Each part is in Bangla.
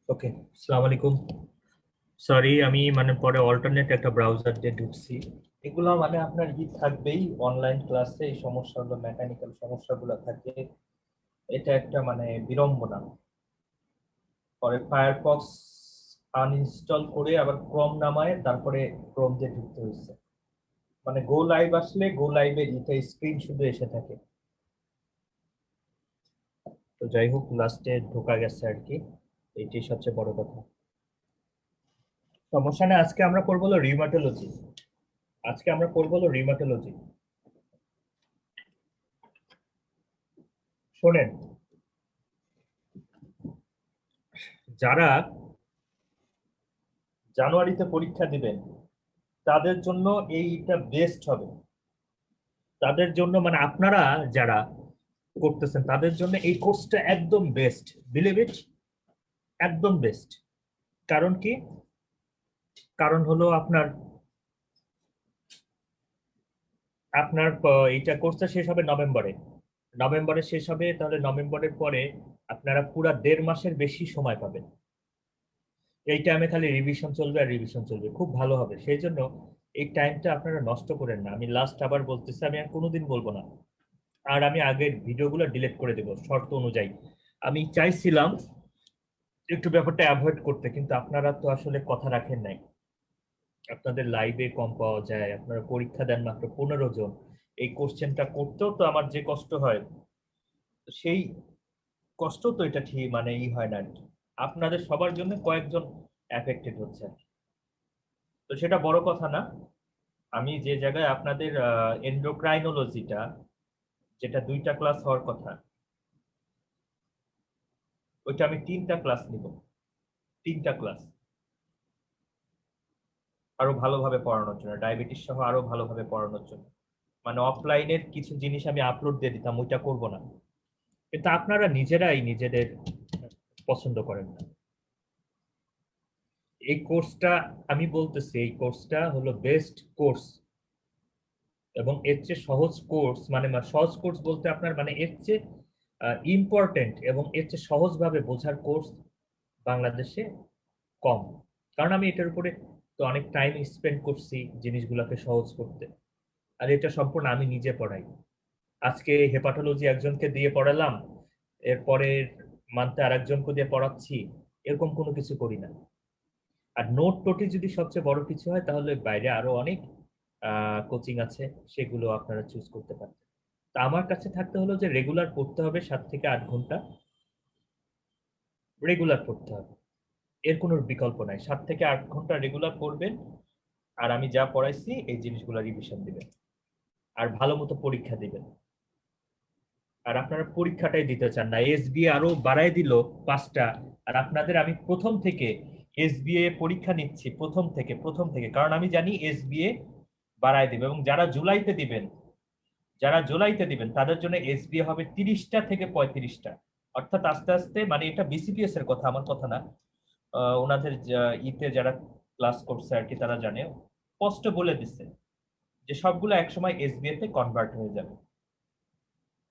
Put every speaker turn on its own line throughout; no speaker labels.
ওকে, আসসালামু আলাইকুম। সরি, আমি মানে পরে অল্টারনেট একটা ব্রাউজার দিয়ে ঢুকছি। এগুলো মানে আপনার থাকবেই অনলাইন ক্লাসে, এই সমস্যাগুলো, মেকানিক্যাল সমস্যাগুলো থাকে। এটা একটা মানে বিড়ম্বনা। পরে ফায়ারফক্স আনইনস্টল করে আবার ক্রোম নামায় তারপরে ক্রোম দিয়ে ঢুকতে হয়েছে। মানে গো লাইভ আসলে গো লাইভের স্ক্রিন শুধু এসে থাকে। তো যাই হোক, লাস্টে ঢোকা গেছে আর কি, এইটাই সবচেয়ে বড় কথা। সমস্যা নেই, আজকে আমরা করবো হলো রিউমাটোলজি। শোনেন, যারা জানুয়ারিতে পরীক্ষা দিবেন তাদের জন্য এইটা বেস্ট হবে। তাদের জন্য মানে আপনারা যারা করতেছেন তাদের জন্য এই কোর্সটা একদম বেস্ট, বিলিভ ইট, একদম বেস্ট। কারণ কি? কারণ হলো আপনার আপনার এইটা কোর্সটা শেষ হবে নভেম্বরে। নভেম্বরে শেষ হবে, তাহলে নভেম্বরের পরে আপনারা পুরা 1.5 মাসের বেশি সময় পাবেন। এই টাইমে খালি রিভিশন চলবে আর রিভিশন চলবে, খুব ভালো হবে। সেই জন্য এই টাইমটা আপনারা নষ্ট করেন না। আমি লাস্ট আবার বলতেছি, আমি আর কোনোদিন বলবো না। আর আমি আগের ভিডিওগুলো ডিলিট করে দেবো শর্ত অনুযায়ী। আমি চাইছিলাম একটু ব্যাপারটা অ্যাভয়েড করতে, কিন্তু আপনারা তো আসলে কথা রাখেন নাই। আপনাদের লাইভে কম পাওয়া যায়, আপনারা পরীক্ষা দেন মাত্র 15 জন। এই কোশ্চেনটা করতেও তো আমার যে কষ্ট হয়, সেই কষ্ট তো এটা ঠিক মানে হয় না আর কি। আপনাদের সবার জন্য কয়েকজন এফেক্টেড হচ্ছে আর কি। তো সেটা বড় কথা না। আমি যে জায়গায় আপনাদের এন্ডোক্রাইনোলজিটা, যেটা 2টা ক্লাস হওয়ার কথা, ওইটা আমি 3টা ক্লাস নিব। 3টা ক্লাস আরো ভালোভাবে পড়ানোর জন্য, ডায়াবেটিস সহ আরো ভালোভাবে পড়ানোর জন্য। মানে অফলাইনের কিছু জিনিস আমি আপলোড দিয়ে দিতাম, ওইটা করব না। কিন্তু আপনারা নিজেরাই নিজেদের পছন্দ করেন না। এই কোর্সটা, আমি বলতেছি, এই কোর্সটা হলো বেস্ট কোর্স। এবং এর চেয়ে সহজ কোর্স মানে সহজ কোর্স বলতে আপনার মানে এর চেয়ে ইম্পর্টেন্ট এবং এর চেয়ে সহজভাবে বোঝার কোর্স বাংলাদেশে কম। কারণ আমি এটার উপরে তো অনেক টাইম স্পেন্ড করছি জিনিসগুলোকে সহজ করতে। আর এটা সম্পূর্ণ আমি নিজে পড়াই। আজকে হেপাটোলজি একজনকে দিয়ে পড়ালাম, এরপরে মান্থে আরেকজনকে দিয়ে পড়াচ্ছি, এরকম কোনো কিছু করি না। আর নোট টোটে যদি সবচেয়ে বড় কিছু হয়, তাহলে বাইরে আরো অনেক কোচিং আছে, সেগুলো আপনারা চুজ করতে পারেন। তা আমার কাছে থাকতে হলো যে রেগুলার পড়তে হবে, 7 থেকে 8 ঘন্টা রেগুলার পড়তে হবে। এর কোনো বিকল্প নাই, 7 থেকে 8 ঘন্টা রেগুলার পড়বেন। আর আমি যা পড়াইছি এই জিনিসগুলো রিভিশন দিবেন, আর ভালো মতো পরীক্ষা দিবেন। আর আপনারা পরীক্ষাটাই দিতে চান না, এসবিএ আরো বাড়ায় দিল 5টা। আর আপনাদের আমি প্রথম থেকে এসবিএ পরীক্ষা নিচ্ছি, প্রথম থেকে, কারণ আমি জানি এসবিএ বাড়ায় দিবে। এবং যারা জুলাইতে দিবেন তাদের জন্য এসবিএ হবে 30টা থেকে 35টা। অর্থাৎ আস্তে আস্তে, মানে এটা বিসিপিএস এর কথা, আমার কথা না। ওনাদের যারা ক্লাস করছে আর কি, তারা জানে, স্পষ্ট বলে দিচ্ছে যে সবগুলো একসময় এসবিএ তে কনভার্ট হয়ে যাবে।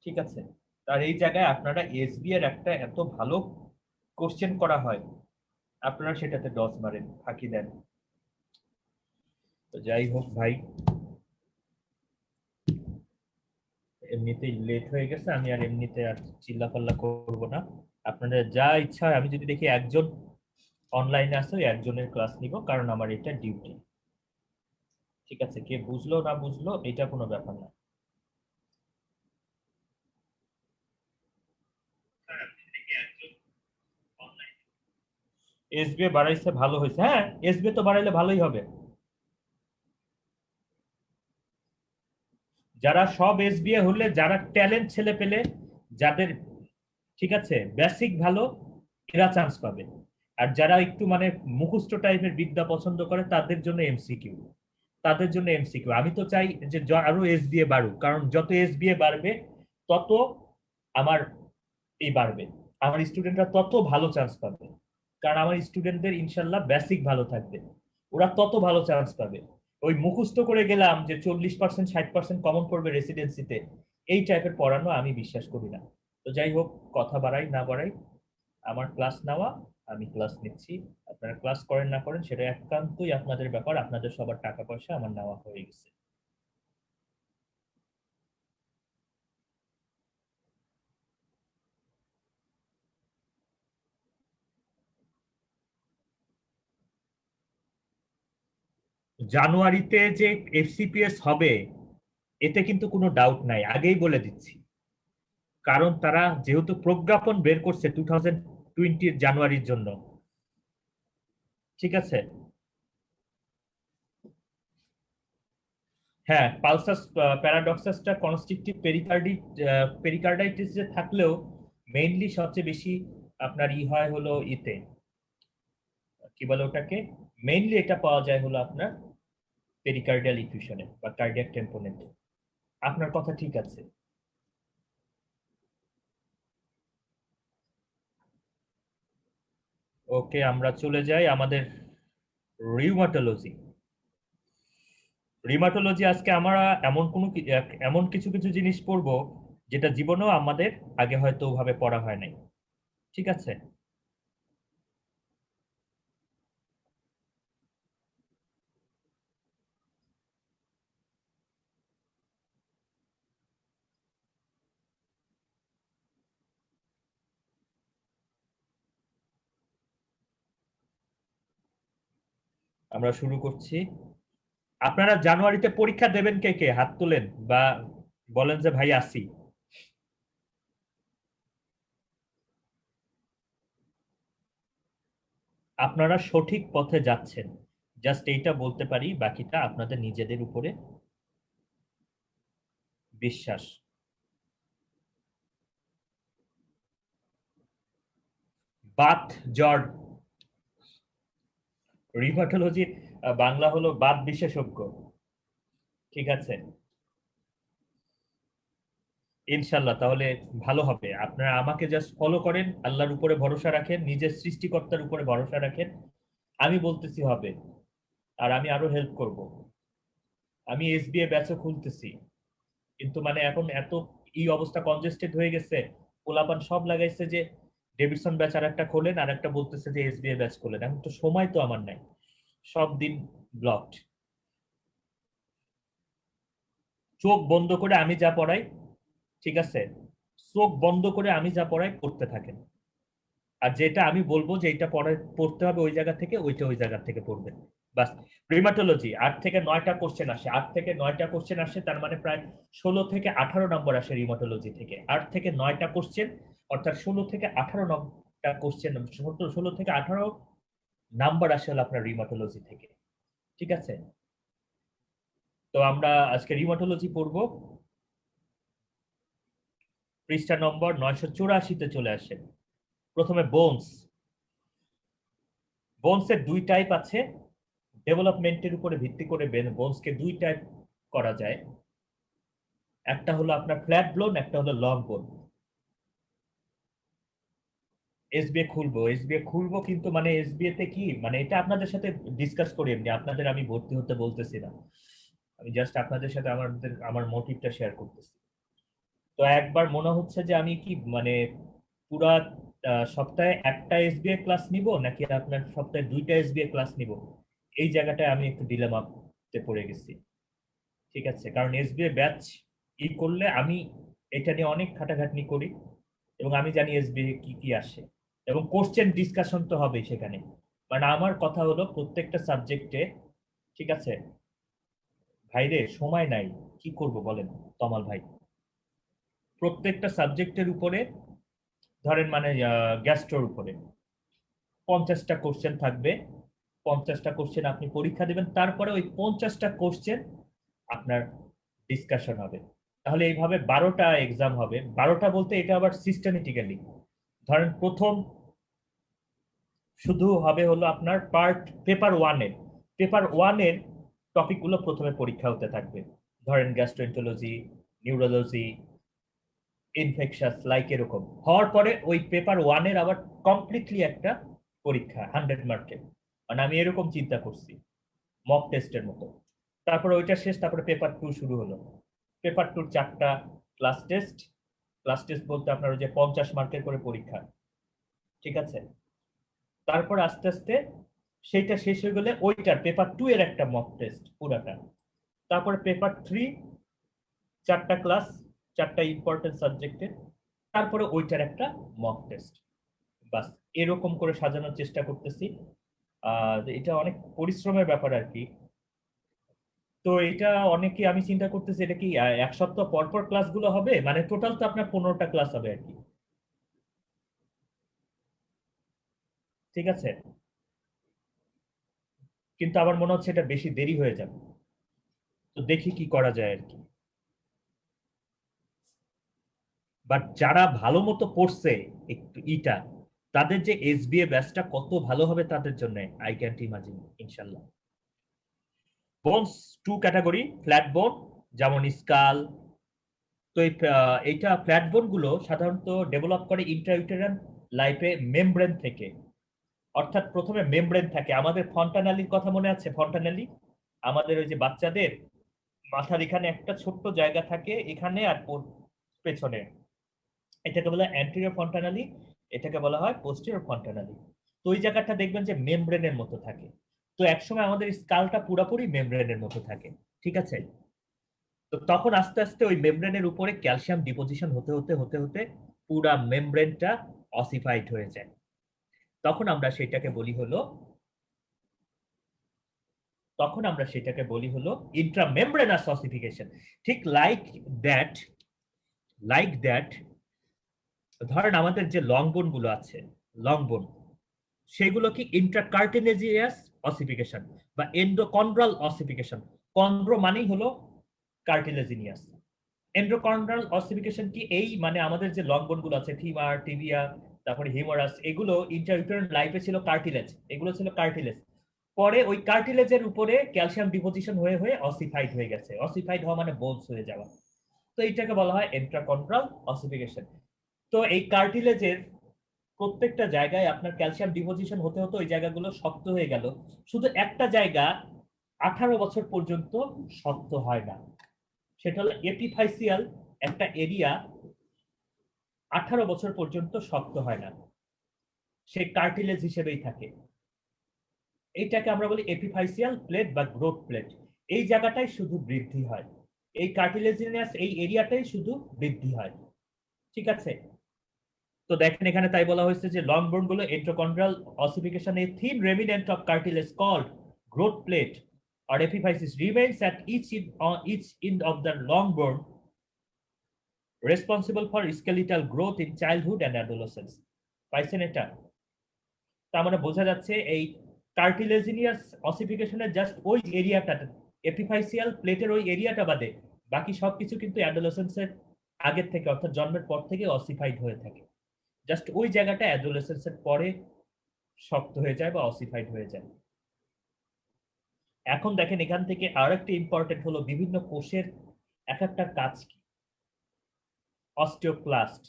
ঠিক আছে? আর এই জায়গায় আপনারা এসবি এর একটা এত ভালো কোশ্চেন করা হয়, আপনারা সেটাতে ডস মারেন, ফাঁকি দেন। তো যাই হোক ভাই, এমনিতেই লেট হয়ে গেছে, আমি আর এমনিতে আর চিল্লাপাল্লা করব না। আপনাদের যা ইচ্ছা হয়, আমি যদি দেখি একজন অনলাইনে আছে, ওই একজনের ক্লাস নিব, কারণ আমার এটা ডিউটি। ঠিক আছে? কে বুঝলো না বুঝলো এটা কোনো ব্যাপার না। এসবিএ বাড়াইছে, ভালো হয়েছে। হ্যাঁ, এসবিএ তো বাড়াইলে ভালোই হবে। যারা সব এসবিএ হলে, যারা ট্যালেন্ট ছেলে পেলে, যাদের ঠিক আছে বেসিক ভালো, এরা চান্স পাবে। আর যারা একটু মানে মুখস্থ টাইপের বিদ্যা পছন্দ করে, তাদের জন্য এমসিকিউ। আমি তো চাই যে আরো এসবিএ বাড়ুক, কারণ যত এসবিএ বাড়বে তত আমার বাড়বে, আমার স্টুডেন্টরা তত ভালো চান্স পাবে। কারণ আমার স্টুডেন্টদের ইনশাল্লাহ বেসিক ভালো থাকবে, ওরা তত ভালো চান্স পাবে। ওই মুখস্থ করে গেলাম যে 40% 60% কমন পড়বে রেসিডেন্সিতে, এই টাইপের পড়ানো আমি বিশ্বাস করি না। তো যাই হোক, কথা বাড়াই না বাড়াই, আমার ক্লাস নেওয়া আমি ক্লাস নিচ্ছি, আপনারা ক্লাস করেন না করেন সেটা একান্তই আপনাদের ব্যাপার, আপনাদের সবার টাকা পয়সা আমার নেওয়া হয়ে গেছে। জানুয়ারিতে যে এফসিপিএস হবে এতে কিন্তু কোনো ডাউট নাই, আগেই বলে দিচ্ছি। কারণ তারা যেহেতু প্রজ্ঞাপন বের করছে 2020 জানুয়ারির জন্য, ঠিক আছে। হ্যাঁ, পালসাস প্যারাডক্সাসটা কনস্ট্রিকটিভ পেরিকার্ডাইটিস যে থাকলেও মেইনলি সবচেয়ে বেশি আপনার হয় হলো ইতে কি বলে ওটাকে, মেইনলি এটা পাওয়া যায় হলো আপনার পেরিকার্ডিয়াল ইফিউশনে বা কার্ডিয়াক টেম্পোনেন্টে। আপনার কথা ঠিক আছে। ওকে, আমরা চলে যাই আমাদের রিউমাটোলজি। রিউমাটোলজি আজকে আমরা এমন কিছু কিছু জিনিস পড়বো যেটা জীবনেও আমাদের আগে হয়তো ওভাবে পড়া হয় নাই, ঠিক আছে। আমরা শুরু করছি। আপনারা জানুয়ারিতে পরীক্ষা দেবেন কে কে, হাত তোলেন বা বলেন যে ভাই আসি। আপনারা সঠিক পথে যাচ্ছেন, জাস্ট এইটা বলতে পারি, বাকিটা আপনাদের নিজেদের উপরে বিশ্বাস। বাত জ্বর, রিউমাটোলজির বাংলা হলো বাত বিশেষজ্ঞ, ঠিক আছে। ইনশাল্লাহ তাহলে ভালো হবে। আপনারা আমাকে জাস্ট ফলো করেন, আল্লাহর উপরে ভরসা রাখেন, নিজের সৃষ্টিকর্তার উপরে ভরসা রাখেন। আমি বলতেছি হবে, আর আমি আরো হেল্প করব। আমি এসবিএ ব্যাচও খুলতেছি, কিন্তু মানে এখন এত অবস্থা কনজেস্টেড হয়ে গেছে, পোলাপান সব লাগাইছে যে ডেভিডসন ব্যাচ আর একটা খোলেন, আর একটা বলতেছে যে এসবিএ ব্যাচ খোলেন। এখন তো সময় তো আমার নাই, সব দিন ব্লকড। চোখ বন্ধ করে আমি যা পড়াই, ঠিক আছে, চোখ বন্ধ করে আমি যা পড়াই পড়তে থাকেন। আর যেটা আমি বলবো যে এটা পড়তে হবে ওই জায়গা থেকে, ওইটা ওই জায়গা থেকে পড়বেন, বাস। রিমাটোলজি 8 থেকে 9টা কোশ্চেন আসে, 8 থেকে 9টা কোশ্চেন আসে, তার মানে প্রায় 16 থেকে 18 নম্বর আসে রিমাটোলজি থেকে। 8 থেকে 9টা কোশ্চেন, অর্থাৎ 16 থেকে 18টা কোশ্চেন, 16 থেকে 18 নাম্বার আসে হলো আপনার রিমাটোলজি থেকে, ঠিক আছে। তো আমরা আজকে রিমাটোলজি পড়বো। পৃষ্ঠা নম্বর 984-তে চলে আসে। প্রথমে বোনস। বোনসের দুই টাইপ আছে, ডেভেলপমেন্টের উপরে ভিত্তি করে বোনসকে দুই টাইপ করা যায়। একটা হলো আপনার ফ্ল্যাট বোন, একটা হলো লং বোন। এসবিএ খুলবো কিন্তু মানে এসবিএ তে কি মানে এটা আপনাদের সাথে ডিসকাস করি, এমনি আপনাদের আমি ভর্তি হতে বলতেছি না, আমি জাস্ট আপনাদের সাথে আমার মোটিভটা শেয়ার করতেছি। তো একবার মনে হচ্ছে যে আমি কি মানে পুরা সপ্তাহে একটা এসবিএ ক্লাস নিব নাকি আপনার সপ্তাহে দুইটা এসবিএ ক্লাস নিব, এই জায়গাটায় আমি একটু ডিলেমাতে পড়ে গেছি, ঠিক আছে। কারণ এসবিএ ব্যাচ করলে আমি এটা নিয়ে অনেক খাটাখাটনি করি, এবং আমি জানি এসবিএ কি কি আসে, এবং কোশ্চেন ডিসকাশন তো হবে সেখানে। মানে আমার কথা হলো প্রত্যেকটা সাবজেক্টে, ঠিক আছে ভাইরে, সময় নাই, কি করব বলেন তমাল ভাই। প্রত্যেকটা সাবজেক্টের উপরে ধরেন মানে গ্যাস্ট্রোর উপরে 50টা কোশ্চেন থাকবে। 50টা কোশ্চেন আপনি পরীক্ষা দেবেন, তারপরে ওই 50টা কোশ্চেন আপনার ডিসকাশন হবে। তাহলে এইভাবে 12টা এক্সাম হবে। 12টা বলতে এটা আবার সিস্টেমেটিক্যালি, ধরেন প্রথম শুধু হবে হলো আপনার পেপার ওয়ানের টপিকগুলো প্রথমে পরীক্ষা হতে থাকবে। ধরেন গ্যাস্ট্রোএন্টারোলজি, নিউরোলজি, ইনফেকশাস লাইক এরকম হওয়ার পরে ওই পেপার 1-এর আবার কমপ্লিটলি একটা পরীক্ষা 100 মার্কের। মানে আমি এরকম চিন্তা করছি, মক টেস্টের মতো। তারপরে ওইটা শেষ, তারপরে পেপার 2 শুরু হলো। পেপার 2 4টা ক্লাস টেস্ট। ক্লাস টেস্ট বলতে আপনার ওই যে 50 মার্কের করে পরীক্ষা, ঠিক আছে। তারপর আস্তে আস্তে সেইটা শেষ হয়ে গেলে ওইটার পেপার 2 এর একটা মক টেস্ট পুরাটা। তারপরে পেপার 3 4টা ক্লাস, 4টা ইম্পর্টেন্ট সাবজেক্টের, তারপরে ওইটার একটা মক টেস্ট। বাস এরকম করে সাজানোর চেষ্টা করতেছি। এটা অনেক পরিশ্রমের ব্যাপার আর কি। তো এটা অনেকে, আমি চিন্তা করতেছি এটা কি 1 সপ্তাহ পর পর ক্লাসগুলো হবে, মানে টোটাল তো আপনার 15টা ক্লাস হবে আর কি। ঠিক আছে, কিন্তু আমার মনে হচ্ছে এটা বেশি দেরি হয়ে যাবে। তো দেখি কি করা যায় আর কি। বাট যারা ভালো মতো পড়ছে একটু ইটা, তাদের যে এসবিএ ব্যাচটা কত ভালো হবে তাদের জন্য, আই ক্যান্ট ইমাজিন। ইনশাল্লাহ। বোনস 2 ক্যাটাগরি, ফ্ল্যাট বোন যেমন স্কাল। তো এইটা ফ্ল্যাট বোন গুলো সাধারণত ডেভেলপ করে ইন্ট্রাইউটেরাল লাইফে মেমব্রেন থেকে। অর্থাৎ প্রথমে মেমব্রেন থাকে, আমাদের ফন্টানালির কথা মনে আছে? ফন্টানালি আমাদের ওই যে বাচ্চাদের মাথার এখানে একটা ছোট্ট জায়গা থাকে এখানে, আর পেছনে, এটাকে বলা হয় অ্যান্টেরিয়র ফন্টানালি, এটাকে বলা হয় পোস্টেরিয়র ফন্টানালি। তো ওই জায়গাটা দেখবেন যে মেমব্রেনের মতো থাকে। তো একসময় আমাদের স্কালটা পুরোপুরি মেমব্রেনের মতো থাকে। ঠিক আছে, তো তখন আস্তে আস্তে ওই মেমব্রেনের উপরে ক্যালসিয়াম ডিপোজিশন হতে হতে হতে হতে পুরা মেমব্রেনটা অসিফাইড হয়ে যায়। তখন আমরা সেটাকে বলি হলো ইন্ট্রামেমব্রেনাস অসিফিকেশন। ঠিক লাইক দ্যাট ধরেন আমাদের যে লং বোন গুলো আছে, লং বোন, সেগুলো কি ইন্ট্রাকার্টিলেজিয়াস অসিফিকেশন বা এন্ডোকন্ড্রাল অসিফিকেশন। কন্ড্রো মানেই হলো কার্টিলেজিনিয়াস। এন্ডোকন্ড্রাল অসিফিকেশন কি, এই মানে আমাদের যে লং বোন গুলো আছে, ফিমার, টিবিয়া, তারপরে হিউমারাস, এগুলো ইন্ট্রাইউটেরাল লাইফে ছিল কার্টিলেজ, এগুলো ছিল কার্টিলেজ। পরে ওই কার্টিলেজের উপরে ক্যালসিয়াম ডিপোজিশন হয়ে হয়ে অসিফাইড হয়ে গেছে। অসিফাইড হওয়া মানে বোলস হয়ে যাওয়া। তো এইটাকে বলা হয় ইন্ট্রাকন্ড্রাল অসিফিকেশন। তো এই কার্টিলেজের প্রত্যেকটা জায়গায় আপনার ক্যালসিয়াম ডিপোজিশন হতে হতে ওই জায়গাগুলো শক্ত হয়ে গেল। শুধু একটা জায়গা 18 বছর পর্যন্ত শক্ত হয় না, সেটা হলো এপিফাইসিয়াল একটা এরিয়া 18 বছর পর্যন্ত শক্ত হয় না, সে কার্টিলেজ হিসেবেই থাকে। এইটাকে আমরা বলি এপিফাইসিয়াল প্লেট বা গ্রোথ প্লেট। এই জায়গাটাই শুধু বৃদ্ধি হয়, এই কার্টিলেজিনাস এই এরিয়াটাই শুধু বৃদ্ধি হয়। ঠিক আছে, তো দেখেন এখানে তাই বলা হয়েছে যে লং বোন গুলো endochondral ossification a thin remnant of cartilage called growth plate or epiphysis remains at each end of the long bone, responsible for skeletal growth in childhood and adolescence. পাইছেন এটা? তার মানে বোঝা যাচ্ছে এই কার্টিলেজিনিয়াস অসিফিকেশনের জাস্ট ওই এরিয়াটা, এপিফাইসিয়াল প্লেটের ওই এরিয়াটা বাদে বাকি সবকিছু কিন্তু অ্যাডোলেসেন্সের আগের থেকে, অর্থাৎ জন্মের পর থেকে অসিফাইড হয়ে থাকে। জাস্ট ওই জায়গাটা অ্যাডোলেসেন্সের পরে শক্ত হয়ে যায় বা অসিফাইড হয়ে যায়। এখন দেখেন এখান থেকে আর একটা ইম্পর্টেন্ট হলো বিভিন্ন কোষের এক একটা কাজ কি। অস্টিওক্লাস্ট,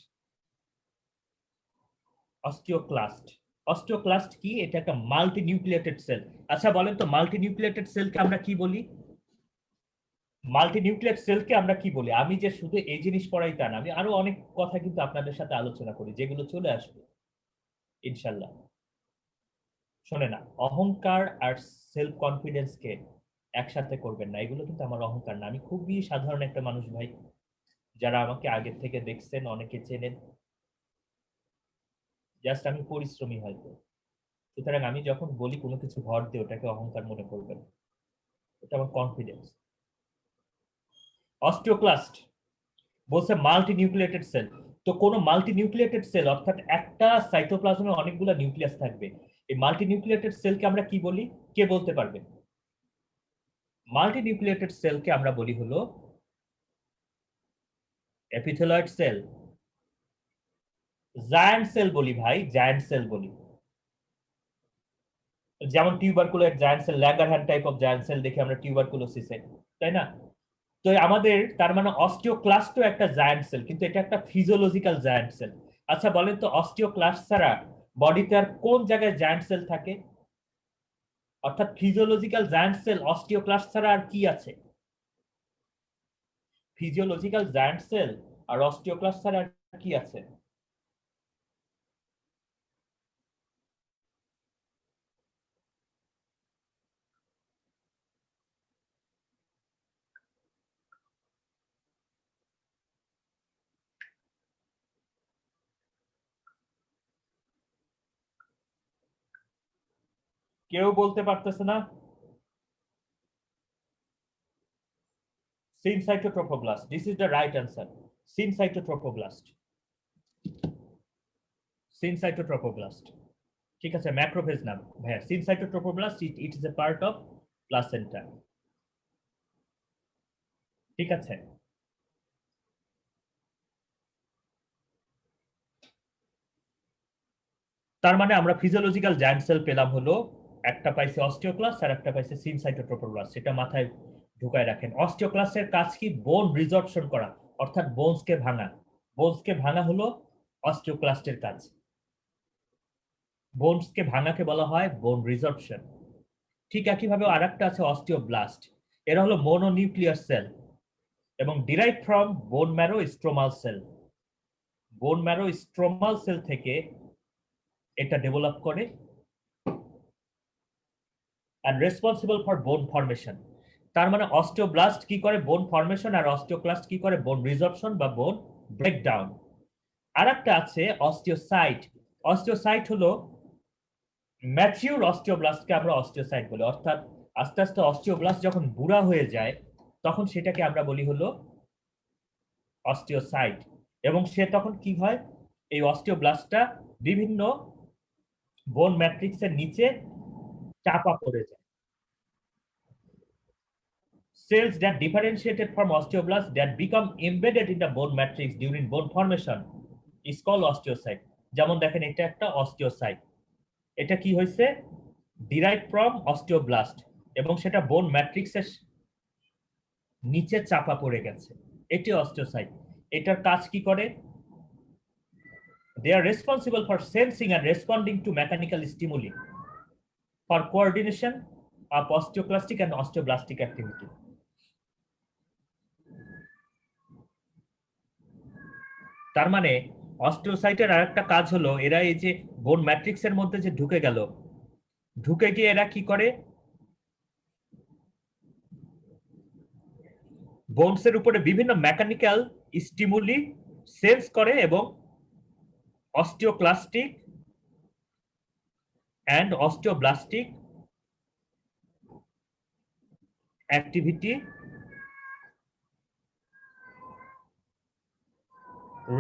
অস্টিওক্লাস্ট অস্টিওক্লাস্ট কি? এটা একটা মাল্টি নিউক্লিয়েটেড সেল। আচ্ছা বলেন তো, মাল্টি নিউক্লিয়েটেড সেলকে আমরা কি বলি? মাল্টি নিউক্লিয়েট সেলকে আমরা কি বলি? আমি যে শুধু এই জিনিস পড়াই তা না, আমি আরো অনেক কথা কিন্তু আপনাদের সাথে আলোচনা করি যেগুলো চলে আসবে ইনশাল্লাহ। শোনে না, অহংকার আর সেলফ কনফিডেন্সকে একসাথে করবেন না, এগুলো কিন্তু আমার অহংকার না। আমি খুবই সাধারণ একটা মানুষ ভাই, যারা আমাকে আগের থেকে দেখছেন, অনেকে চেনেন। জাস্ট আমি পরিশ্রমী হয়তো। সুতরাং আমি যখন বলি কোনো কিছু ভর দিয়ে, ওটাকে অহংকার মনে করবেন, এটা আমার কনফিডেন্স। অস্টিওক্লাস্ট বলছে মাল্টি নিউক্লিয়েটেড সেল। তো কোন মাল্টি নিউক্লিয়েটেড সেল অর্থাৎ একটা সাইটোপ্লাজমে অনেকগুলো নিউক্লিয়াস থাকবে, এই মাল্টি নিউক্লিয়েটেড সেলকে আমরা কি বলি? কে বলতে পারবে? মাল্টি নিউক্লিয়েটেড সেলকে আমরা বলি হলো এপিথেলয়েড সেল, জায়ান্ট সেল বলি ভাই, জায়ান্ট সেল বলি। যেমন টিউবারকুলার জায়ান্ট সেল, ল্যাঙ্গারহ্যান্ড টাইপ অফ জায়ান্ট সেল দেখি আমরা টিউবারকুলোসিসে, তাই না? তো আমাদের তার মানে অস্টিওক্লাস্টও একটা জায়ান্ট সেল, কিন্তু এটা একটা ফিজিওলজিক্যাল জায়ান্ট সেল। আচ্ছা বলেন তো, অস্টিওক্লাস্ট ছাড়া বডিতে আর কোন জায়গায় জায়ান্ট সেল থাকে? অর্থাৎ ফিজিওলজিক্যাল জায়ান্ট সেল অস্টিওক্লাস্ট ছাড়া আর কি আছে? ফিজিওলজিক্যাল জায়ান্ট সেল আর অস্টিওক্লাস্ট ছাড়া আর কি আছে? কেউ বলতে পারতেছে না? Syncytotrophoblast. This is the right answer. Syncytotrophoblast. Syncytotrophoblast. ঠিক আছে, ম্যাক্রোফেজ নাম ভাইয়া। Syncytotrophoblast, it is a part of placenta. ঠিক আছে, তার মানে আমরা ফিজিওলজিক্যাল জায়ান্ট সেল পেলাম হলো, একটা পাইছে অস্টিওক্লাস্ট আর একটা পাইছে সিনসাইটোট্রোফোব্লাস্ট। এটা মাথায় ঢুকায় রাখেন। অস্টিওক্লাস্টের কাজ কি? বোন রিজর্পশন করা, অর্থাৎ বোনসকে ভাঙা। বোনসকে ভাঙা হলো অস্টিওক্লাস্টের কাজ। বোনসকে ভাঙাকে বলা হয় বোন রিজর্পশন। ঠিক একইভাবে আরেকটা আছে অস্টিওব্লাস্ট। এরা হলো মোনোনিউক্লিয়ার সেল এবং derive from bone marrow stromal cell. Bone marrow stromal cell থেকে এটা ডেভেলপ করে and responsible for bone formation. তার মানে অস্টিওব্লাস্ট কি করে? বোন ফরমেশন। আর অস্টিওক্লাস্ট কি করে? বোন রিজর্পশন বা বোন ব্রেকডাউন। আরেকটা আছে অস্টিওসাইট। অস্টিওসাইট হলো ম্যাচিউর অস্টিওব্লাস্টকে আমরা অস্টিওসাইট বলি, অর্থাৎ আস্তে আস্তে অস্টিওব্লাস্ট যখন বুড়া হয়ে যায় তখন সেটাকে আমরা বলি হলো অস্টিওসাইট। এবং সে তখন কি হয়? এই অস্টিওব্লাস্টটা বিভিন্ন বোন ম্যাট্রিক্সের নিচে চাপা পড়ে যায়। Cells that differentiated from osteoblasts that become embedded in the bone matrix during bone formation is called osteocyte. যেমন দেখেন এটা একটা অস্টিওসাইট। এটা কি হয়েছে? ডিরাইভ ফ্রম অস্টিওব্লাস্ট এবং সেটা বোন ম্যাট্রিক্সের নিচে চাপা পড়ে গেছে। এটি অস্টিওসাইট। এটার কাজ কি করে? They are responsible for sensing and responding to mechanical stimuli for coordination of osteoclastic and osteoblastic activity. তার মানে অস্টিওসাইটের আরেকটা কাজ হলো, এরা এই যে বোন ম্যাট্রিক্সের মধ্যে যে ঢুকে গেল, ঢুকে গিয়ে এরা কি করে? বোনসের উপরে বিভিন্ন মেকানিক্যাল স্টিমুলি সেন্স করে এবং অস্টিওক্লাস্টিক এন্ড অস্টিওব্লাস্টিক অ্যাক্টিভিটি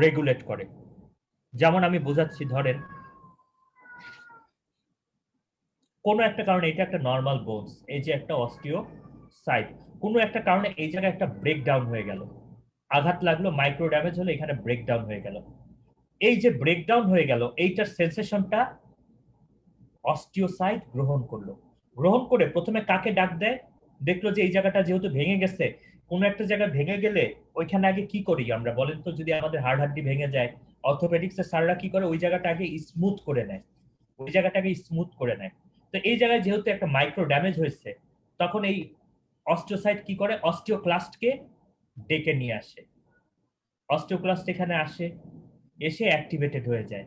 রেগুলেট করে। যেমন আমি বোঝাচ্ছি, ধরেন কোনো একটা কারণে, এটা একটা নর্মাল বোনস, এই যে একটা অস্টিওসাইট, কোনো একটা কারণে এই জায়গায় একটা ব্রেকডাউন হয়ে গেল, আঘাত লাগলো, মাইক্রো ড্যামেজ হলো, এখানে ব্রেকডাউন হয়ে গেল। এই যে ব্রেকডাউন হয়ে গেল, এইটার সেন্সেশনটা অস্টিওসাইট গ্রহণ করলো। গ্রহণ করে প্রথমে কাকে ডাক দেয়? দেখলো যে এই জায়গাটা যেহেতু ভেঙে গেছে, কোনো একটা জায়গা ভেঙে গেলে ওইখানে আগে কি করি আমরা বলেন তো? যদি আমাদের হাড় হাড্ডি ভেঙে যায়, অর্থোপেডিক্স এর স্যাররা কি করে? ওই জায়গাটা আগে স্মুথ করে নেয়, ওই জায়গাটাকে স্মুথ করে নেয়। তো এই জায়গায় যেহেতু একটা মাইক্রো ড্যামেজ হয়েছে, তখন এই অস্টিওসাইট কি করে? অস্টিওক্লাস্টকে ডেকে নিয়ে আসে। অস্টিওক্লাস্ট এখানে আসে, এসে অ্যাক্টিভেটেড হয়ে যায়।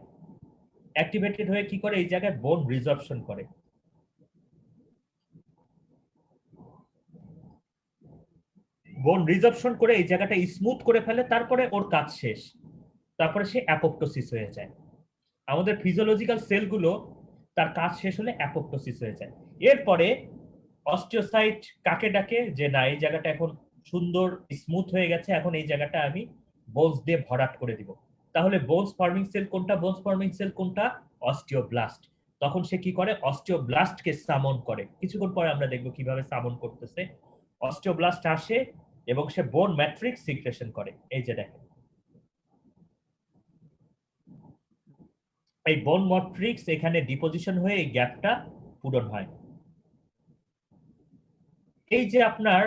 অ্যাক্টিভেটেড হয়ে কি করে? এই জায়গায় বোন রিজর্পশন করে। বোন রিজর্পশন করে এই জায়গাটা স্মুথ করে ফেলে, তারপরে ওর কাজ শেষ। তারপরে সে অ্যাপোপ্টোসিস হয়ে যায়। আমাদের ফিজিওলজিক্যাল সেলগুলো তার কাজ শেষ হলে অ্যাপোপ্টোসিস হয়ে যায়। এরপরে অস্টিওসাইট কাকে ডাকে? যে না, এই জায়গাটা এখন সুন্দর স্মুথ হয়ে গেছে, এখন এই জায়গাটা আমি বোনস দিয়ে ভরাট করে দিব। তাহলে বোনস ফর্মিং সেল কোনটা? বোনস ফর্মিং সেল কোনটা? অস্টিওব্লাস্ট। তখন সে কি করে? অস্টিওব্লাস্টকে সামন করে। কিছুক্ষণ পরে আমরা দেখবো কিভাবে সামন করতেছে। অস্টিওব্লাস্ট আসে এবং সে বোন ম্যাট্রিক্স সিক্রেশন করে। এই যে দেখেন, এই বোন ম্যাট্রিক্স এখানে ডিপোজিশন হয়ে এই গ্যাপটা পূরণ হয়। এই যে আপনার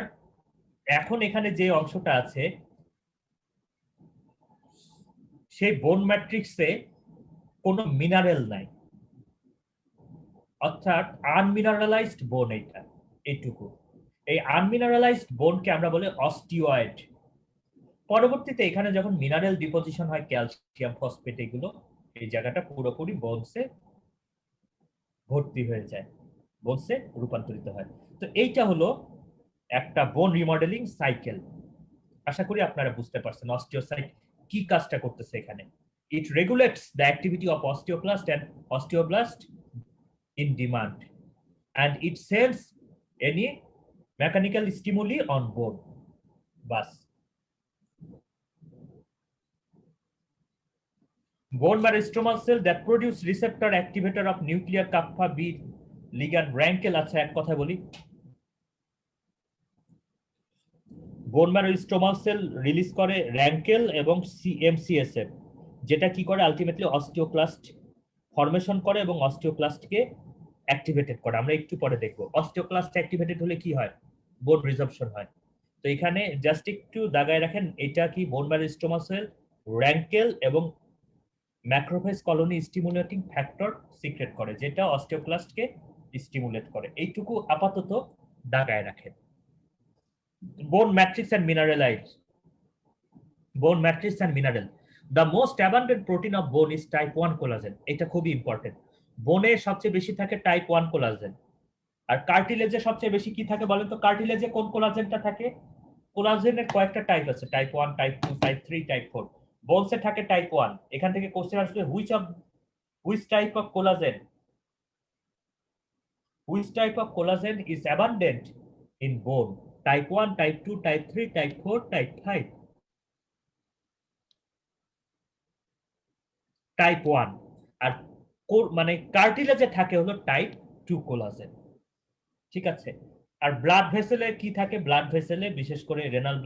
এখন এখানে যে অংশটা আছে, সেই বোন ম্যাট্রিক্সে কোনো মিনারেল নাই, অর্থাৎ আনমিনারেলাইজড বোন। এইটুকু। এই আনমিনারেলাইজড বোনকে আমরা বলি অস্টিওয়েড। পরবর্তীতে এখানে যখন মিনারেল ডিপোজিশন হয়, ক্যালসিয়াম, ফসফেট, এগুলো এই জায়গাটা পুরোপুরি বোনসে ভর্তি হয়ে যায়, বোনসে রূপান্তরিত হয়। তো এইটা হলো একটা বোন রিমডেলিং সাইকেল। আশা করি আপনারা বুঝতে পারছেন অস্টিওসাইট কি কাজটা করতেছে এখানে। It regulates the activity of osteoclast and osteoblast in demand. and it sends any mechanical stimuli on board. Bus. Bone marrow stromal cell that produce receptor activator of nuclear kappa B ligand rankel. আচ্ছা এক কথা বলি, বোন ম্যারো স্ট্রোমাল সেল রিলিজ করে র্যাঙ্কেল এবং সিএমসিএসএফ, যেটা কি করে আলটিমেটলি অস্টিওক্লাস্ট ফরমেশন করে এবং অস্টিওক্লাস্টকে অ্যাক্টিভেটেড করে। আমরা একটু পরে দেখবো অস্টিওক্লাস্ট অ্যাক্টিভেটেড হলে কি হয়, বোন রিজর্পশন হয়। তো এখানে জাস্ট একটু দাগায় রাখেন, এটা কি বোন ম্যারো স্ট্রোমাল সেল র্যাঙ্কেল এবং macrophage colony stimulating factor secret করে, যেটা অস্টিওক্লাস্টকে স্টিমুলেট করে। এইটুকু আপাতত দাগায় রাখেন। Bone matrix and mineralized. Bone matrix and mineral. The most abundant protein of bone is type 1 collagen. এটা খুবই ইম্পর্টেন্ট। বোনে সবচেয়ে বেশি থাকে টাইপ 1 কোলাজেন। আর কার্টিলেজে সবচেয়ে বেশি কি থাকে বলেন তো? কার্টিলেজে কোন কোলাজেনটা থাকে? কোলাজেনের কয়েকটা টাইপ আছে, টাইপ 1, টাইপ 2, টাইপ 3, টাইপ 4। বোনসে থাকে টাইপ 1। এখান থেকে কোশ্চেন আসবে which type of collagen is abundant in bone? Type 1, type 2, type 3, type 4, type 5. Type 1। আর মানে কার্টিলেজে থাকে হলো টাইপ 2 কোলাজেন। ঠিক আছে। আর ব্লাড ভেসেলে কি থাকে? ব্লাড ভেসেলে বিশেষ করে রেনাল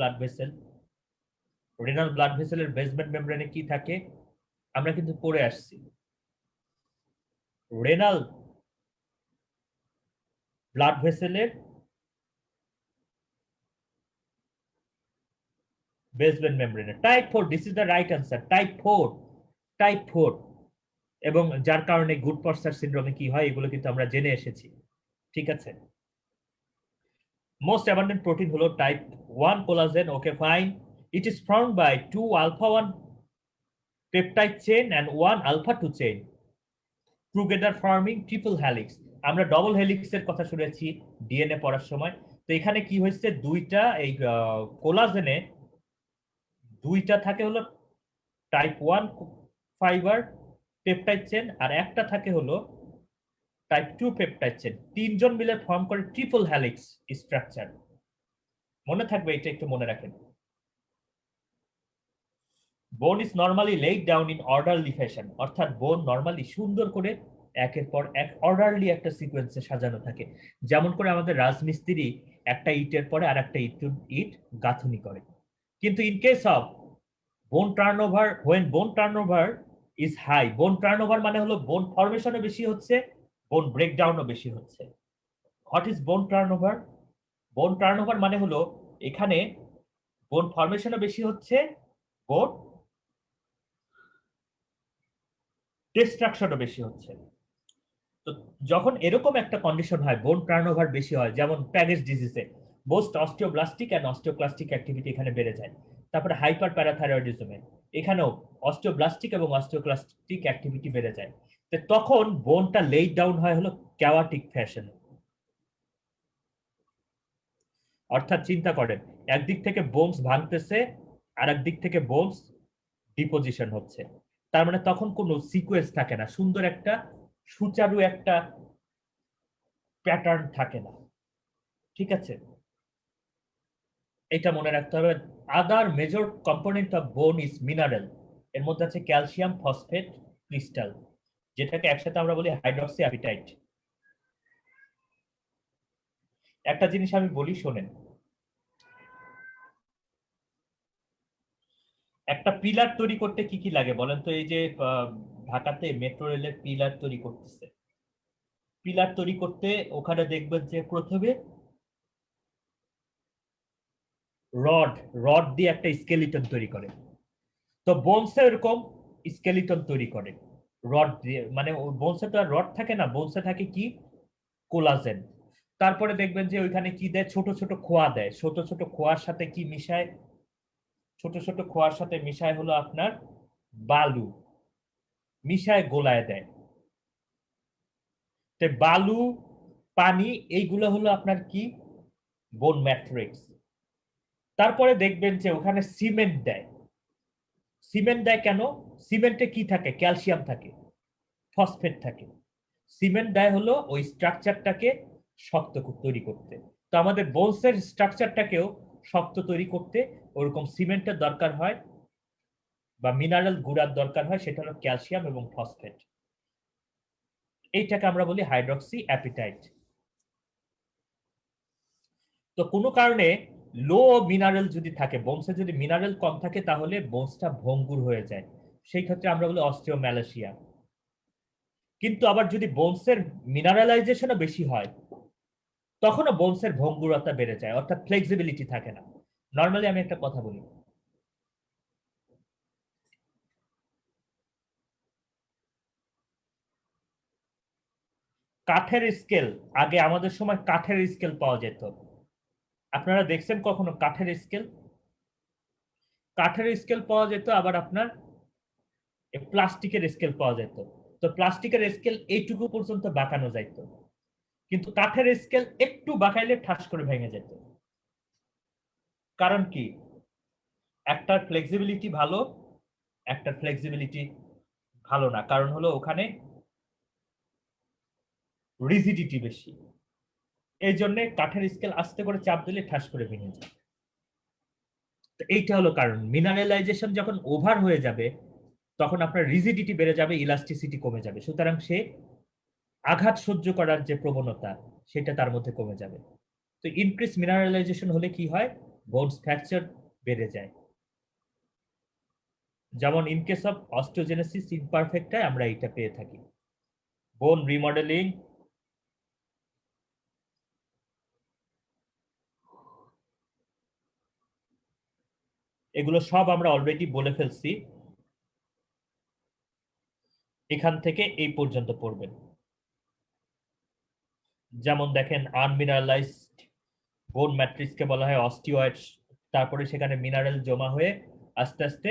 ব্লাড ভেসেলের বেসমেন্ট মেমব্রেনে কি থাকে আমরা কিন্তু পড়ে আসছি। রেনাল ব্লাড ভেসেলের বেসমেন্ট মেমব্রেনে type 4, this is the right answer, type 4। এবং যার কারণে গুড পর্সার সিনড্রোমে কি হয় এগুলো কিন্তু আমরা জেনে এসেছি। ঠিক আছে। Most abundant protein হলো type 1 collagen. Okay, fine. It is formed by 2 alpha 1 peptide chain and 1 alpha 2 chain together forming triple helix. আমরা ডবল হেলিক্সের কথা শুনেছি ডিএনএ পড়ার সময়। তো এখানে কি হয়েছে, দুইটা এই কোলাজেনে দুইটা থাকে হলো টাইপ 1 ফাইবার পেপটাইড চেন, আর একটা থাকে হলো টাইপ 2 পেপটাইড চেন। তিনজন মিলে ফর্ম করে ট্রিপল হেলিক্স স্ট্রাকচার। মনে থাকবে, এটা একটু মনে রাখেন। বোন is normally laid down in orderly fashion, অর্থাৎ বোন নর্মালি সুন্দর করে একের পর এক অর্ডারলি একটা সিকোয়েন্সে সাজানো থাকে। যেমন করে আমাদের রাজমিস্ত্রি একটা ইটের পরে আর একটা ইট গাঁথনি করে। কিন্তু ইন কেস অফ বোন টার্নওভার, হোয়েন বোন টার্নওভার ইজ হাই, বোন টার্নওভার মানে হলো বোন ফরমেশনও বেশি হচ্ছে, বোন ব্রেকডাউনও বেশি হচ্ছে। হোয়াট ইজ বোন টার্নওভার? বোন টার্নওভার মানে হলো এখানে বোন ফরমেশনও বেশি হচ্ছে, বোন ডিস্ট্রাকশনও বেশি হচ্ছে। তো যখন এরকম একটা কন্ডিশন হয়, বোন টার্নওভার বেশি হয়, যেমন প্যাগেজ ডিজিজে বোস্ট অস্টিওব্লাস্টিক এন্ড অস্টিওক্লাস্টিক অ্যাক্টিভিটি এখানে বেড়ে যায়। তারপরে হাইপার প্যারাথাইরয়েডিজমে এখানেও অস্টিওব্লাস্টিক এবং অস্টিওক্লাস্টিক অ্যাক্টিভিটি বেড়ে যায়। তো তখন বোনটা লেইড ডাউন হয় হলো ক্যাওয়াটিক ফ্যাশনে। অর্থাৎ চিন্তা করেন, একদিক থেকে বোনস ভাঙতেছে আর একদিক থেকে বোনস ডিপোজিশন হচ্ছে। তার মানে তখন কোনো সিকোয়েন্স থাকে না, সুন্দর একটা সুচারু একটা প্যাটার্ন থাকে না। ঠিক আছে, এটা মনে রাখতে হবে। Other major component of bone is mineral. এর মধ্যে আছে ক্যালসিয়াম ফসফেট ক্রিস্টাল, যেটাকে একসাথে আমরা বলি হাইড্রক্সি অ্যাপিটাইট। একটা জিনিস আমি বলি শোনেন, একটা পিলার তৈরি করতে কি কি লাগে বলেন তো? এই যে ঢাকাতে মেট্রো রেলের পিলার তৈরি করতেছে, পিলার তৈরি করতে ওখানে দেখবেন যে প্রথমে রড দিয়ে একটা স্কেলিটন তৈরি করে। তো বোনসে এরকম স্কেলিটন তৈরি করে রড দিয়ে, মানে বোনসে তো আর রড থাকে না, বোনসে থাকে কি কোলাজেন। তারপরে দেখবেন যে ওইখানে কি দেয়, ছোট ছোট খোয়া দেয়। ছোট ছোট খোয়ার সাথে কি মিশায়? ছোট ছোট খোয়ার সাথে মিশায় হলো আপনার বালু, মিশায় গোলায় দেয়। তো বালু পানি এইগুলো হলো আপনার কি বোন ম্যাট্রিক্স। তারপরে দেখবেন যে ওখানে সিমেন্ট দেয়। সিমেন্ট দেয় কেন? সিমেন্টে কি থাকে? ক্যালসিয়াম থাকে, ফসফেট থাকে। সিমেন্ট দেয় হলো ওই স্ট্রাকচারটাকে শক্ত তৈরি করতে। তো আমাদের বোনসের স্ট্রাকচারটাকেও শক্ত তৈরি করতে ওরকম সিমেন্টের দরকার হয় বা মিনারেল গুঁড়ার দরকার হয়, সেটা হলো ক্যালসিয়াম এবং ফসফেট। এইটাকে আমরা বলি হাইড্রক্সি অ্যাপিটাইট। তো কোনো কারণে লো মিনারেল যদি থাকে, বোনসে যদি মিনারেল কম থাকে, তাহলে বোনসটা ভঙ্গুর হয়ে যায়। সেই ক্ষেত্রে আমরা বলি অস্টিওম্যালাসিয়া। কিন্তু আবার যদি বোনসের মিনারেলাইজেশনও বেশি হয়, তখনও বোনসের ভঙ্গুরতা বেড়ে যায়, অর্থাৎ ফ্লেক্সিবিলিটি থাকে না। নর্মালি আমি একটা কথা বলি, কাঠের স্কেল, আগে আমাদের সময় কাঠের স্কেল পাওয়া যেত। আপনারা দেখছেন কখনো কাঠের স্কেল? কাঠের স্কেল পাওয়া যেত, আবার আপনার প্লাস্টিকের স্কেল পাওয়া যেত। তো প্লাস্টিকের স্কেল এইটুকু পর্যন্ত বাঁকানো যাইত, কিন্তু কাঠের স্কেল একটু বাঁকাইলে ঠাস করে ভেঙে যেত। কারণ কি? একটার ফ্লেক্সিবিলিটি ভালো, একটার ফ্লেক্সিবিলিটি ভালো না। কারণ হলো ওখানে রিজিডিটি বেশি। এই জন্য কাঠের স্কেল আস্তে করে চাপ দিলে ঠাস করে ভেঙে যায়। তো এইটা হলো কারণ। মিনারেলাইজেশন যখন ওভার হয়ে যাবে, তখন আপনার রিজিডিটি বেড়ে যাবে, ইলাস্টিসিটি কমে যাবে। সুতরাং সে আঘাত সহ্য করার যে প্রবণতা, সেটা তার মধ্যে কমে যাবে। তো ইনক্রিজ মিনারেলাইজেশন হলে কি হয়? বোনস ফ্র্যাকচার বেড়ে যায়। যেমন ইন কেস অফ অস্টিওজেনেসিস ইমপারফেক্টায় আমরা এটা পেয়ে থাকি। বোন রিমডেলিং, এগুলো সব আমরা অলরেডি বলে ফেলছি। এখান থেকে এই পর্যন্ত পড়বেন। যেমন দেখেন, আনমিনারেলাইজড বোন ম্যাট্রিক্সকে বলা হয় অস্টিওয়েডস। তারপরে সেখানে মিনারেল জমা হয়ে আস্তে আস্তে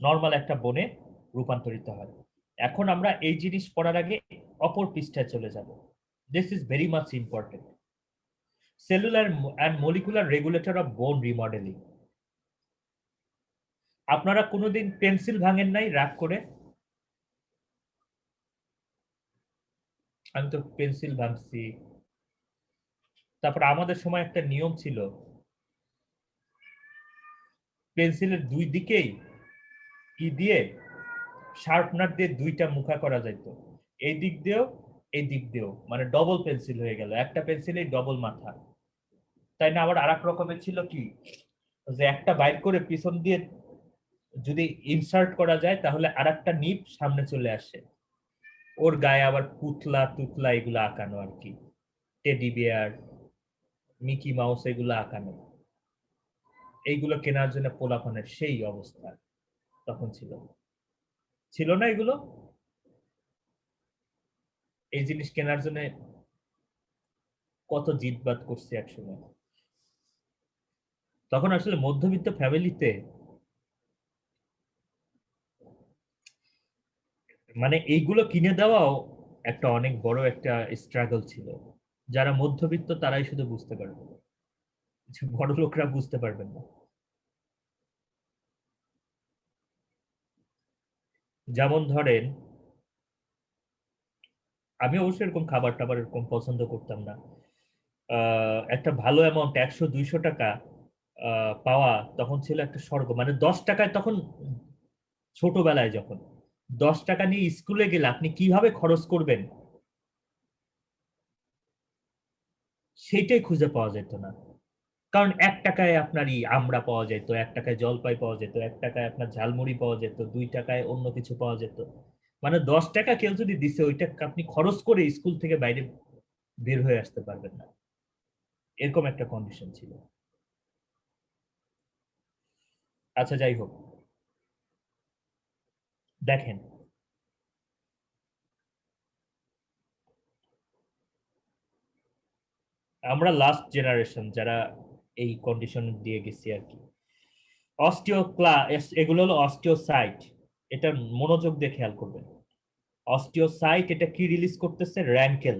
নর্মাল একটা বোনে রূপান্তরিত হয়। এখন আমরা এই জিনিস পড়ার আগে অপর পৃষ্ঠায় চলে যাব। This is very much important. Cellular and molecular regulator of বোন রিমডেলিং। আপনারা কোনোদিন পেন্সিল ভাঙেন নাই রাগ করে? আমি তো পেন্সিল ভাঙছি। তারপর আমাদের সময় একটা নিয়ম ছিল, পেন্সিলের দুই দিকেই কি দিয়ে, শার্পনার দিয়ে দুইটা মুখা করা যাইত। এই দিক দিয়েও এই দিক দিয়েও, মানে ডবল পেন্সিল হয়ে গেল, একটা পেন্সিলেই ডবল মাথা। তাই না? আবার আরেক রকমের ছিল কি, যে একটা বাইর করে পিছন দিয়ে যদি ইনসার্ট করা যায়, তাহলে আরেকটা নিপ সামনে চলে আসে। ওর গায়ে আবার পুতলা টুতলা এগুলো আঁকানো আর কি, টেডি বিয়ার, মিকি মাউস এগুলো আঁকানো। এইগুলো কেনার জন্য পোলাপানের সেই অবস্থা তখন ছিল। ছিল না এগুলো? এই জিনিস কেনার জন্য কত জিদবাদ করছি একসময়। তখন আসলে মধ্যবিত্ত ফ্যামিলিতে মানে এইগুলো কিনে দেওয়াও একটা অনেক বড় একটা স্ট্রাগল ছিল। যারা মধ্যবিত্ত তারাই শুধু বুঝতে পারবে, বড় লোকরা বুঝতে পারবেন না। যেমন ধরেন, আমি অবশ্যই এরকম খাবার টাবার এরকম পছন্দ করতাম না। একটা ভালো অ্যামাউন্ট 100-200 টাকা পাওয়া তখন ছিল একটা স্বর্গ। মানে 10 টাকায় তখন, ছোটবেলায় যখন 10 টাকা নিয়ে স্কুলে গেলে আপনি কিভাবে খরচ করবেন সেইটাই খুঁজে পাওয়া যেত না। কারণ 1 টাকায় আপনার আমড়া পাওয়া যেত, 1 টাকায় জলপাই পাওয়া যেত, 1 টাকায় আপনার ঝালমুড়ি পাওয়া যেত, 2 টাকায় অন্য কিছু পাওয়া যেত। মানে 10 টাকা কেউ যদি দিছে, ওইটা আপনি খরচ করে স্কুল থেকে বাইরে বের হয়ে আসতে পারবেন না, এরকম একটা কন্ডিশন ছিল। আচ্ছা, যাই হোক, দেখেন, আমরা লাস্ট জেনারেশন যারা এই কন্ডিশন দিয়ে গেছি আর কি। অস্টিওক্লা, এগুলো হলো অস্টিওসাইট। এটা মনোযোগ দিয়ে খেয়াল করবেন। অস্টিওসাইট এটা কি রিলিজ করতেছে? র্যাঙ্কেল।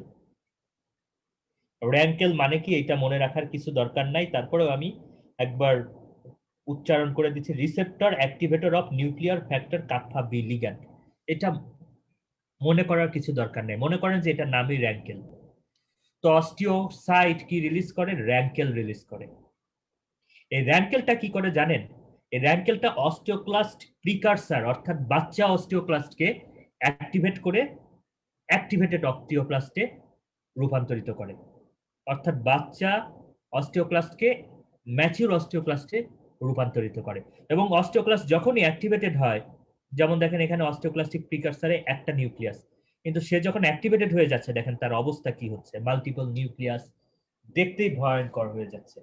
র্যাঙ্কেল মানে কি এটা মনে রাখার কিছু দরকার নাই, তারপরেও আমি একবার উচ্চারণ করে দিচ্ছি। Receptor activator of nuclear factor kappa B ligand. এটা মনে করার কিছু দরকার নেই, মনে করেন যে এটা নামই র্যাঙ্কেল। তো অস্টিওসাইট কি রিলিজ করে? র‍্যাঙ্কেল রিলিজ করে। এই র‍্যাঙ্কেলটা কি করে জানেন? এই র‍্যাঙ্কেলটা অস্টিওক্লাস্ট প্রিকারসর অর্থাৎ বাচ্চা অস্টিওক্লাস্টকে অ্যাক্টিভেট করে অ্যাক্টিভেটেড অস্টিওক্লাস্টে রূপান্তরিত করে। অর্থাৎ বাচ্চা অস্টিওক্লাস্টকে ম্যাচিউর অস্টিওক্লাস্টে রূপান্তরিত করে। এবং অস্টিওক্লাস্ট যখনই অ্যাক্টিভেটেড হয়, যেমন দেখেন এখানে অস্টিওক্লাস্টিক প্রিকারসরে একটা নিউক্লিয়াস, কিন্তু সে যখন অ্যাক্টিভেটেড হয়ে যাচ্ছে দেখেন তার অবস্থা কি হচ্ছে, মাল্টিপল নিউক্লিয়াস, দেখতেই ভয়ঙ্কর হয়ে যাচ্ছে।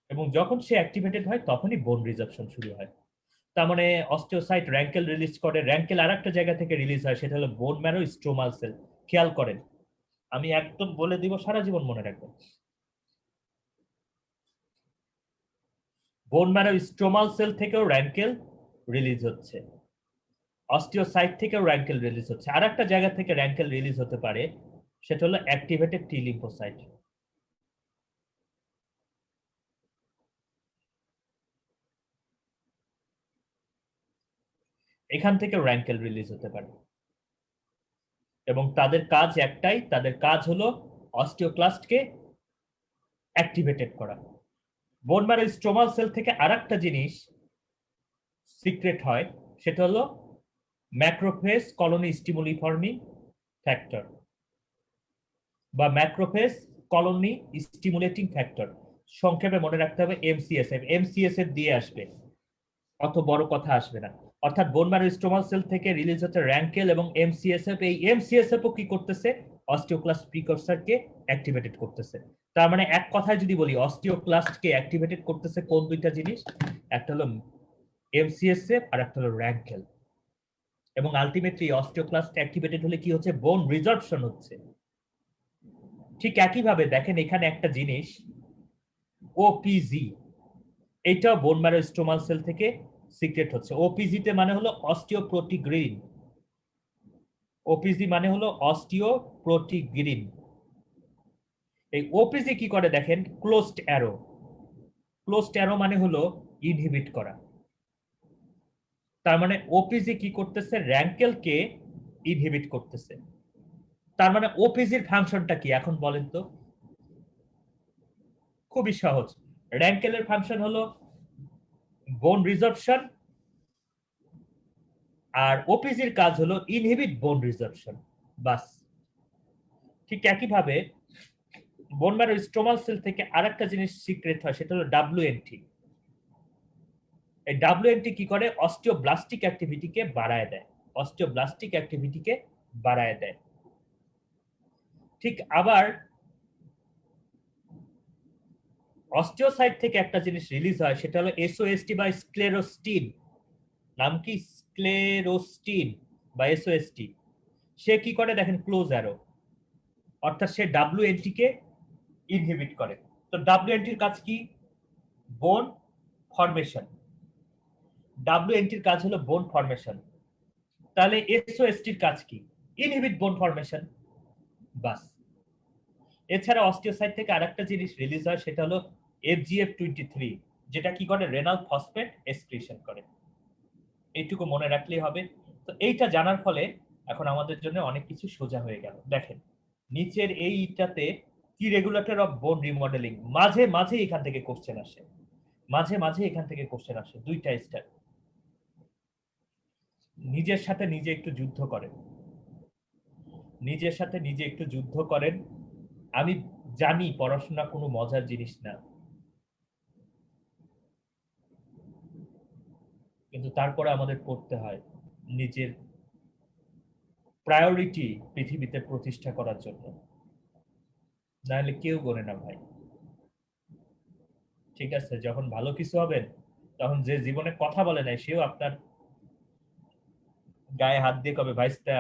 এবং যখন সে অ্যাক্টিভেটেড হয় তখনই বোন রিজার্পশন শুরু হয়। তার মানে অস্টিওসাইট র‍্যাঙ্কেল রিলিজ করে, র‍্যাঙ্কেল আরেকটা জায়গা থেকে রিলিজ হয়, সেটা হলো বোন ম্যারো স্ট্রোমাল সেল। খেয়াল করেন, আমি একদম বলে দিব, সারা জীবন মনে রাখবেন। বোন ম্যারো স্ট্রোমাল সেল থেকেও র‍্যাঙ্কেল রিলিজ হচ্ছে, অস্টিওসাইট থেকেও র‍্যাঙ্কেল রিলিজ হচ্ছে। আরেকটা জায়গা থেকে র‍্যাঙ্কেল রিলিজ হতে পারে, সেটা হলো অ্যাক্টিভেটেড টি লিম্ফোসাইট। এখান থেকে র‍্যাঙ্কেল রিলিজ হতে পারে এবং তাদের কাজ একটাই, তাদের কাজ হলো অস্টিওক্লাস্টকে অ্যাক্টিভেটেড করা। বোন ম্যারো স্ট্রোমাল সেল থেকে আরেকটা জিনিস সিক্রেট হয়, সেটা হলো ম্যাক্রোফেজ কলোনি স্টিমুলিফর্মিং ফ্যাক্টর বা ম্যাক্রোফেজ কলোনি স্টিমুলেটিং ফ্যাক্টর, সংক্ষেপে মনে রাখতে হবে এমসিএসএফ। এমসিএসএফ দিয়ে আসবে, অত বড় কথা আসবে না। অর্থাৎ বোন ম্যারো স্ট্রোমাল সেল থেকে রিলিজ হচ্ছে র‍্যাঙ্কেল এবং এমসিএসএফ। এই এমসিএসএফ ও কি করতেছে? অস্টিওক্লাস্ট প্রিকরসরকে অ্যাক্টিভেটেড করতেছে। তার মানে এক কথায় যদি বলি, অস্টিওক্লাস্টকে অ্যাক্টিভেটেড করতেছে কোন দুইটা জিনিস? একটা হলো এমসিএসএফ আর একটা হলো র‍্যাঙ্কেল। এবং আলটিমেটলি অস্টিওক্লাস্ট অ্যাক্টিভেটেড হলে কি হচ্ছে? বোন রিজর্পশন হচ্ছে। ঠিক একইভাবে দেখেন এখানে একটা জিনিস ওপিজি, এইটাও বোন ম্যারো স্ট্রোমাল সেল থেকে সিক্রেট হচ্ছে। ওপিজি তে মানে হলো অস্টিওপ্রোটিগ্রিন। ওপিজি মানে হলো অস্টিওপ্রোটিগ্রিন। এই ওপিজি কি করে দেখেন, ক্লোজড অ্যারো। ক্লোজড অ্যারো মানে হলো ইনহিবিট করা। তার মানে ওপিজি কি করতেছে? র‍্যাঙ্কেলকে ইনহিবিট করতেছে। তার মানে ওপিজির ফাংশনটা কি এখন বলেন তো? খুবই সহজ। র‍্যাঙ্কেলের ফাংশন হলো বোন রিজর্পশন, আর ওপিজির কাজ হলো ইনহিবিট বোন রিজর্পশন, বাস। ঠিক একইভাবে বোন ম্যারো স্ট্রোমাল সেল থেকে আরেকটা জিনিস সিক্রেট হয়, সেটা হলো ডাব্লিউএনটি। এই ডাব্লিউএনটি কি করে? অস্টিওব্লাস্টিক অ্যাক্টিভিটিকে বাড়ায় দেয়, অস্টিওব্লাস্টিক অ্যাক্টিভিটিকে বাড়ায় দেয়। ঠিক আবার অস্টিওসাইট থেকে একটা জিনিস রিলিজ হয়, সেটা হলো এসওএসটি বা স্ক্লেরোস্টিন। নাম কি? স্ক্লেরোস্টিন বা এসওএসটি। সে কি করে দেখেন, ক্লোজ অ্যারো, অর্থাৎ সে ডাব্লিউএনটি কে ইনহিবিট করে। তো ডাব্লিউএনটির কাজ কি? বোন ফরমেশন। ডাব্লিউএনটির কাজ হলো বোন ফরমেশন। তাহলে এসওএসটির কাজ কি? ইনহিবিট বোন ফরমেশন, বাস। এছাড়া অস্টিওসাইট থেকে আরেকটা জিনিস রিলিজ হয়, সেটা হলো FGF23, যেটা কি করে? রেনাল ফসফেট এক্সক্রিশন করে। এইটুকু মনে রাখলেই হবে। তো এইটা জানার ফলে এখন আমাদের জন্য অনেক কিছু সোজা হয়ে গেল। দেখেন নিচের এইটাতে কি রেগুলেটর অফ বোন রিমডেলিং, মাঝে মাঝে এখান থেকে কোশ্চেন আসে, মাঝে মাঝে এখান থেকে কোশ্চেন আসে। দুইটা স্টার। নিজের সাথে নিজে একটু যুদ্ধ করেন, নিজের সাথে নিজে একটু যুদ্ধ করেন। আমি জানি পড়াশোনা কোনো মজার জিনিস না, কিন্তু তারপরে আমাদের পড়তে হয় নিজের প্রায়োরিটি পৃথিবীতে প্রতিষ্ঠা করার জন্য, নাহলে কেউ গড়ে না ভাই। ঠিক আছে, যখন ভালো কিছু হবেন তখন যে জীবনে কথা বলে নাই সেও আপনার গায়ে হাত দিয়ে কবে, ভাইস্তা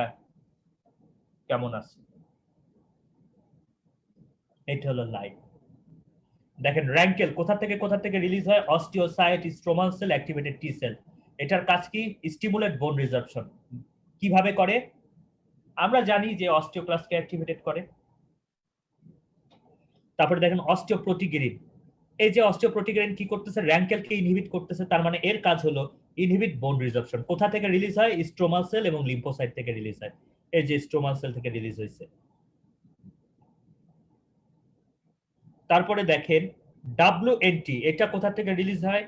কেমন আছে। এটা হলো লাইফ। দেখেন র‍্যাঙ্কেল কোথা থেকে রিলিজ হয়? Osteocyte stromal cell activated T cell. এটার কাজ কি? স্টিমুলেট বোন রিজর্পশন। কিভাবে করে? আমরা জানি যে অস্টিওক্লাস্টকে অ্যাক্টিভেটেড করে। তারপরে দেখেন অস্টিওপ্রোটিগ্রিন। এই যে অস্টিওপ্রোটিগ্রিন কি করতেছে? র‍্যাঙ্কেলকে ইনহিবিট করতেছে। তার মানে এর কাজ হলো ইনহিবিট বোন রিজর্পশন। কোথা থেকে রিলিজ হয়? স্ট্রোমাল সেল এবং লিম্ফোসাইট থেকে রিলিজ হয়। এই যে স্ট্রোমাল সেল থেকে রিলিজ হয়েছে। তারপরে দেখেন WNT, এটা কোথা থেকে রিলিজ হয়?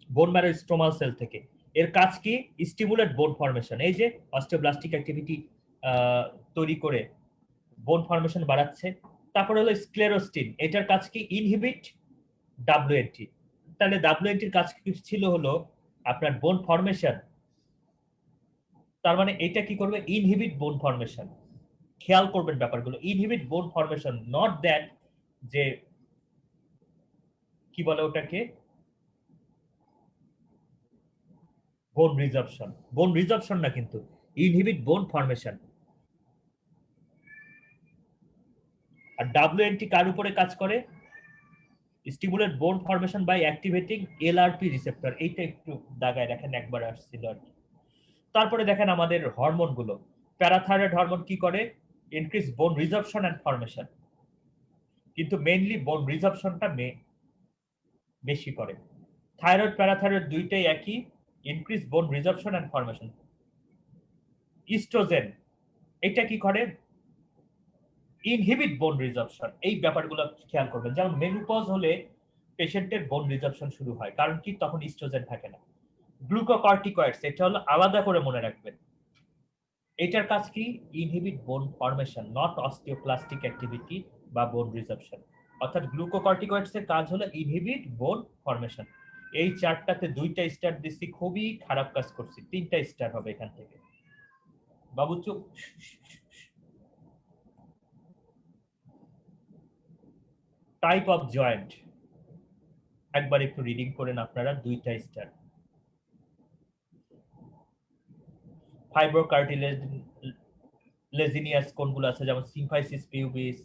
বোন ম্যারো স্ট্রোমাল সেল থেকে। এর কাজ কি? Stimulate bone formation. এই যে অস্টিওব্লাস্টিক অ্যাক্টিভিটি তৈরি করে বোন ফরমেশন বাড়াচ্ছে। তারপরে হলো স্ক্লেরোস্টিন, এটার কাজ কি? Inhibit WNT। তাহলে WNT-র কাজ কি ছিল? হলো আপনার বোন ফরমেশন। তার মানে এটা কি করবে? ইনহিবিট বোন ফরমেশন। খেয়াল করবেন ব্যাপারগুলো, ইনহিবিট বোন ফরমেশন, নট দ্যাট যে কি বলে ওটাকে বোন রিজার্পশন। বোন রিজার্পশন না, কিন্তু ইনহিবিট বোন ফরমেশন। আর WNT কার উপরে কাজ করে? Stimulate bone formation by activating LRP receptor. এইটা একটু দাগায় রাখেন, একবার আসছিল আর কি। তারপরে দেখেন আমাদের হরমোন গুলো। প্যারাথাইরয়েড হরমোন কি করে? ইনক্রিজ বোন রিজার্পশন এন্ড ফরমেশন, কিন্তু মেইনলি বোন রিজার্পশনটা বেশি করে। থাইরয়েড প্যারাথাইরয়েড দুইটাই একই, ইনক্রিজ বোন রিজার্পশন এন্ড ফরমেশন। ইস্ট্রোজেন এটা কি করে? ইনহিবিট বোন রিজার্পশন। এই ব্যাপারগুলো খেয়াল করবেন। যেমন মেনোপজ হলে পেশেন্টের বোন রিজার্পশন শুরু হয়, কারণ কি? তখন ইস্ট্রোজেন থাকে না। গ্লুকোকর্টিকয়েডস, এটা হলো আলাদা করে মনে রাখবেন। এটার কাজ কি? ইনহিবিট বোন ফরমেশন, নট অস্টিওপ্লাস্টিক অ্যাক্টিভিটি বা বোন রিজার্পশন। অর্থাৎ গ্লুকোকর্টিকয়েডস এর কাজ হলো ইনহিবিট বোন ফরমেশন। এই চারটাতে 2টা স্টার দিচ্ছি, খুবই খারাপ কাজ করছি, 3টা স্টার হবে এখান থেকে। বাবু চুপ। টাইপ অফ জয়েন্ট একবার একটু রিডিং করেন আপনারা, 2টা স্টার। ফাইব্রোকার্টিলেজিনিয়াস কোনগুলো আছে? যেমন সিম্ফাইসিস পিউবিস,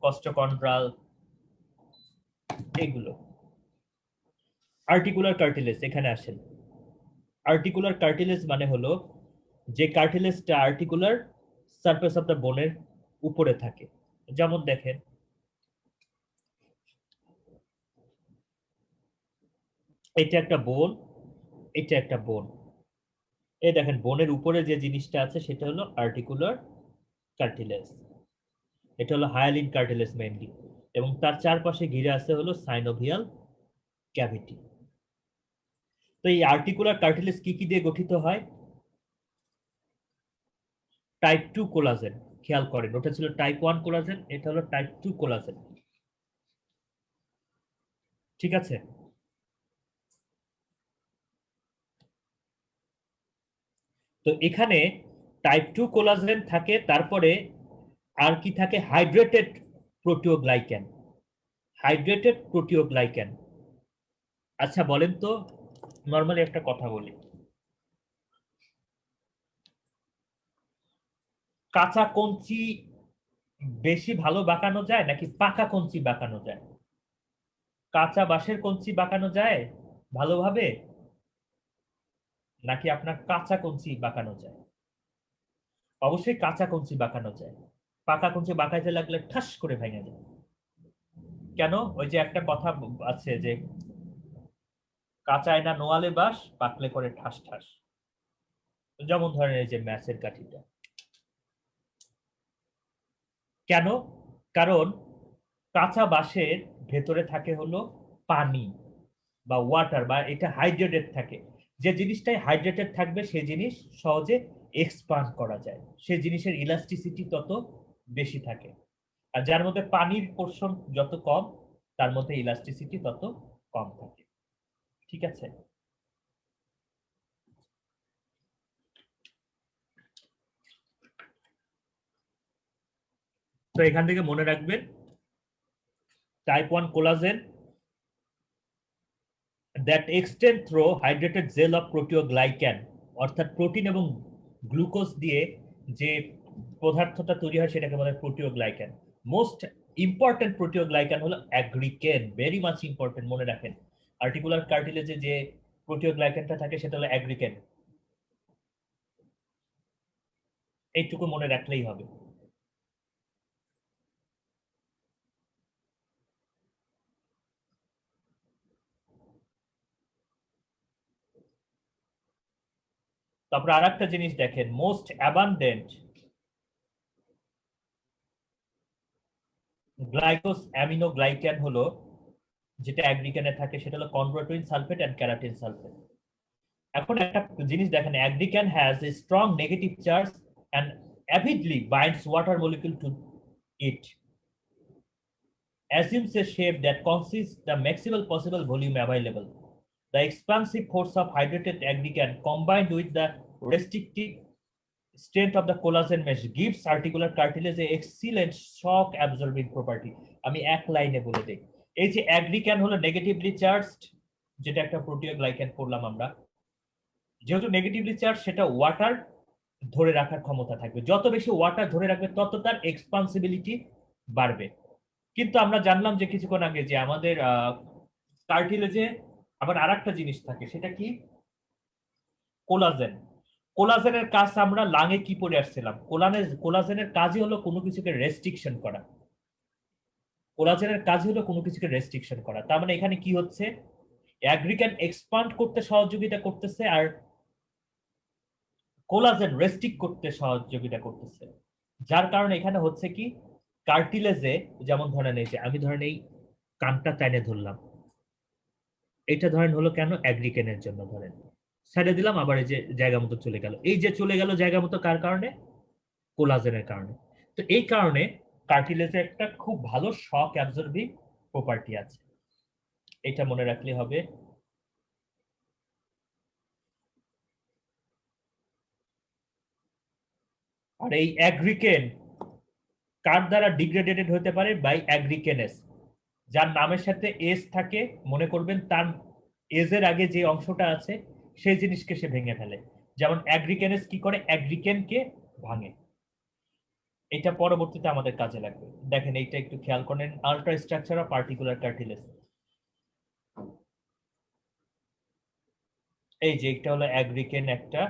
কস্টোকন্ড্রাল, এগুলো। আর্টিকুলার কার্টিলেজ, এখানে আসেন। আর্টিকুলার কার্টিলেজ মানে হলো যে কার্টিলেজটা আর্টিকুলার সারফেস অফ দ্য বোনের উপরে থাকে। যেমন দেখেন এটা একটা বোন, এটা একটা বোন। এই দেখেন বোনের উপরে যে জিনিসটা আছে সেটা হলো আর্টিকুলার কার্টিলেজ। এটা হলো হায়ালিন কার্টিলেজ মেইনলি, এবং তার চারপাশে ঘিরে আছে হলো সাইনোভিয়াল ক্যাভিটি। তো এই আর্টিকুলার কার্টিলেজ কি কি দিয়ে গঠিত হয়? Type 2 collagen. খেয়াল করেন, ওটা ছিল টাইপ 1 কোলাজেন, এটা হলো টাইপ 2 কোলাজেন। ঠিক আছে? তো এখানে টাইপ 2 কোলাজেন থাকে, তারপরে আর কি থাকে? Hydrated proteoglycan. Hydrated proteoglycan. আচ্ছা বলেন তো, নরমালি একটা কথা বলি, কাঁচা কঞ্চি বেশি ভালো বাঁকানো যায় নাকি পাকা কঞ্চি বাঁকানো যায়? কাঁচা বাঁশের কঞ্চি বাঁকানো যায় ভালোভাবে, নাকি আপনার কাঁচা কঞ্চি বাঁকানো যায়? অবশ্যই কাঁচা কঞ্চি বাঁকানো যায়। পাকা কঞ্চি বাঁকাইতে লাগলে ঠাস করে ভেঙে যায়। কেন? ওই যে একটা কথা আছে যে কাঁচা আয়না নোয়ালে বাঁশ, পাকলে করে ঠাস ঠাস। যেমন ধরেন এই যে ম্যাচের কাঠিটা। কেন? কারণ কাঁচা বাঁশের ভেতরে থাকে হলো পানি বা ওয়াটার, বা এটা হাইড্রেটেড থাকে। যে জিনিসটাই হাইড্রেটেড থাকবে সেই জিনিস সহজে এক্সপান্ড করা যায়, সেই জিনিসের ইলাস্টিসিটি তত বেশি থাকে। আর যার মধ্যে পানির পোর্শন যত কম, তার মধ্যে ইলাস্টিসিটি তত কম থাকে। ঠিক আছে? তো এখান থেকে মনে রাখবেন type 1 collagen that extend through hydrated gel of proteoglycan, অর্থাৎ প্রোটিন এবং গ্লুকোজ দিয়ে যে পদার্থটা তৈরি হয় সেটাকে বলা হয় প্রোটিওগ্লাইক্যান। মোস্ট ইম্পর্টেন্ট প্রোটিওগ্লাইক্যান হলো অ্যাগ্রিকেন, ভেরি মাচ ইম্পর্টেন্ট, মনে রাখেন। আর্টিকুলার কার্টিলেজে যে প্রোটিওগ্লাইক্যানটা থাকে সেটা হলো অ্যাগ্রিকেন। এইটুকু মনে রাখলেই হবে। তারপর আর একটা জিনিস দেখেন, গ্লাইকোস অ্যামিনোগ্লাইক্যান হলো যেটা অ্যাগ্রিকেনে থাকে, সেটা হলো chondroitin sulphate and keratan sulphate. এখন একটা জিনিস দেখেন, aggrecan has a strong negative charge and avidly binds water molecule to it, assumes a shape that consists the maximal possible volume available. The expansive force of hydrated aggregate combined with the restrictive strength of the collagen mesh gives articular cartilage a excellent shock absorbing property. আমি এক লাইনে বলে দেই, এই যে অ্যাগ্রিক্যান হলো নেগেটিভলি চার্জড, যেটা একটা প্রোটিওগ্লাইকান পড়লাম আমরা, যেহেতু নেগেটিভলি চার্জ সেটা ওয়াটার ধরে রাখার ক্ষমতা থাকবে, যত বেশি ওয়াটার ধরে রাখবে তত তার এক্সপান্সিবিলিটি বাড়বে। কিন্তু আমরা জানলাম যে কিছুক্ষণ আগে যে আমাদের কার্টিলেজে আবার আরেকটা জিনিস থাকে, সেটা কি? কোলাজেন। কোলাজেনের কাজ আমরা লাঙে কি পড়ে আসছিলাম, কোলাজেনের কাজই হলো কোনো কিছুকে রেস্ট্রিকশন করা। কোলাজেনের কাজ হলো কোনো কিছুকে রেস্ট্রিকশন করা। তার মানে এখানে কি হচ্ছে, অ্যাগ্রিকেন এক্সপান্ড করতে সহযোগিতা করতেছে আর কোলাজেন রেস্ট্রিক্ট করতে সহযোগিতা করতেছে, যার কারণে এখানে হচ্ছে কি, কার্টিলেজে যেমন ধরেন এই যে আমি ধরেন এই কানটা টাইনে ধরলাম, এটা ধরেন হলো কেন, অ্যাগ্রিকেনের জন্য, ধরেন ছেড়ে দিলাম আবার এই যে জায়গা মতো চলে গেল, এই যে চলে গেল জায়গা মতো কার কারণে? কোলাজেনের কারণে। তো এই কারণে কার্টিলেজে একটা খুব ভালো শক অ্যাবজর্বিং প্রপার্টি আছে, এটা মনে রাখলে হবে। আর এই অ্যাগ্রিকেন কার দ্বারা ডিগ্রেডেড হতে পারে? বাই অ্যাগ্রিকেনেস। যার নামের সাথে এস থাকে, মনে করবেন তার এজের আগে যে অংশটা আছে সেই জিনিসকে সে ভেঙে ফেলে। যেমন অ্যাগ্রিকেনেস কি করে? অ্যাগ্রিকেনকে ভাঙে। এটা পরবর্তীতে আমাদের কাজে লাগবে। দেখেন এইটা একটু খেয়াল করেন, ultra structure of particular cartilage. এই যে এটা হলো অ্যাগ্রিকেন, একটা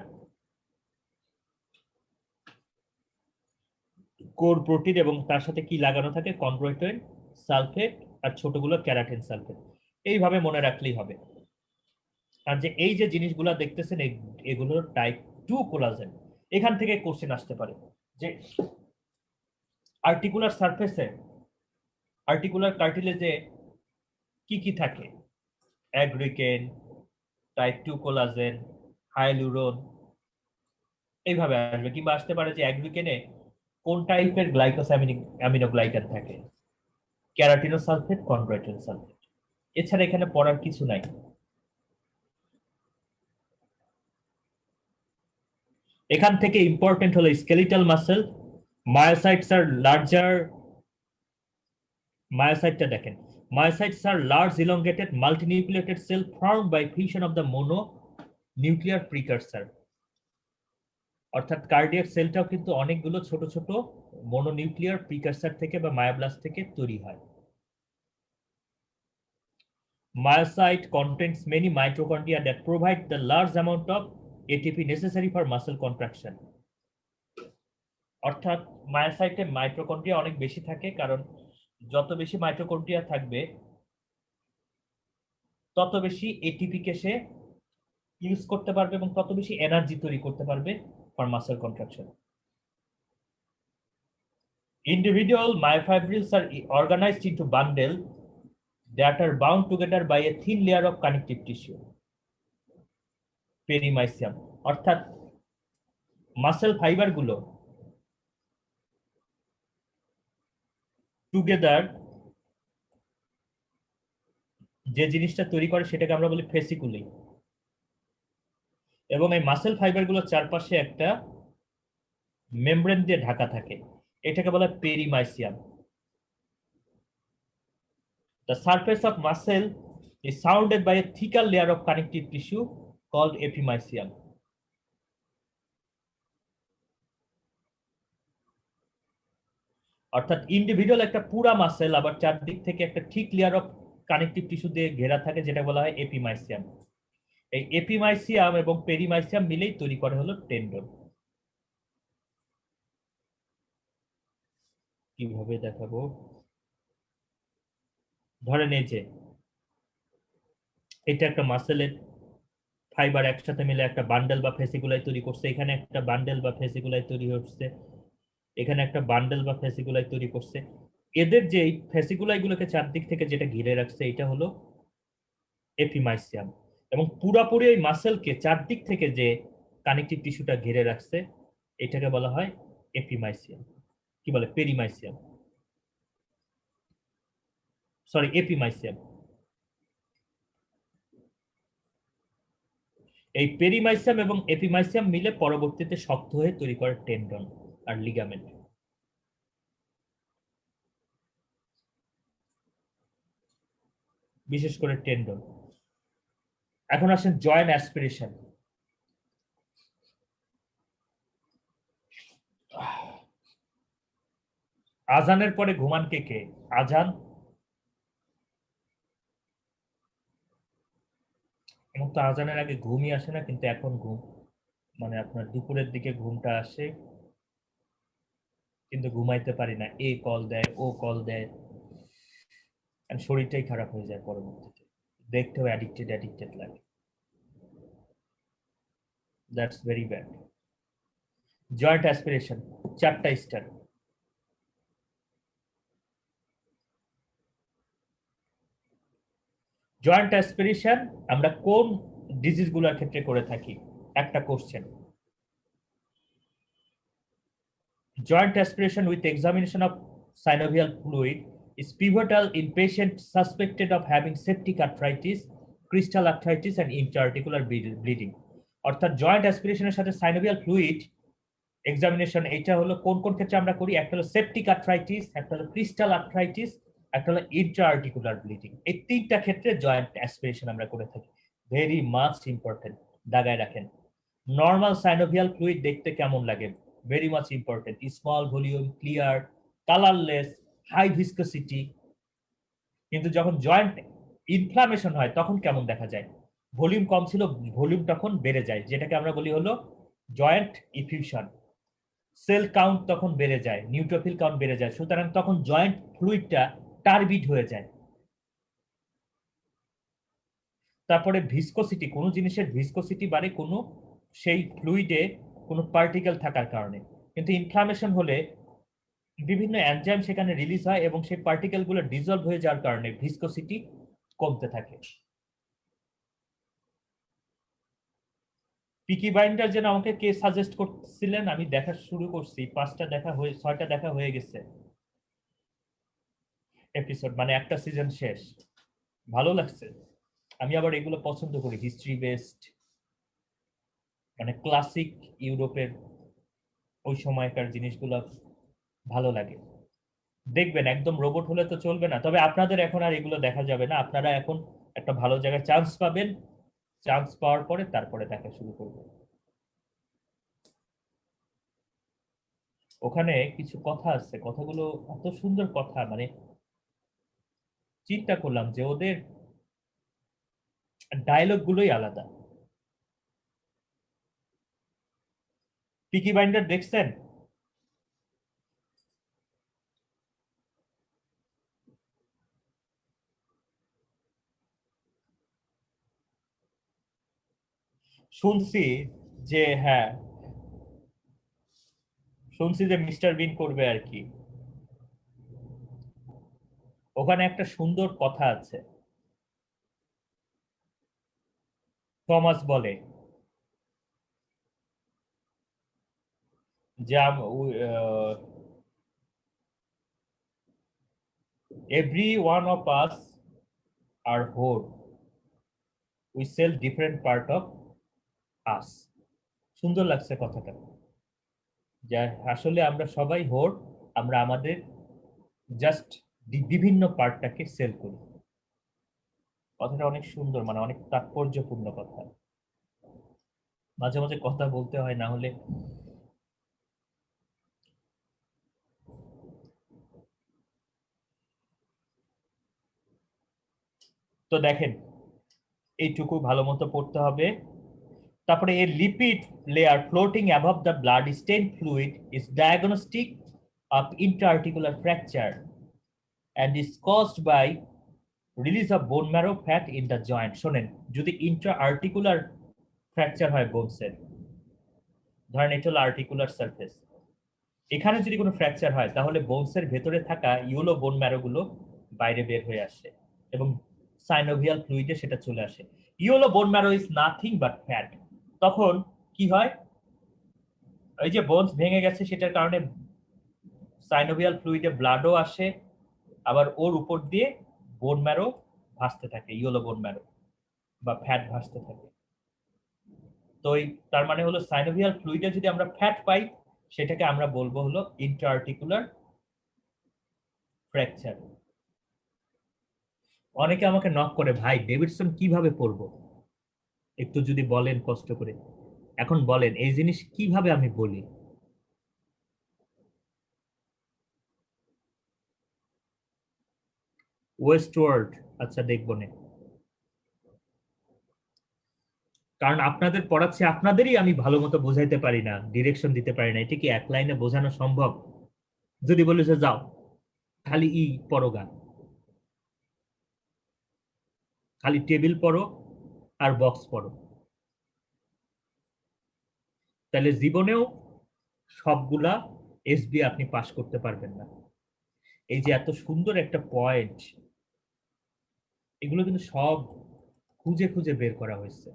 কোর প্রোটিন এবং তার সাথে কি লাগানো থাকে? কনড্রয়েটিন সালফেট আর ছোটগুলো ক্যারাটিন সালফেট। এইভাবে মনে রাখলেই হবে। আর যে এই যে জিনিসগুলো দেখতেছেন এগুলো টাইপ 2 কোলাজেন। এখান থেকে কোশ্চেন আসতে পারে যে আর্টিকুলার সারফেসে, আর্টিকুলার কার্টিলেজে কি কি থাকে? অ্যাগ্রিকেন, টাইপ 2 কোলাজেন, হাইলুরোন, এইভাবে আসবে। কিংবা আসতে পারে যে অ্যাগ্রিকেনে কোন টাইপের গ্লাইকোসামিনিক অ্যামিনোগ্লাইকান থাকে? ক্যারাটিনো সালফেট, কনড্রয়েটিন সালফেট। এছাড়া এখানে পড়ার কিছু নাই। এখান থেকে ইম্পর্টেন্ট হলো স্কেলিটাল মাসেল, মায়োসাইটস আর লার্জার। মায়োসাইটটা দেখেন, myocytes are large elongated multinucleated cell formed by fission of the mononuclear precursor। অর্থাৎ কার্ডিয়াক সেলটাও কিন্তু অনেকগুলো ছোট ছোট মনোনিউক্লিয়ার প্রিকারসার থেকে বা মায়োব্লাস্ট থেকে তৈরি হয়। Myocyte contains many mitochondria that provide the large amount of ATP necessary for muscle contraction। অর্থাৎ মায়োসাইটে মাইটোকন্ড্রিয়া অনেক বেশি থাকে, কারণ যত বেশি মাইটোকন্ড্রিয়া থাকবে তত বেশি এটিপি কে সে ইউজ করতে পারবে এবং তত বেশি এনার্জি তৈরি করতে পারবে for muscle contraction. Individual myofibrils are organized into bundle that are bound together by a thin layer of connective tissue, পেরিমাইসিয়াম। অর্থাৎ মাসেল ফাইবার গুলো টুগেদার যে জিনিসটা তৈরি করে সেটাকে আমরা বলি ফেসিকুলি, এবং এই মাসেল ফাইবার গুলোর চারপাশে একটা মেমব্রেন দিয়ে ঢাকা থাকে, এটাকে বলা হয় পেরিমাইসিয়াম। The surface of muscle is surrounded by a thicker layer of connective tissue called epimysium. অর্থাৎ ইন্ডিভিজুয়াল একটা পুরা মাসেল আবার চারদিক থেকে একটা ঠিক লেয়ার অফ কানেকটিভ টিস্যু দিয়ে ঘেরা থাকে, যেটা বলা হয় এপিমাইসিয়াম। এই এপিমাইসিয়াম এবং পেরিমাইসিয়াম মিলেই তৈরি করে হলো টেন্ডন। কিভাবে দেখাবো? ধরেন এই যে এটা একটা মাসেলের ফাইবার একসাথে মিলে একটা বান্ডেল বা ফেসিকুলাই তৈরি করছে, এখানে একটা বান্ডেল বা ফেসিকুলাই তৈরি হচ্ছে, এখানে একটা বান্ডেল বা ফেসিকুলাই তৈরি করছে। এদের যে ফেসিকুলা এগুলোকে চারদিক থেকে যেটা ঘিরে রাখছে এটা হলো এপিমাইসিয়াম, এবং পুরাপুরি ওই মাসেলকে চারদিক থেকে যে কানেকটিভ টিস্যুটা ঘিরে রাখছে এটাকে বলা হয় এপিমাইসিয়াম, কি বলে পেরিমাইসিয়াম, সরি এপিমাইসিয়াম। এই পেরিমাইসিয়াম এবং এপিমাইসিয়াম মিলে পরবর্তীতে শক্ত হয়ে তৈরি করে টেন্ডন আর লিগামেন্ট। বিশেষ করে টেন্ডন। এখন আসেন জয়েন্ট অ্যাসপিরেশন। আজানের পরে ঘুমান কে কে? আজান এবং তো আজানের আগে ঘুমই আসে না, কিন্তু এখন ঘুম মানে আপনার দুপুরের দিকে ঘুমটা আসে, কিন্তু ঘুমাইতে পারি না, এ কল দেয় ও কল দেয়, শরীরটাই খারাপ হয়ে যায় পরবর্তীতে, দেখতেও অ্যাডিক্টেড অ্যাডিক্টেড লাগে। That's very bad. Joint aspiration 4টা স্টার। জয়েন্ট অ্যাসপিরেশন আমরা কোন ডিজিজ গুলোর ক্ষেত্রে করে থাকি? একটা question. Joint aspiration with examination of synovial fluid is pivotal in patients suspected of having septic arthritis, crystal arthritis and intra-articular bleeding। অর্থাৎ জয়েন্ট অ্যাসপিরেশনের সাথে সাইনোভিয়াল ফ্লুইড এক্সামিনেশন এটা হলো কোন কোন ক্ষেত্রে আমরা করি? একটা হলো সেপটিক আর্থ্রাইটিস, একটা হলো ক্রিস্টাল আর্থ্রাইটিস, একটা হলো ইন্ট্রা-আর্টিকুলার ব্লিডিং। এই তিনটা ক্ষেত্রে জয়েন্ট অ্যাসপিরেশন আমরা করে থাকি। ভেরি মাচ ইম্পর্টেন্ট, দাগায় রাখেন। নর্মাল সাইনোভিয়াল ফ্লুইড দেখতে কেমন লাগে? Very much important, small volume, clear, colourless, high viscosity. কিন্তু যখন জয়েন্ট ইনফ্লামেশন হয় তখন কেমন দেখা যায়? ভলিউম কম ছিল, ভলিউম তখন বেড়ে যায়, যেটাকে আমরা বলি হলো জয়েন্ট ইফিউশন। সেল কাউন্ট তখন বেড়ে যায়, নিউট্রোফিল কাউন্ট বেড়ে যায়, সুতরাং তখন জয়েন্ট ফ্লুইডটা টার্বিড হয়ে যায়। তারপরে ভিসকোসিটি, কোনো জিনিসের ভিসকোসিটি বাড়ে কোনো সেই ফ্লুইডে কোনো পার্টিকেল থাকার কারণে, কিন্তু ইনফ্লামেশন হলে বিভিন্ন এনজাইম সেখানে রিলিজ হয় এবং সেই পার্টিকেলগুলো ডিসলভ হয়ে যাওয়ার কারণে ভিসকোসিটি কমতে থাকে। পিকি বাইন্ডার যেন আমাকে কে সাজেস্ট করছিলেন, আমি দেখা শুরু করছি, 6টা দেখা হয়ে গেছে এপিসোড, মানে একটা সিজন শেষ, ভালো লাগছে। আমি আবার এগুলো পছন্দ করি, হিস্ট্রি বেসড, মানে ক্লাসিক ইউরোপের ওই সময়কার জিনিসগুলো ভালো লাগে। দেখবেন একদম রোবট হলে তো চলবে না, তবে আপনাদের এখন আর এগুলো দেখা যাবে না, আপনারা এখন একটা ভালো জায়গায় চান্স পাবেন, চান্স পাওয়ার পরে তারপরে দেখা শুরু করবেন। ওখানে কিছু কথা আছে, কথাগুলো এত সুন্দর কথা, মানে চিন্তা করলাম যে ওদের ডায়লগ গুলোই আলাদা। পিকি বাইন্ডার দেখছেন? শুনছি যে, হ্যাঁ শুনছি যে মিস্টার বিন করবে আর কি। ওখানে একটা সুন্দর কথা আছে, থমাস বলে যে every one of us are whole, we sell different part of us. সুন্দর লাগছে কথাটা, যে আসলে আমরা সবাই হোড, আমরা আমাদের জাস্ট বিভিন্ন পার্টটাকে সেল করি। কথাটা অনেক সুন্দর, মানে অনেক তাৎপর্যপূর্ণ কথা। মাঝে মাঝে কথা বলতে হয়, না হলে তো দেখেন এইটুকু ভালো মতো পড়তে হবে। তারপরে এর lipid layer floating above the blood stain fluid is diagnostic of intra-articular fracture and is caused by release of bone marrow fat in the joint। শোনেন, যদি ইন্ট্রা-আর্টিকুলার ফ্র্যাকচার হয় বোনসের, ধরেন এটা হলো আর্টিকুলার সারফেস, এখানে যদি কোনো ফ্র্যাকচার হয় তাহলে বোনসের ভেতরে থাকা ইয়েলো বোন ম্যারো গুলো বাইরে বের হয়ে আসে এবং সাইনোভিয়াল ফ্লুইডে সেটা চলে আসে। Yellow bone marrow is nothing but fat. তখন কি হয়, এই যে বোনস ভেঙে গেছে সেটার কারণে সাইনোভিয়াল ফ্লুইডে ব্লাডও আসে, আবার ওর উপর দিয়ে বোন ম্যারো ভাসতে থাকে, ইয়েলো বোন ম্যারো বা ফ্যাট ভাসতে থাকে। তো তার মানে হলো সাইনোভিয়াল ফ্লুইডে যদি আমরা ফ্যাট পাই সেটাকে আমরা বলবো হলো ইন্ট্রাআর্টিকুলার ফ্র্যাকচার। অনেকে আমাকে নক করে, ভাই ডেভিডসন কিভাবে পড়বো, একটু যদি বলেন কষ্ট করে। এখন বলেন এই জিনিস কিভাবে আমি বলি। ওয়েস্টওয়ার্ড, আচ্ছা দেখবো না, কারণ আপনাদের পড়াচ্ছে, আপনাদেরই আমি ভালো মতো বোঝাইতে পারি না, ডিরেকশন দিতে পারি না। এটা কি এক লাইনে বোঝানো সম্ভব? যদি বলি যে যাও খালি পড়ো গান, খালি টেবিল পড়ো আর বক্স পড়ো, তাহলে জীবনেও সবগুলা এসবি আপনি পাস করতে পারবেন না। এই যে এত সুন্দর একটা পয়েন্ট, এগুলো কিন্তু সব খুঁজে খুঁজে বের করা হয়েছে।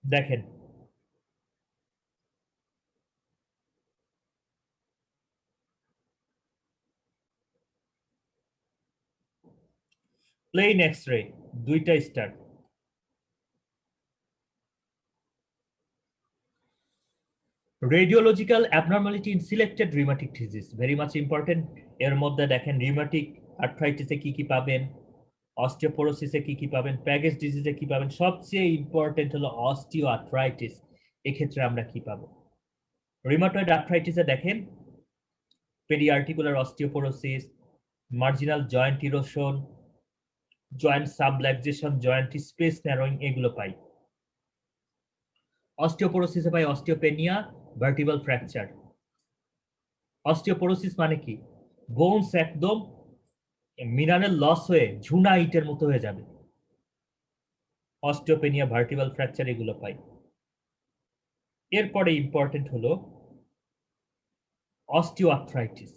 দেখেন, প্লেন এক্স রে, দুইটা star. Radiological abnormality in selected rheumatic disease, very much important. এর মধ্যে দেখেন রিউমাটিক আর্থ্রাইটিসে কি কি পাবেন, অস্টিওপোরোসিসে কি কি পাবেন, প্যাগেজ ডিজিজে কি পাবেন, সবচেয়ে ইম্পর্টেন্ট হলো অস্টিও আর্থ্রাইটিস, এক্ষেত্রে আমরা কি পাবো। রিউমাটয়েড আর্থ্রাইটিসে দেখেন periarticular osteoporosis, marginal joint erosion, joint subluxation, joint space narrowing, এগুলো পাই। অস্টিওপোরোসিসে পাই অস্টিওপেনিয়া, ভার্টিব্রাল ফ্র্যাকচার। অস্টিওপোরোসিস মানে কি, বোনস একদম মিনারেল লস হয়ে ঝুনা ইটের মতো হয়ে যাবে। অস্টিওপেনিয়া, ভার্টিব্রাল ফ্র্যাকচার, এগুলো পাই। এরপরে ইম্পর্টেন্ট হলো অস্টিওআর্থ্রাইটিস,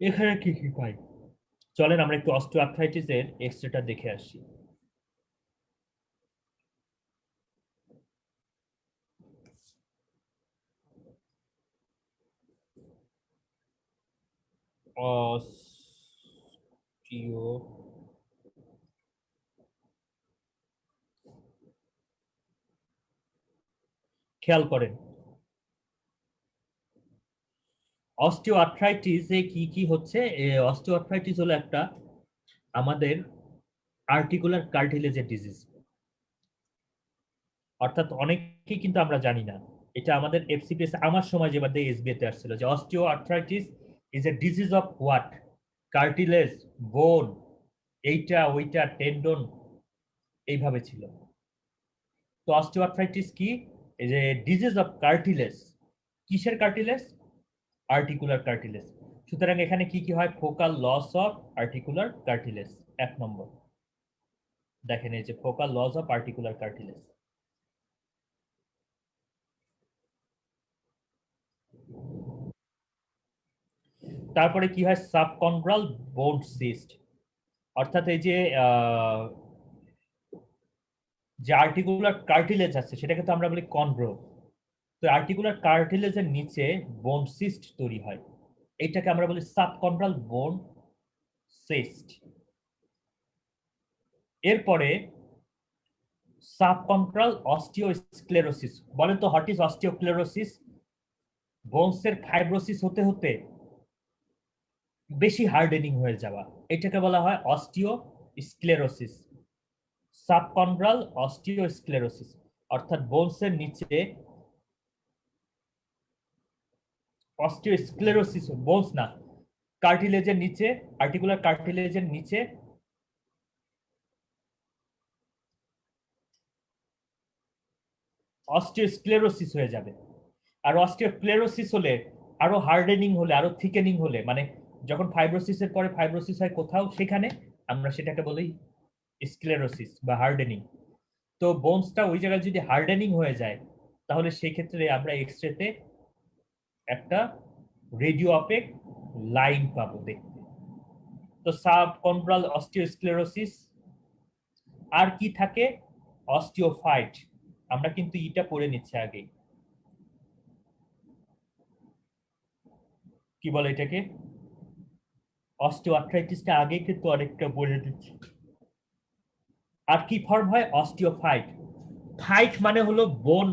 এখানে কি কি পাই। চলেন আমরা একটু অস্টিওআর্থ্রাইটিসের এক্সরেটা দেখে আসি। অস্টিও, খেয়াল করেন অস্টিওআর্থ্রাইটিসে কি কি হচ্ছে। অস্টিওআর্থ্রাইটিস হলো একটা আমাদের আর্টিকুলার কার্টিলেজের ডিজিজ, অর্থাৎ অনেকেই কিন্তু আমরা জানি না। এটা আমাদের এফসিপিএস আমার সময় যেবার এসবিএ তে আসছিল যে osteoarthritis is a disease of what, cartilage, বোন, এইটা ওইটা, টেন্ডন, এইভাবে ছিল। তো অস্টিওআর্থ্রাইটিস কি, এই যে ডিজিজ অফ কার্টিলেজ, কিসের কার্টিলেজ, আর্টিকুলার কার্টিলেজ। সুতরাং এখানে কি কি হয়, focal loss of articular cartilage, এক নম্বর। দেখেন এই যে focal loss of articular cartilage. তারপরে কি হয়, সাবকন্ড্রাল বোন সিস্ট, অর্থাৎ এই যে যে আর্টিকুলার কার্টিলেজ আছে সেটাকে তো আমরা বলি কন্ড্রো। তো আর্টিকুলার কার্টিলেজের নিচে বোন সিস্ট তৈরি হয়, এটাকে আমরা বলি সাবকন্ড্রাল বোন সিস্ট। এরপরে সাবকন্ড্রাল অস্টিওস্ক্লেরোসিস। বলেন তো হোয়াট ইজ অস্টিওস্ক্লেরোসিস? বোনসের ফাইব্রোসিস হতে হতে বেশি হার্ডেনিং হয়ে যাওয়া, এটাকে বলা হয় অস্টিওস্ক্লেরোসিস, সাবকন্ড্রাল অস্টিওস্ক্লেরোসিস। অর্থাৎ বোনসের নিচে অস্টিওস্ক্লেরোসিস, বোনস না, কার্টিলেজের নিচে, আর্টিকুলার কার্টিলেজের নিচে অস্টিওস্ক্লেরোসিস হয়ে যাবে। আর অস্টিওস্ক্লেরোসিস হলে, আরো হার্ডেনিং হলে, আরো থিকেনিং হলে, মানে যখন ফাইব্রোসিসের পরে ফাইব্রোসিস হয় কোথাও, সেখানে আমরা সেটাকে বলি স্ক্লেরোসিস বা হার্ডেনিং। তো বোনসটা ওই জায়গায় যদি হার্ডেনিং হয়ে যায়, তাহলে সেই ক্ষেত্রে আমরা এক্স-রেতে একটা রেডিও অপেক লাইন পাবো দেখতে। তো সাবকন্ড্রাল অস্টিওস্ক্লেরোসিস। আর কি থাকে? অস্টিওফাইট। আমরা কিন্তু এটা পড়ে নিচ্ছি আগে। কি বলে এটাকে? অস্টিওআর্থ্রাইটিসটা আগে কিন্তু অনেকটা বলে দিচ্ছি। আর কি ফর্ম হয়? অস্টিওফাইট। ফাইট মানে হলো বোন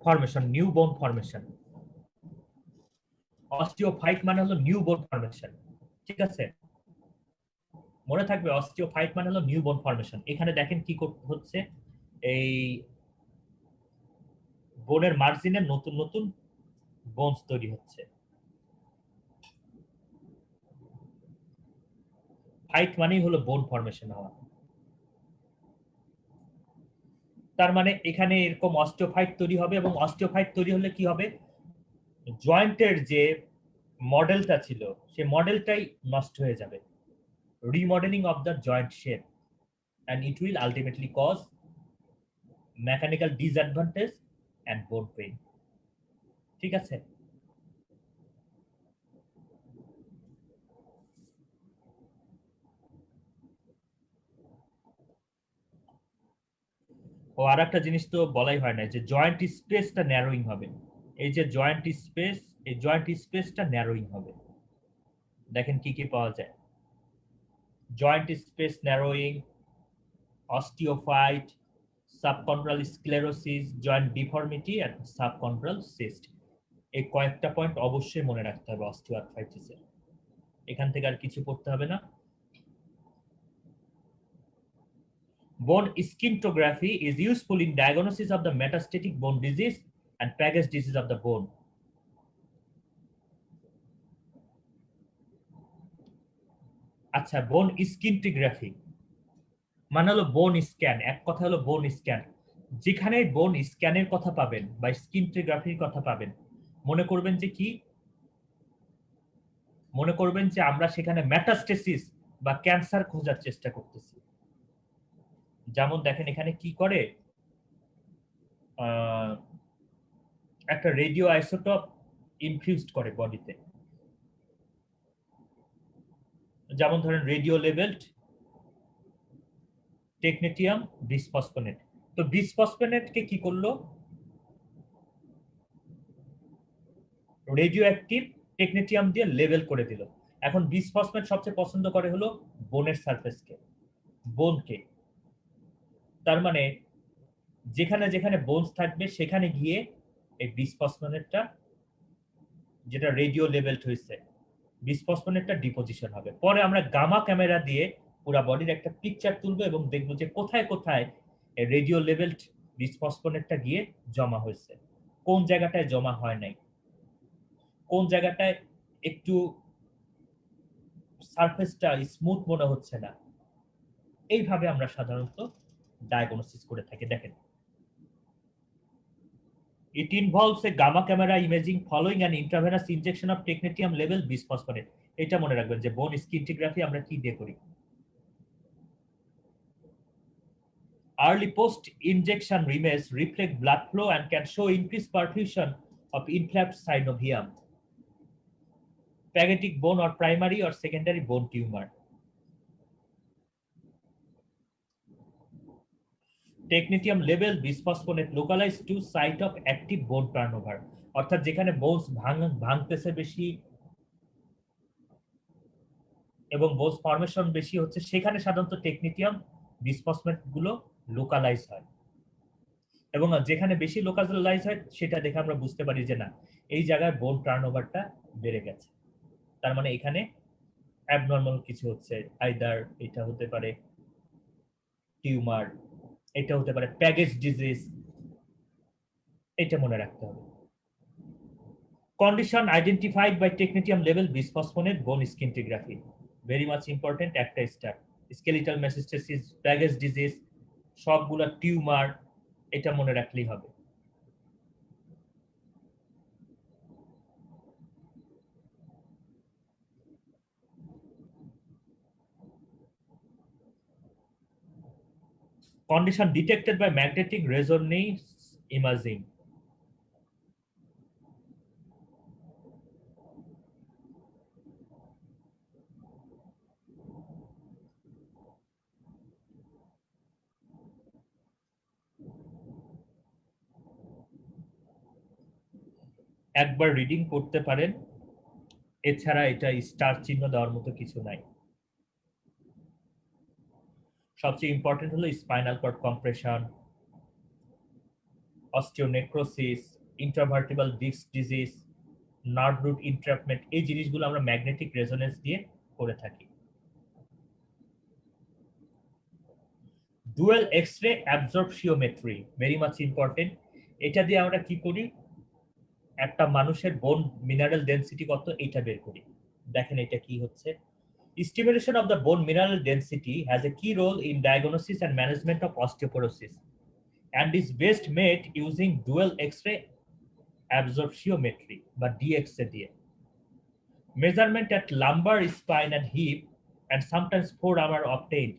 ফর্মেশন, নিউ বোন ফর্মেশন। অস্টিওফাইট মানে হলো নিউ বোন ফর্মেশন। ঠিক আছে, মনে থাকবে অস্টিওফাইট মানে হলো নিউ বোন ফর্মেশন। এখানে দেখেন কি হচ্ছে, এই বোনের মার্জিনে নতুন নতুন বোনস তৈরি হচ্ছে। ফাইট মানেই হলো বোন ফর্মেশন হওয়া। তার মানে এখানে এরকম অস্টিওফাইট তৈরি হবে, এবং অস্টিওফাইট তৈরি হলে কি হবে? জয়েন্টের যে মডেলটা ছিল সেই মডেলটাই নষ্ট হয়ে যাবে, remodelling of the joint shape, and it will ultimately cause mechanical disadvantage and bone pain. ঠিক আছে, ও আর একটা জিনিস তো বলাই হয় না, যে জয়েন্ট স্পেসটা ন্যারোইং হবে। এই যে জয়েন্ট স্পেস, এই জয়েন্ট স্পেসটা ন্যারোইং হবে। দেখেন কি কি পাওয়া যায়: joint space narrowing, osteophyte, subchondral sclerosis, joint deformity and subchondral cyst. এই কয়েকটা পয়েন্ট অবশ্যই মনে রাখতে হবে অস্টিওআর্থ্রাইটিসের। এখান থেকে আর কিছু পড়তে হবে না। Bone scintigraphy is useful in diagnosis of the metastatic bone disease and Paget's disease of the bone. আচ্ছা, বোন স্কিন্টিগ্রাফি মানে হলো বোন স্ক্যান। এক কথা হলো বোন স্ক্যান। যেখানে বোন স্ক্যানের কথা পাবেন বা স্কিন্টিগ্রাফির কথা পাবেন, মনে করবেন যে কি? মনে করবেন যে আমরা সেখানে মেটাস্টেসিস বা ক্যান্সার খোঁজার চেষ্টা করতেছি। যেমন দেখেন এখানে কি করে, একটা রেডিও আইসোটোপ ইনফিউজড করে বডিতে। যেমন ধরেন রেডিও লেভেলড টেকনেটিয়াম বিসফসফোনেট। তো বিসফসফোনেটকে কি করলো? রেডিও অ্যাক্টিভ টেকনেটিয়াম দিয়ে লেভেল করে দিল। এখন বিসফসফেট সবচেয়ে পছন্দ করে হলো বোনের সারফেসকে, বোনকে। তার মানে যেখানে যেখানে বোনস থাকবে সেখানে গিয়ে এই বিসফসফোনেটটা, যেটা রেডিও লেভেলড হয়েছে, বিসফসফোনেটটা ডিপোজিশন হবে। পরে আমরা গামা ক্যামেরা দিয়ে পুরো বডির একটা পিকচার তুলবো এবং দেখবো যে কোথায় কোথায় রেডিও লেভেলড বিসফসফোনেটটা গিয়ে জমা হয়েছে, কোন জায়গাটায় জমা হয় নাই, কোন জায়গাটায় একটু সারফেসটা স্মুথ মনে হচ্ছে না। এইভাবে আমরা সাধারণত ডায়াগনোসিস করে থাকি। দেখেন, it involves a gamma camera imaging following an intravenous injection of technetium level bisphosphonate. এটা মনে রাখবেন যে বোন স্কিন্টিগ্রাফি আমরা কি দিয়ে করি। Early post injection remains reflect blood flow and can show increased perfusion of inflamed synovium, phagetic bone or primary or secondary bone tumor. Technetium level bisphosphonate localized to site of active bone turnover, অর্থাৎ যেখানে বোনস ভাঙতেছে বেশি এবং বোনস ফর্মেশন বেশি হচ্ছে, সেখানে সাধারণত টেকনিটিয়াম বিসফসফেট গুলো লোকালাইজ হয়। এবং যেখানে বেশি লোকালাইজ হয় সেটা দেখে আমরা বুঝতে পারি যে না, এই জায়গায় বোন টার্নওভারটা বেড়ে গেছে। তার মানে এখানে অ্যাবনর্মাল কিছু হচ্ছে, আইদার এটা হতে পারে টিউমার, এটা হতে পারে প্যাগেজ ডিজিজ। এটা মনে রাখতে হবে। Condition identified by technetium level bisphosphonate bone scintigraphy, very much important একটা স্টার। স্কেলিটাল মেটাস্টেসিস, প্যাগেজ ডিজিজ, সবগুলা টিউমার, এটা মনে রাখলেই হবে। Condition detected by magnetic resonance imaging. একবার রিডিং করতে পারেন, এছাড়া এটা স্টার চিহ্ন দেওয়ার মতো কিছু নাই। সবচেয়ে ইম্পর্টেন্ট হলো spinal cord compression, osteonecrosis, intravertebral disc disease, nerve root entrapment, এই জিনিসগুলো আমরা ম্যাগনেটিক রেজোনেন্স দিয়ে করে থাকি। Dual X-ray absorptiometry very much important. এটা দিয়ে আমরা কি করি, একটা মানুষের বোন মিনারেল ডেনসিটি কত এটা বের করি। দেখেন এটা কি হচ্ছে, estimation of the bone mineral density has a key role in diagnosis and management of osteoporosis and is best made using dual X-ray absorptiometry বা DXA দিয়ে। Measurement at lumbar, spine and hip and sometimes forearm are obtained.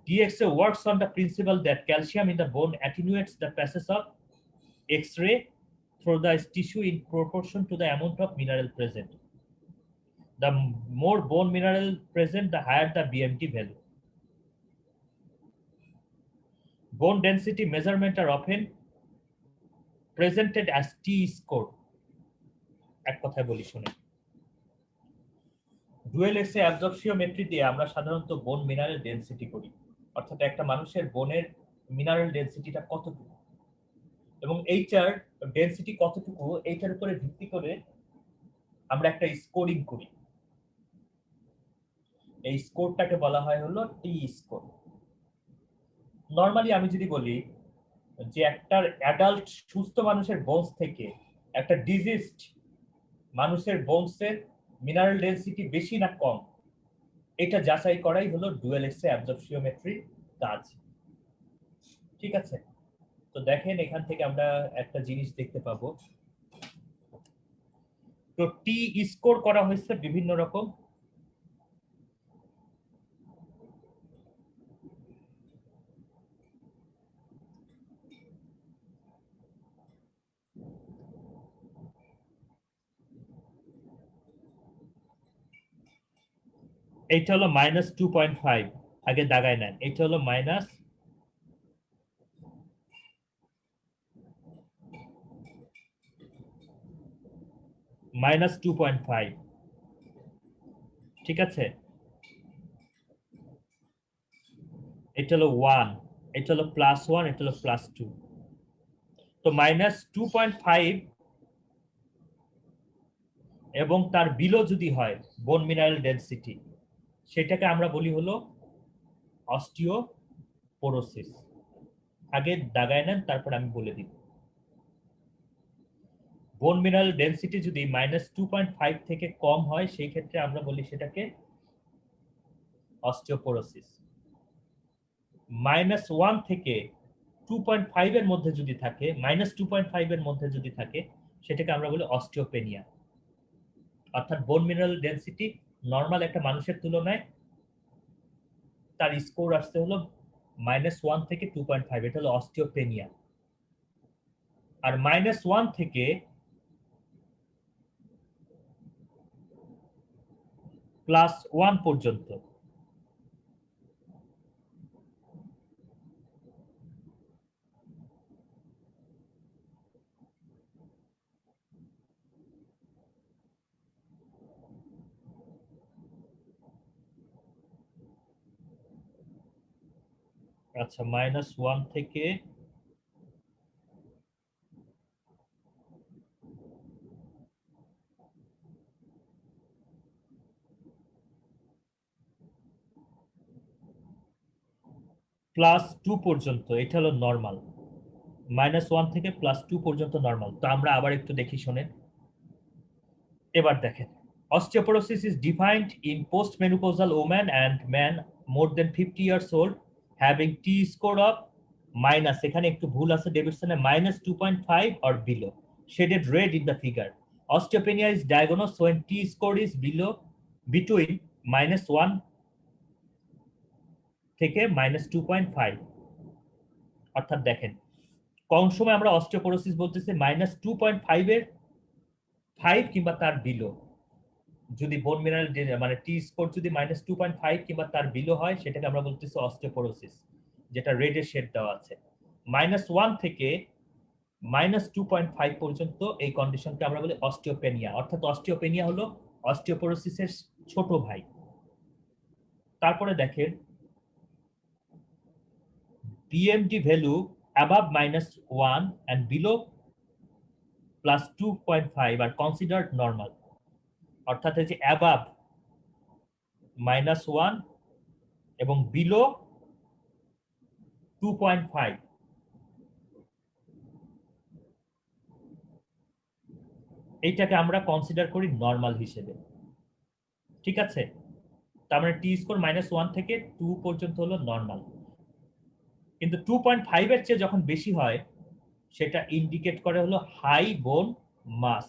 DXA works on the principle that calcium in the bone attenuates the passage of X-ray through the tissue in proportion to the amount of mineral present. The more bone mineral present, the higher the BMT value. Bone density measurement are often presented as T-score. এক কথায় বলি শুনে, ডুয়েল এক্স-রে অ্যাবজর্পশিওমেট্রি দিয়ে আমরা সাধারণত বোন মিনারেল ডেনসিটি করি, অর্থাৎ একটা মানুষের বোনের মিনারেল ডেনসিটিটা কতটুকু এবং এইটার ডেনসিটি কতটুকু, এইটার উপরে ভিত্তি করে আমরা একটা স্কোরিং করি। এই স্কোরটাকে বলা হয় হলো টি স্কোর। নরমালি আমি যদি বলি যে একটা অ্যাডাল্ট সুস্থ মানুষের বোনস থেকে একটা ডিজিজড মানুষের বোনসের মিনারেল ডেনসিটি বেশি না কম, এটা যাচাই করাই হলো ডুয়াল এক্স-রে অ্যাবজর্পশিওমেট্রির কাজ। ঠিক আছে, তো দেখেন এখান থেকে আমরা একটা জিনিস দেখতে পাবো। তো টি স্কোর করা হয়েছে বিভিন্ন রকম। এইটা হলো -2.5, আগে দাগায় নেন। এটা হলো -2.5, ঠিক আছে। এটা হলো 1, এটা হলো +1, এটা হলো +2। তো -2.5 এবং তার বিলো যদি হয় বোন মিনারেল ডেনসিটি, সেটাকে আমরা বলি হলো অস্টিওপোরোসিস। আগে দাগায় নেন, তারপর আমি বলে দিব। বোন মিনারেল ডেনসিটি যদি -2.5 থেকে কম হয়, সেই ক্ষেত্রে আমরা বলি সেটাকে অস্টিওপোরোসিস। -1 থেকে 2.5 এর মধ্যে যদি থাকে, -2.5 এর মধ্যে যদি থাকে, সেটাকে আমরা বলি অস্টিওপেনিয়া। অর্থাৎ বোন মিনারেল ডেনসিটি নরমাল একটা মানুষের তুলনায় তার স্কোর আসতে হলো -1 থেকে 2.5, এটা হলো অস্টিওপেনিয়া। আর -1 থেকে +1 পর্যন্ত আচ্ছা, -1 থেকে +2 পর্যন্ত এটা হলো নরমাল। -1 থেকে +2 পর্যন্ত নরমাল। তো আমরা আবার একটু দেখি শোনেন। এবার দেখেন, osteoporosis is defined in postmenopausal women and men more than 50 years old having T score of minus, এখানে একটু ভুল আছে ডেভিডসনে, -2.5 or below, shaded red in the figure. Osteopenia is diagnosed when T score is below between -1 থেকে -2.5। অর্থাৎ দেখেন কম সময় আমরা অস্টিওপোরোসিস বলতেছি -2.5 এর 5 কিংবা তার বিলো। যদি বোন মিনারেল মানে টি স্কোর যদি -2.5 কিংবা তার বিলো হয় সেটাকে আমরা বলতেছি অস্টিওপোরোসিস, যেটা রেড এর শেড দেওয়া আছে। -1 থেকে -2.5 পর্যন্ত এই কন্ডিশনকে আমরা বলি অস্টিওপেনিয়া। অর্থাৎ অস্টিওপেনিয়া হলো অস্টিওপোরোসিসের ছোট ভাই। তারপরে দেখেন BMD value above -1 and below +2.5 are considered normal। অর্থাৎ এই যে above -1 এবং below 2.5 এইটাকে আমরা কনসিডার করি নরমাল হিসেবে। ঠিক আছে, তার মানে টি স্কোর -1 থেকে 2 পর্যন্ত হলো নরমাল। কিন্তু 2.5 এর চেয়ে যখন বেশি হয় সেটা ইন্ডিকেট করে হলো হাই বোন মাস।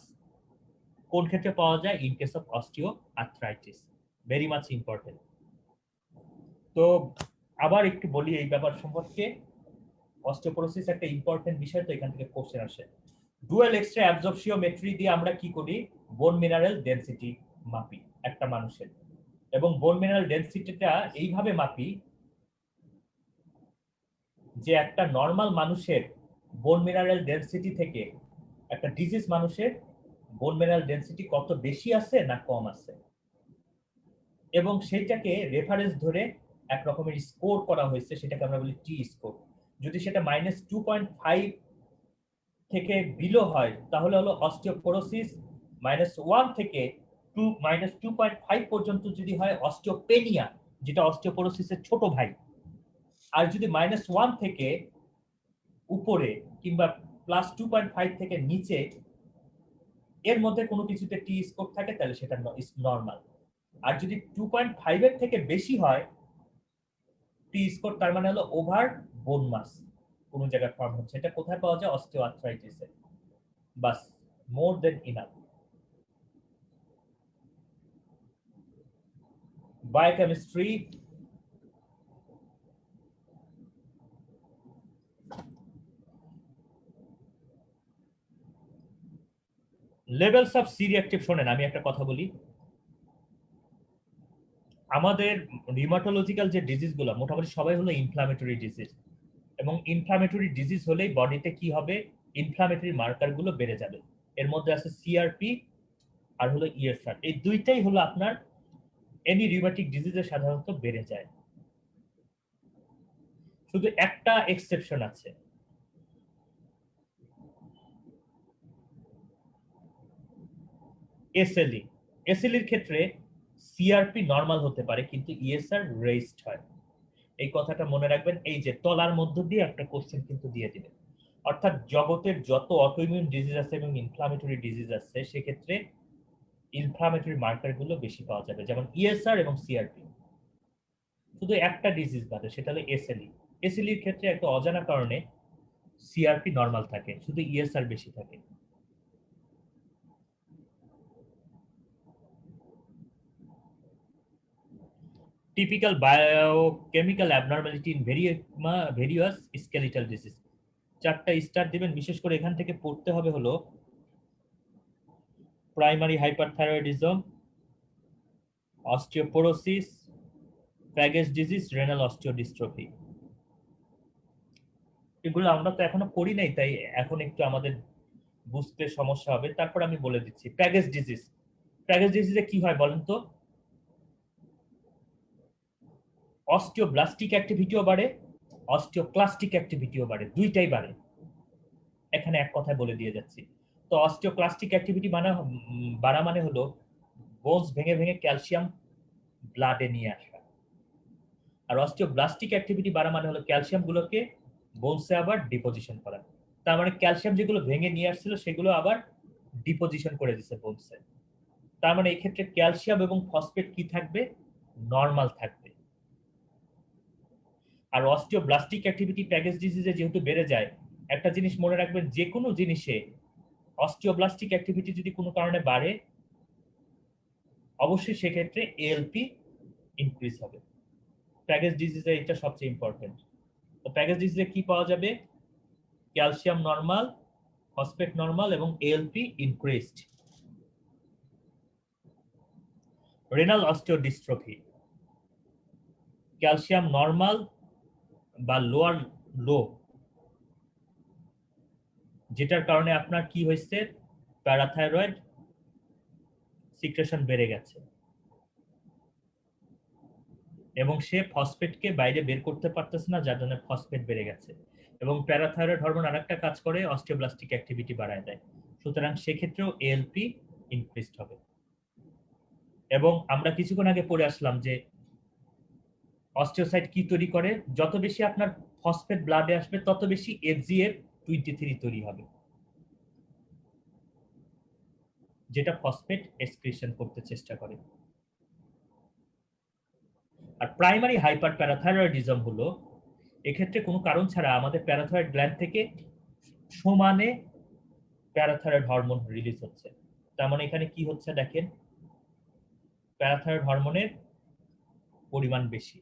কোন ক্ষেত্রে পাওয়া যায়? In case of osteo arthritis. Very much important. তো আবার একটু বলি এই ব্যাপার সম্পর্কে। অস্টিওপোরোসিস একটা ইম্পর্টেন্ট বিষয়, তো এখান থেকে কোশ্চেন আসে। ডুয়াল এক্স-রে অ্যাবজর্পশিওমেট্রি দিয়ে আমরা কি করি? বোন মিনারেল ডেনসিটি মাপি একটা মানুষের, এবং বোন মিনারেল ডেনসিটিটা এইভাবে মাপি যে একটা নরমাল মানুষের বোন মিনারেল ডেনসিটি থেকে একটা ডিজিজ মানুষের বোন মিনারেল ডেনসিটি কত বেশি আছে না কম আছে, এবং সেইটাকে রেফারেন্স ধরে এক রকমের স্কোর করা হয়েছে, সেটাকে আমরা বলি টি স্কোর। যদি সেটা -2.5 থেকে বিলো হয় তাহলে হলো অস্টিওপোরোসিস, -1 থেকে -2.5 পর্যন্ত যদি হয় অস্টিওপেনিয়া, যেটা অস্টিওপোরোসিসের ছোট ভাই। আর যদি -1 থেকে উপরে কিংবা +2.5 থেকে নিচে এর মধ্যে কোনো কিছুতে টি স্কোর থাকে তাহলে সেটা নরমাল। আর যদি 2.5 এর থেকে বেশি হয় টি স্কোর, তার মানে হলো ওভার বোন মাস কোন জায়গায় ফর্ম হচ্ছে। এটা কোথায় পাওয়া যায়? অস্টিওআর্থ্রাইটিসে। বাস, more than enough. Biochemistry, levels of C reactive. শোনেন আমি একটা কথা বলি, আমাদের রিউমাটোলজিক্যাল যে ডিজিজগুলো মোটামুটি সবাই হলো ইনফ্লামেটরি ডিজিজ, এবং ইনফ্লামেটরি ডিজিজ হলেই বডিতে কি হবে? ইনফ্লামেটরি মার্কারগুলো বেড়ে যাবে। এর মধ্যে আছে সিআরপি আর হলো ইএসআর। এই দুইটাই হলো আপনার এনি রিউমেটিক ডিজিজে সাধারণত বেড়ে যায়। শুধু একটা এক্সেপশন আছে, এসএলই। এসএলইর ক্ষেত্রে সিআরপি নরমাল হতে পারে কিন্তু ইএসআর রেইজড হয়। এই কথাটা মনে রাখবেন। এই যে তলার মধ্য দিয়ে একটা কোশ্চেন কিন্তু দিয়ে দিবেন। অর্থাৎ জগতের যত অটোইমিউন ডিজিজ আছে এবং ইনফ্লামেটরি ডিজিজ আছে সেক্ষেত্রে ইনফ্লামেটরি মার্কারগুলো বেশি পাওয়া যাবে, যেমন ইএসআর এবং সিআরপি। শুধু একটা ডিজিজ বাদে, সেটা হলো এসএলই। এসএলইর ক্ষেত্রে একটা অজানা কারণে সিআরপি নরমাল থাকে, শুধু ইএসআর বেশি থাকে। Typical biochemical abnormality in various skeletal disease. 4টা স্টার দিবেন। বিশেষ করে এখান থেকে পড়তে হবে হলো primary hyperthyroidism, osteoporosis, Paget's disease, renal osteodystrophy. এগুলো আমরা তো এখনো করি নাই, তাই এখন একটু আমাদের বুঝতে সমস্যা হবে। তারপর আমি বলে দিচ্ছি। প্যাগেজ ডিজিজ, প্যাগেজ ডিজিজে কি হয় বলেন তো? অস্টিওব্লাস্টিক অ্যাক্টিভিটিও বাড়ে, অস্টিওক্লাস্টিক অ্যাক্টিভিটিও বাড়ে, দুইটাই বাড়ে। এখানে এক কথায় বলে দিয়ে যাচ্ছি। তো অস্টিওক্লাস্টিক অ্যাক্টিভিটি বাড়া মানে হলো বোনস ভেঙে ভেঙে ক্যালসিয়াম ব্লাডে নিয়ে আসা। আর অস্টিওব্লাস্টিক অ্যাক্টিভিটি বাড়া মানে হলো ক্যালসিয়াম গুলোকে বোনসে আবার ডিপোজিশন করা। তার মানে ক্যালসিয়াম যেগুলো ভেঙে নিয়ে আসছিল সেগুলো আবার ডিপোজিশন করে দিচ্ছে বোনসে। তার মানে এই ক্ষেত্রে ক্যালসিয়াম এবং ফসফেট কি থাকবে? নরমাল থাকবে। আর অস্টিওব্লাস্টিক অ্যাক্টিভিটি প্যাগেজ ডিজিজে যেহেতু বেড়ে যায়, একটা জিনিস মনে রাখবেন, যে কোনো জিনিসে অস্টিওব্লাস্টিক অ্যাক্টিভিটি যদি কোনো কারণে বাড়ে অবশ্যই সেক্ষেত্রে এএলপি ইনক্রিজ হবে। প্যাগেজ ডিজিজে এটা সবচেয়ে ইম্পর্টেন্ট। তো প্যাগেজ ডিজিজে কি পাওয়া যাবে? ক্যালসিয়াম নরমাল, ফসফেট নরমাল এবং ALP increased. Renal osteodystrophy, calcium normal বা লোয়ার লো, যেটার কারণে আপনার কি হয়েছে, প্যারাথাইরয়েড সিক্রেশন বেড়ে গেছে এবং সে ফসফেটকে বাইরে বের করতে পারতেছে না, যার জন্য ফসফেট বেড়ে গেছে। এবং প্যারাথাইরয়েড হরমোন আরেকটা কাজ করে, অস্টিওব্লাস্টিক অ্যাক্টিভিটি বাড়ায় দেয়। সুতরাং সেক্ষেত্রেও এএলপি ইনক্রিজড হবে। এবং আমরা কিছুক্ষণ আগে পড়ে আসলাম যে অস্টিওসাইট কি তৈরি করে, যত বেশি আপনার ফসফেট ব্লাডে আসবে তত বেশি FGF23 তৈরি হবে, যেটা ফসফেট এক্সক্রিশন করতে চেষ্টা করে। আর প্রাইমারি হাইপার প্যারাথাইরয়েডিজম হলো, এক্ষেত্রে কোনো কারণ ছাড়া আমাদের প্যারাথাইরয়েড গ্ল্যান্ড থেকে সমানে প্যারাথাইরয়েড হরমোন রিলিজ হচ্ছে। তার মানে এখানে কি হচ্ছে দেখেন, প্যারাথাইরয়েড হরমোনের পরিমাণ বেশি।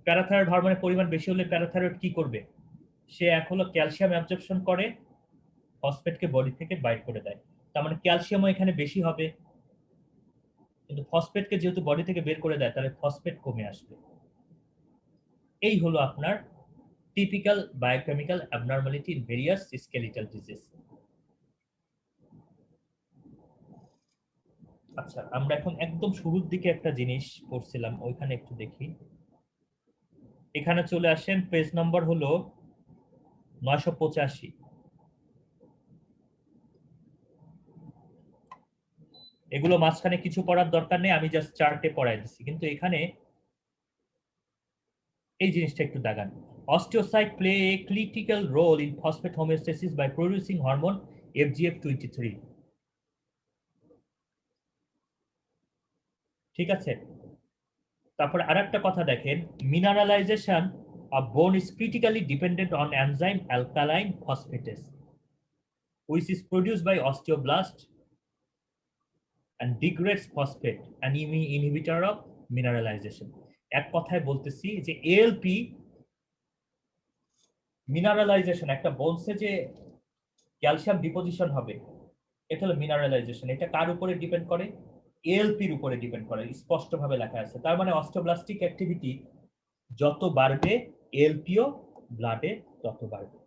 প্যারাথাইরয়েড হরমোনের পরিমাণ বেশি হলে প্যারাথাইরয়েড কি করবে, সে এক হলো ক্যালসিয়াম অ্যাবজর্পশন করে, ফসফেটকে বডি থেকে বাইর করে দেয়। তার মানে ক্যালসিয়ামও এখানে বেশি হবে, কিন্তু ফসফেটকে যেহেতু বডি থেকে বের করে দেয়, তাহলে ফসফেট কমে আসবে। এই হলো আপনার typical biochemical abnormality in various skeletal disease. আচ্ছা, আমরা এখন একদম শুরুর দিকে একটা জিনিস পড়ছিলাম, ওইখানে একটু দেখি। এখানে চলে আসেন, পেজ নম্বর হলো 985। এগুলো মাঝখানে কিছু পড়ার দরকার নেই, আমি জাস্ট চার্টে পড়াই দিচ্ছি, কিন্তু এখানে এই জিনিসটা একটু দাগান। Osteocyte play a critical role in phosphate homeostasis by producing hormone FGF23। ঠিক আছে, তারপরে আরেকটা কথা দেখেন, mineralisation of bone is critically dependent on enzyme alkaline phosphatase which is produced by osteoblast and degrades phosphate, an inhibitor of mineralization. এক কথায় বলতেছি যে এএলপি মিনারালাইজেশন, একটা বোনসে যে ক্যালসিয়াম ডিপোজিশন হবে, এটা হলো মিনারালাইজেশন। এটা কার উপরে ডিপেন্ড করে? এএলপির উপরে ডিপেন্ড করে, স্পষ্টভাবে লেখা আছে। তার মানে অস্টিওব্লাস্টিক অ্যাক্টিভিটি যত বাড়বে, এএলপিও ব্লাডে তত বাড়বে।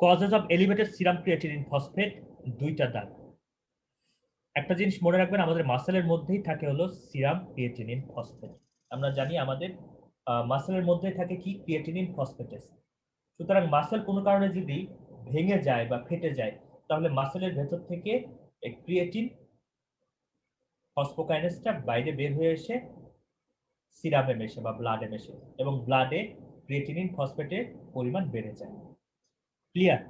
Causes of elevated serum creatinine phosphate, দুইটা দাগ। একটা জিনিস মনে রাখবেন, আমাদের মাসেলের মধ্যেই থাকে হলো সিরাম ক্রিয়েটিনিন ফসফেট। আমরা জানি আমাদের মাসেলের মধ্যে থাকে কি, ক্রিয়েটিনিন ফসফেটেস। সুতরাং মাসেল কোনো কারণে যদি ভেঙে যায় বা ফেটে যায়, তাহলে মাসেলের ভেতর থেকে ক্রিয়েটিন ফসফোকাইনেসটা বাইরে বের হয়ে এসে সিরামে মেশে বা ব্লাডে মেশে, এবং ব্লাডে ক্রিয়েটিনিন ফসফেটের পরিমাণ বেড়ে যায়। ক্লিয়ার?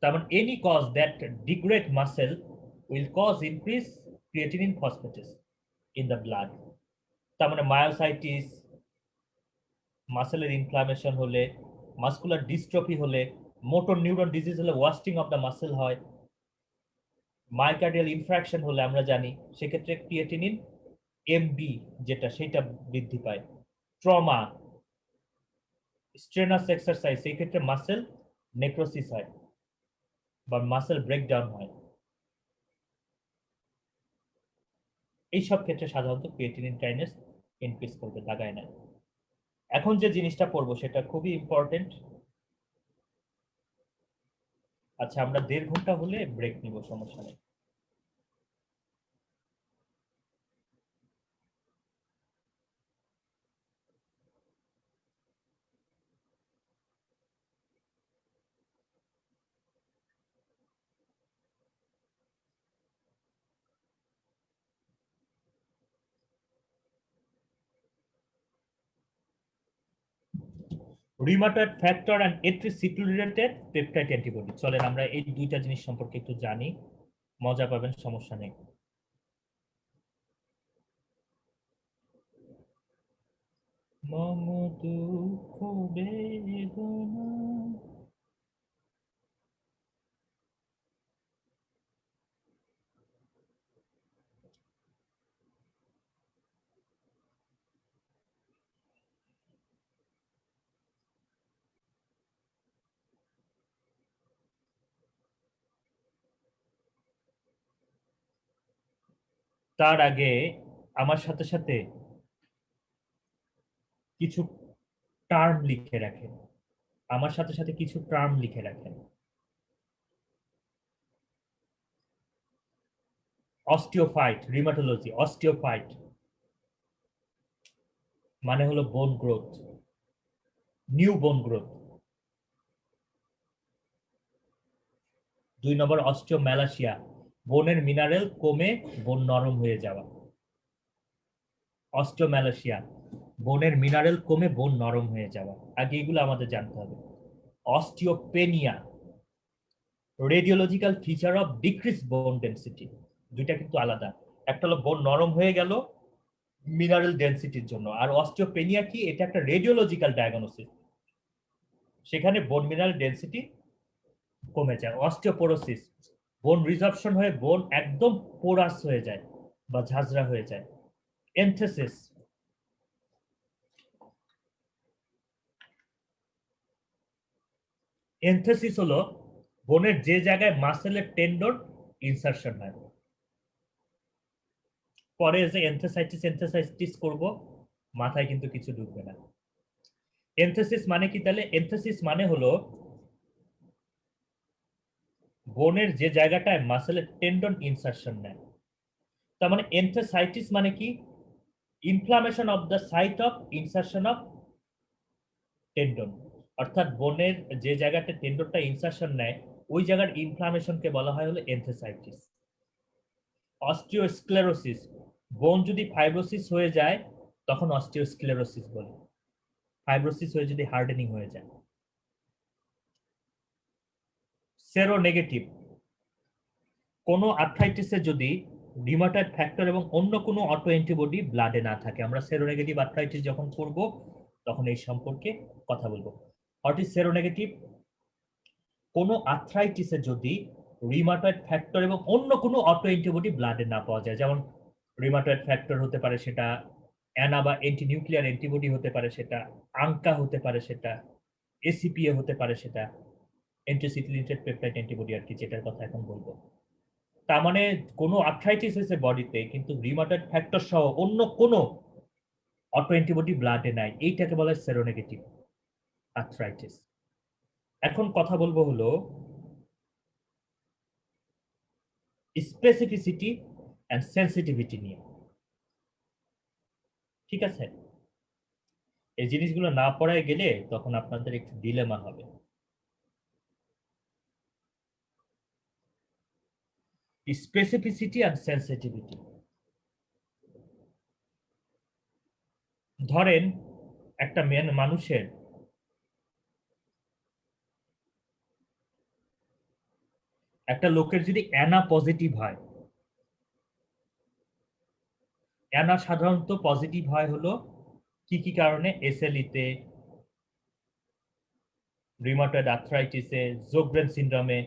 তার মানে any cause that degrade muscle will cause increase creatinine phosphatase in the blood. তার মানে মায়োসাইটিস, মাসেলের ইনফ্লামেশন হলে, মাসকুলার ডিস্ট্রফি হলে, মোটর নিউরন ডিজিজ হলে ওয়াস্টিং অফ দ্য মাসেল হয়, মায়োকার্ডিয়াল ইনফ্রাকশন হলে আমরা জানি সেক্ষেত্রে ক্রিয়েটিনিন এমবি যেটা সেটা বৃদ্ধি পায়। ট্রমা, স্ট্রেনাস এক্সারসাইজ, সেই ক্ষেত্রে মাসেল নেক্রোসিস হয় বা মাসেল ব্রেকডাউন হয়। এইসব ক্ষেত্রে সাধারণত ক্রিয়েটিনিন কাইনেস ইনক্রিজ করবে, লাগায় না। এখন যে জিনিসটা পড়বো সেটা খুবই ইম্পর্টেন্ট। আচ্ছা, আমরা 1.5 ঘন্টা হলে ব্রেক নিব, সমস্যা নেই। রিউমাটয়েড ফ্যাক্টর এন্ড এট্রিসিক্লুরেটেড পেপটাইড অ্যান্টিবডি। চলেন আমরা এই দুইটা জিনিস সম্পর্কে একটু জানি, মজা পাবেন, সমস্যা নেই। মম দুঃখ বেদনা। তার আগে আমার সাথে সাথে কিছু টার্ম লিখে রাখেন, আমার সাথে সাথে কিছু টার্ম লিখে রাখেন। অস্টিওফাইট, রিমাটোলজি, অস্টিওফাইট মানে হলো বোন গ্রোথ, নিউ বোন গ্রোথ। 2 নম্বর অস্টিওম্যালাসিয়া, বোনের মিনারেল কমে বোন নরম হয়ে যাওয়া। অস্টিওম্যালাসিয়া, বোনের মিনারেল কমে বোন নরম হয়ে যাওয়া। আগে এগুলো আমাদের জানতে হবে। Osteopenia, radiological feature of decrease বোন ডেন্সিটি। দুইটা কিন্তু আলাদা, একটা হলো বোন নরম হয়ে গেল মিনারেল ডেন্সিটির জন্য, আর অস্টিওপেনিয়া কি, এটা একটা রেডিওলজিক্যাল ডায়াগনোসিস, সেখানে বোন মিনারেল ডেন্সিটি কমে যায়। অস্টিওপোরোসিস, বোন রিজর্পশন হয়ে বোন একদম পোরাস হয়ে যায় বা ঝাঁঝরা হয়ে যায়। এনথেসিস, এনথেসিস হলো বোনের যে জায়গায় মাসেলের টেন্ডন ইনসারশন হয়। পরে যে এনথেসাইটিস এনথেসাইটিস করব, মাথায় কিন্তু কিছু ঢুকবে না। এনথেসিস মানে কি তাহলে? এনথেসিস মানে হলো বোনের যে জায়গাটায় মাসেলের টেন্ডন ইনসারশন নেয়। তার মানে এনথেসাইটিস মানে কি? Inflammation of the site of insertion of tendon, অর্থাৎ বোনের যে জায়গাটা টেন্ডনটা ইনসারশন নেয় ওই জায়গার ইনফ্লামেশনকে বলা হয় হলো এনথেসাইটিস। অস্টিওস্ক্লেরোসিস, বোন যদি ফাইব্রোসিস হয়ে যায় তখন অস্টিওস্ক্লেরোসিস বলে, ফাইব্রোসিস হয়ে যদি হার্ডেনিং হয়ে যায়। সেরোনেগেটিভ, কোনো আর্থ্রাইটিসে যদি রিউমাটয়েড ফ্যাক্টর এবং অন্য কোনো অটো অ্যান্টিবডি ব্লাডে না থাকে, আমরা সেরোনেগেটিভ আর্থ্রাইটিস যখন করব তখন এই সম্পর্কে কথা বলবো। What is seronegative? কোনো আর্থ্রাইটিসে যদি রিউমাটয়েড ফ্যাক্টর এবং অন্য কোনো অটো অ্যান্টিবডি ব্লাডে না পাওয়া যায়, যেমন রিউমাটয়েড ফ্যাক্টর হতে পারে সেটা অ্যানা বা অ্যান্টি নিউক্লিয়ার অ্যান্টিবডি হতে পারে, সেটা আঙ্কা হতে পারে, সেটা এসিপিএ হতে পারে, সেটা অ্যান্টিসিক্লিনেটেড পেপটাইড অ্যান্টিবডি আর কি, যেটার কথা এখন বলবো। তার মানে কোনো আর্থ্রাইটিস হয়েছে বডিতে কিন্তু রিউমাটয়েড ফ্যাক্টর সহ অন্য কোনো অটো অ্যান্টিবডি ব্লাডে নাই, এইটাকে বলা হয় সেরোনেগেটিভ আর্থ্রাইটিস। এখন কথা বলবো হলো স্পেসিফিসিটি অ্যান্ড সেন্সিটিভিটি নিয়ে। ঠিক আছে, এই জিনিসগুলো না পড়ায় গেলে তখন আপনাদের একটু ডিলেমা হবে। স্পেসিফিসিটি অ্যান্ড সেন্সিটিভিটি, ধরেন একটা মানুষের একটা লোকের যদি অ্যানা পজিটিভ হয়, অ্যানা সাধারণত পজিটিভ হয় হলো কি কি কারণে? এসএলইতে, রিউমাটয়েড আর্থ্রাইটিসে, জোগরেন সিনড্রোমে,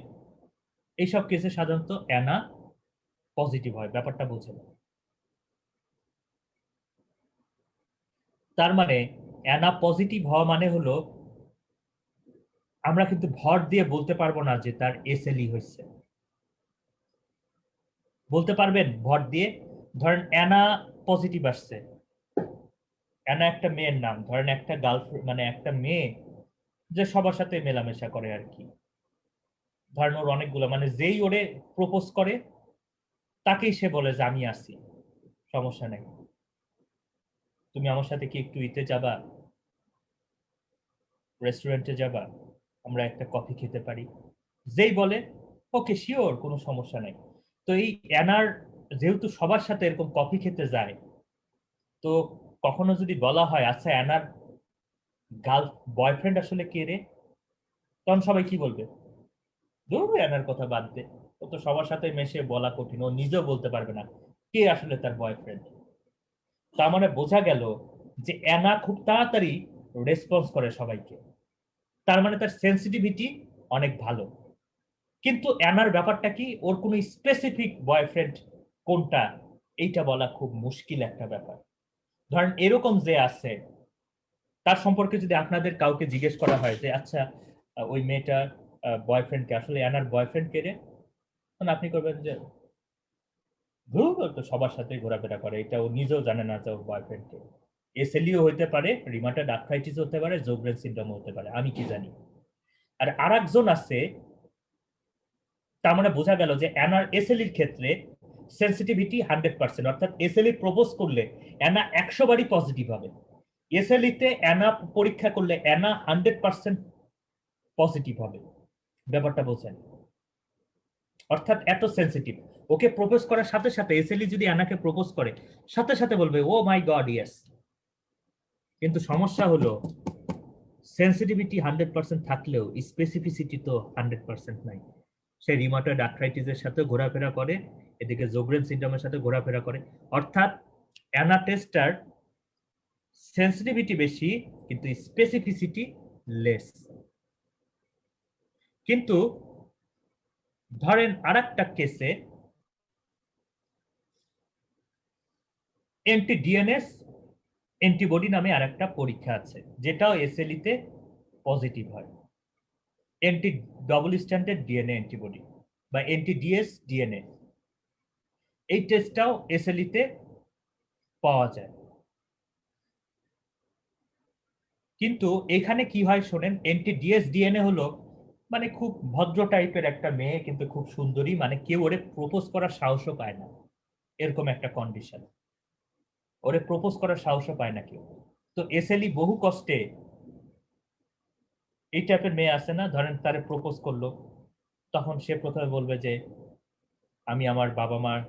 এইসব কেসে সাধারণত অ্যানা পজিটিভ হয়। ব্যাপারটা বুঝে, তার মানে অ্যানা পজিটিভ হওয়া মানে হলো আমরা কিন্তু ভর দিয়ে বলতে পারবো না যে তার এসএলই হয়েছে। বলতে পারবেন ভর দিয়ে? ধরেন অ্যানা পজিটিভ আসছে, অ্যানা একটা মেয়ের নাম, ধরেন একটা গার্লফ্রেন্ড মানে একটা মেয়ে যে সবার সাথে মেলামেশা করে আর কি, ধরেন ওর অনেকগুলো, মানে যেই ওরে প্রপোজ করে তাকেই সে বলে যে আমি আসি, সমস্যা নেই, তুমি আমার সাথে কি একটু ইতে যাবা, রেস্টুরেন্টে যাবা, আমরা একটা কফি খেতে পারি, যেই বলে ওকে শিওর, কোনো সমস্যা নেই। তো এই অ্যানার যেহেতু সবার সাথে এরকম কফি খেতে যায়, তো কখনো যদি বলা হয় আচ্ছা অ্যানার গার্ল বয়ফ্রেন্ড আসলে কে রে, তখন সবাই কি বলবে? ধরো অ্যানার কথা বাদ দে, ও তো সবার সাথে মেশে, বলা কঠিন, ও নিজেও বলতে পারবে না কে আসলে তার বয়ফ্রেন্ড। তার মানে বোঝা গেল যে অ্যানা খুব তাড়াতাড়ি রেসপন্স করে সবাইকে, তার মানে তার সেন্সিটিভিটি অনেক ভালো। কিন্তু অ্যানার ব্যাপারটা কি, ওর কোনো স্পেসিফিক বয়ফ্রেন্ড কোনটা এইটা বলা খুব মুশকিল একটা ব্যাপার। ধরেন এরকম যে আছে, তার সম্পর্কে যদি আপনাদের কাউকে জিজ্ঞেস করা হয় যে আচ্ছা ওই মেয়েটার বয়ফ্রেন্ডকে, আসলে অ্যানার বয়ফ্রেন্ড কে রে, তখন আপনি করবেন যে ধুর, ও তো সবার সাথে ঘোরাফেরা করে, এটা ও নিজেও জানে না যে ওর বয়ফ্রেন্ড কে। এসএলইও হইতে পারে, রিমাটয়েড আর্থ্রাইটিস হতে পারে, জোগ্রেন সিনড্রোম হতে পারে, আমি কি জানি। আর আরেকজন আছে, তার মানে বোঝা গেল যে অ্যানার এসএলইর ক্ষেত্রে সেন্সিটিভিটি 100%, অর্থাৎ এসএলই প্রপোজ করলে অ্যানা 100 বারই পজিটিভ হবে। এসএলইতে অ্যানা পরীক্ষা করলে অ্যানা 100% পজিটিভ হবে। ব্যাপারটা বোঝেন, অর্থাৎ এত সেন্সিটিভ। ওকে প্রপোজ করার সাথে সাথে এসএলই যদি অ্যানাকে প্রপোজ করে, সাথে সাথে বলবে ও মাই গড ইয়েস। কিন্তু সমস্যা হলো সেন্সিটিভিটি 100% থাকলেও স্পেসিফিসিটি তো 100% নাই। সে রিমাটয়েড আর্থ্রাইটিসের সাথে ঘোরাফেরা করে, এদিকে জোগ্রেন সিনড্রোমের সাথে ঘোরাফেরা করে, অর্থাৎ অ্যানা টেস্টার সেন্সিটিভিটি বেশি কিন্তু স্পেসিফিসিটি লেস। কিন্তু ধরেন আরেকটা কেসে এন্টি ডিএনএস অ্যান্টিবডি নামে আরেকটা পরীক্ষা আছে, যেটাও এসএলইতে পজিটিভ হয়। Anti double standard DNA antibody বা এনটিডিএস ডিএনএ, এই টেস্টটাও এসএলইতে পাওয়া যায়। কিন্তু এখানে কি হয় শোনেন, এনটিডিএস ডিএনএ হলো মানে খুব ভদ্র টাইপের একটা মেয়ে, কিন্তু খুব সুন্দরী, মানে কেউ ওরে প্রপোজ করার সাহসও পায় না, এরকম একটা কন্ডিশন। ওরে প্রপোজ করার সাহসও পায় না কেউ। তো এসএলই বহু কষ্টে, এই টাইপের মেয়ে আছে না, ধরেন তারে প্রপোজ করলো, তখন সে প্রথমে বলবে যে আমি আমার বাবা মার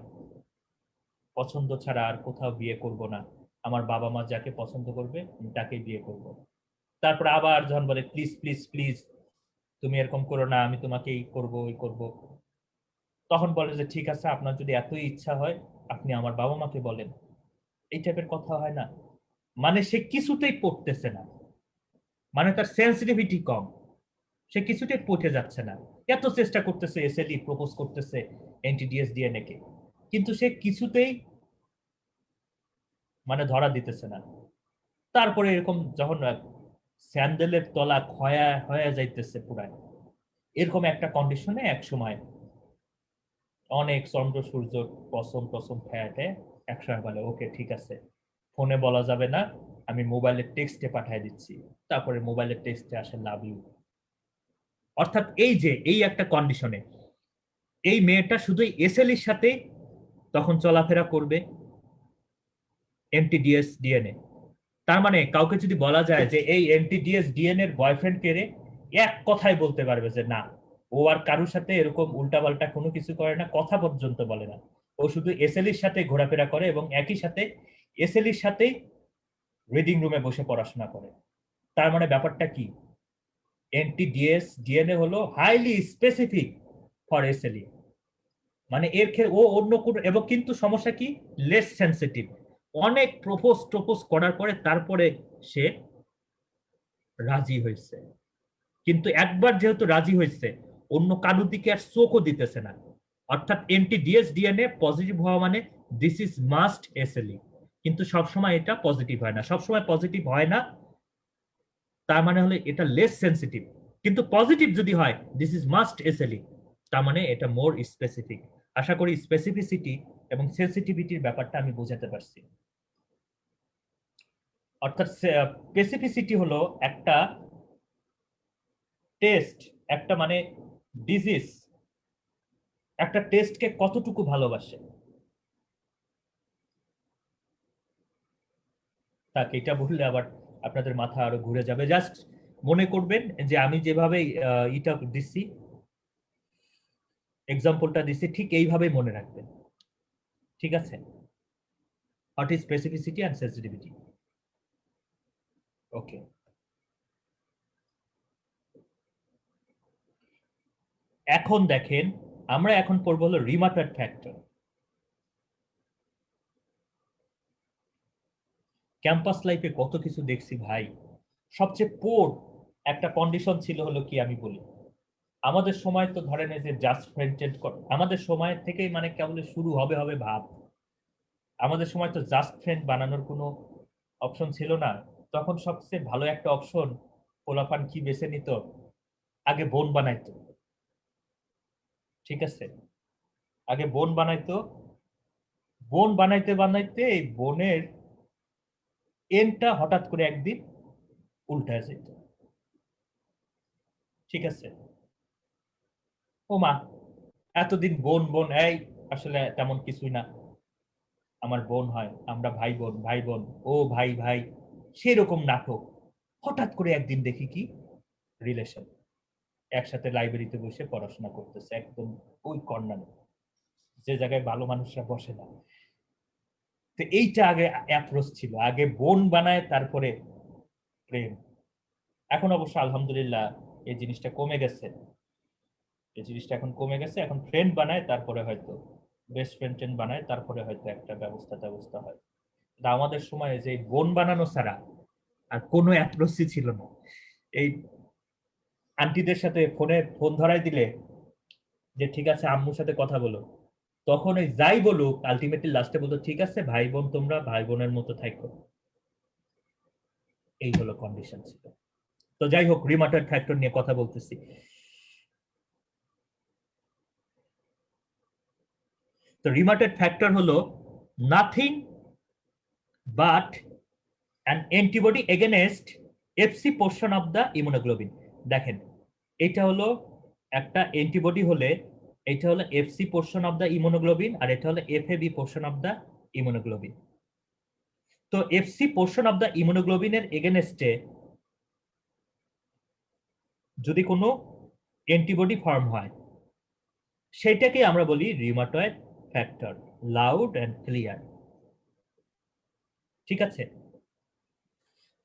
পছন্দ ছাড়া আর কোথাও বিয়ে করব না, আমার বাবা মা যাকে পছন্দ করবে আমি তাকেই বিয়ে করব। তারপর আবার যখন বলে প্লিজ প্লিজ প্লিজ তুমি এরকম করো না, আমি তোমাকেই করব ওই করব, তখন বলে যে ঠিক আছে, আপনার যদি এতই ইচ্ছা হয় আপনি আমার বাবা মাকে বলেন। এই টাইপের কথা হয় না, মানে সে কিছুতেই পড়তেছে না, মানে তার সেন্সিটিভিটি কম, সে কিছুতেই পৌঁছে যাচ্ছে না। এত চেষ্টা করতেছে, এসএলই প্রপোজ করতেছে এনটিডিএস ডিএনএ কে, কিন্তু সে কিছুতেই মানে ধরা দিতেছে না। তারপরে এরকম যখন স্যান্ডেলের তলা ক্ষয়া হয়ে যাইতেছে পুরাই, এরকম একটা কন্ডিশনে এক সময় অনেক চন্দ্র সূর্য কসম টসম ফ্যাটে একসময় বলে ওকে ঠিক আছে, ফোনে বলা যাবে না, আমি মোবাইলের টেক্সটে পাঠিয়ে দিচ্ছি। তারপরে মোবাইলের টেক্সটে আসে লাভ ইউ। অর্থাৎ এই যে এই একটা কন্ডিশনে এই মেয়েটা শুধু এসএলইর সাথে তখন চলাফেরা করবে এমটিডিএস ডিএনএ। তার মানে কাউকে যদি বলা যায় যে এই এমটিডিএস ডিএনএ এর বয়ফ্রেন্ড কে রে, এক কথায় বলতে পারবে যে না, ও আর কারোর সাথে এরকম উল্টাপাল্টা কোনো কিছু করে না, কথা পর্যন্ত বলে না, ও শুধু এসএলইর সাথে ঘোরাফেরা করে এবং একই সাথে এসএলইর সাথেই রিডিং রুমে বসে পড়াশোনা করে। তার মানে ব্যাপারটা কি, এনটিডিএস ডিএনএ হলো হাইলি স্পেসিফিক ফর এসএলই, মানে এর ক্ষেত্রে ও অন্য কোন, এবং কিন্তু সমস্যা কি, লেস সেন্সিটিভ। অনেক প্রপোজ করার পরে তারপরে সে রাজি হয়েছে, কিন্তু একবার যেহেতু রাজি হয়েছে অন্য কারোর দিকে আর চোখও দিতেছে না। অর্থাৎ এনটিডিএস ডিএনএ পজিটিভ হওয়া মানে দিস ইজ মাস্ট এসএলই, কিন্তু সবসময় এটা পজিটিভ হয় না, সবসময় পজিটিভ হয় না, তার মানে হলো এটা লেস সেন্সিটিভ। কিন্তু পজিটিভ যদি হয় দিস ইজ মাস্ট এসএলই, তার মানে এটা মোর স্পেসিফিক। আশা করি স্পেসিফিসিটি এবং সেন্সিটিভিটির ব্যাপারটা আমি বোঝাতে পারছি। অর্থাৎ স্পেসিফিসিটি হলো একটা টেস্ট, একটা মানে ডিজিজ একটা টেস্টকে কতটুকু ভালোবাসে। তাকে এটা বললে আবার আপনাদের মাথা আরো ঘুরে যাবে। জাস্ট মনে করবেন যে আমি যেভাবে ইটা দিচ্ছি, এক্সাম্পলটা দিচ্ছি, ঠিক এইভাবেই মনে রাখবেন। ঠিক আছে, what is specificity and sensitivity. Okay, এখন দেখেন আমরা এখন পড়বো হলো রিমাটয়েড ফ্যাক্টর। ক্যাম্পাস লাইফে কত কিছু দেখছি ভাই। সবচেয়ে পোর একটা কন্ডিশন ছিল হলো কি আমি বলি, আমাদের সময় তো ধরেন এই যে জাস্ট ফ্রেন্ড, আমাদের সময় থেকেই মানে কেবল শুরু হবে হবে ভাব। আমাদের সময় তো জাস্ট ফ্রেন্ড বানানোর কোনো অপশন ছিল না। তখন সবচেয়ে ভালো একটা অপশন পোলাপান কি বেছে নিত, আগে বোন বানাইতো। ঠিক আছে, আগে বোন বানাইতো, বোন বানাইতে বানাইতে এই বোনের এনটা হঠাৎ করে একদিন উল্টায় যেত। ঠিক আছে, ও মা, এতদিন বোন বোন, এই আসলে তেমন কিছুই না, আমার বোন হয়, আমরা ভাই বোন, ভাই বোন, ও ভাই ভাই, সেরকম নাটক। হঠাৎ করে একদিন দেখি কি রিলেশন, একসাথে লাইব্রেরিতে বসে পড়াশোনা করতেছে, একদম ওই কর্নারে যে জায়গায় ভালো মানুষরা বসে না। তো এইটা আগে অ্যাপ্রোচ ছিল, আগে বোন বানায় তারপরে প্রেম। এখন অবশ্য আলহামদুলিল্লাহ এই জিনিসটা কমে গেছে, এই জিনিসটা এখন কমে গেছে, এখন ফ্রেন্ড বানায় তারপরে হয়তো বেস্ট ফ্রেন্ড বানায় তারপরে হয়তো একটা ব্যবস্থা হয়। আমাদের সময় যে বোন বানানো ছাড়া আর কোনো অ্যাপ্রোচই ছিল না। এই আন্টিদের সাথে ফোনে ফোন ধরাই দিলে যে ঠিক আছে আম্মুর সাথে কথা বলো, তখন ওই যাই বলুক আলটিমেটলি লাস্টে বলতো ঠিক আছে ভাই বোন তোমরা ভাই বোনের মতো থাকো। এই হলো কন্ডিশন ছিল। তো যাই হোক, রিমাটয়েড ফ্যাক্টর নিয়ে কথা বলতেছি। তো রিমাটয়েড ফ্যাক্টর হলো nothing but an antibody against FC portion of the immunoglobin. দেখেন, এটা হলো একটা অ্যান্টিবডি হলে এটা হলো FC portion of the immunoglobin আর এটা হলো FAB portion of the immunoglobin. তো এফসি পোর্শন অফ দ্য ইমিউনোগ্লোবিনের এগেনস্টে যদি কোনো অ্যান্টিবডি ফর্ম হয় সেটাকে আমরা বলি rheumatoid factor, loud and clear. ঠিক আছে,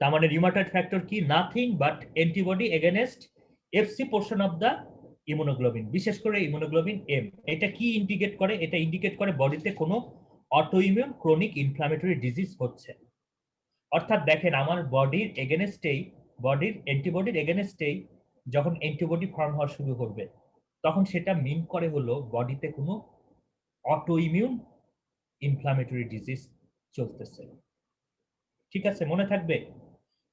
তার মানে রিউমাটয়েড ফ্যাক্টর কি, nothing but antibody against FC portion of the immunoglobulin, বিশেষ করে ইমিউনোগ্লোবিন এম। এটা কি ইন্ডিকেট করে, এটা ইন্ডিকেট করে বডিতে কোনো অটোইমিউন ক্রনিক ইনফ্লামেটরি ডিজিজ হচ্ছে। অর্থাৎ দেখেন আমার বডির এগেনস্টেই, বডির অ্যান্টিবডির এগেনস্টেই যখন অ্যান্টিবডি ফর্ম হওয়া শুরু করবে তখন সেটা মিন করে হলো বডিতে কোনো অটোইমিউন ইনফ্লামেটরি ডিজিজ চলতেছে। ঠিক আছে, মনে থাকবে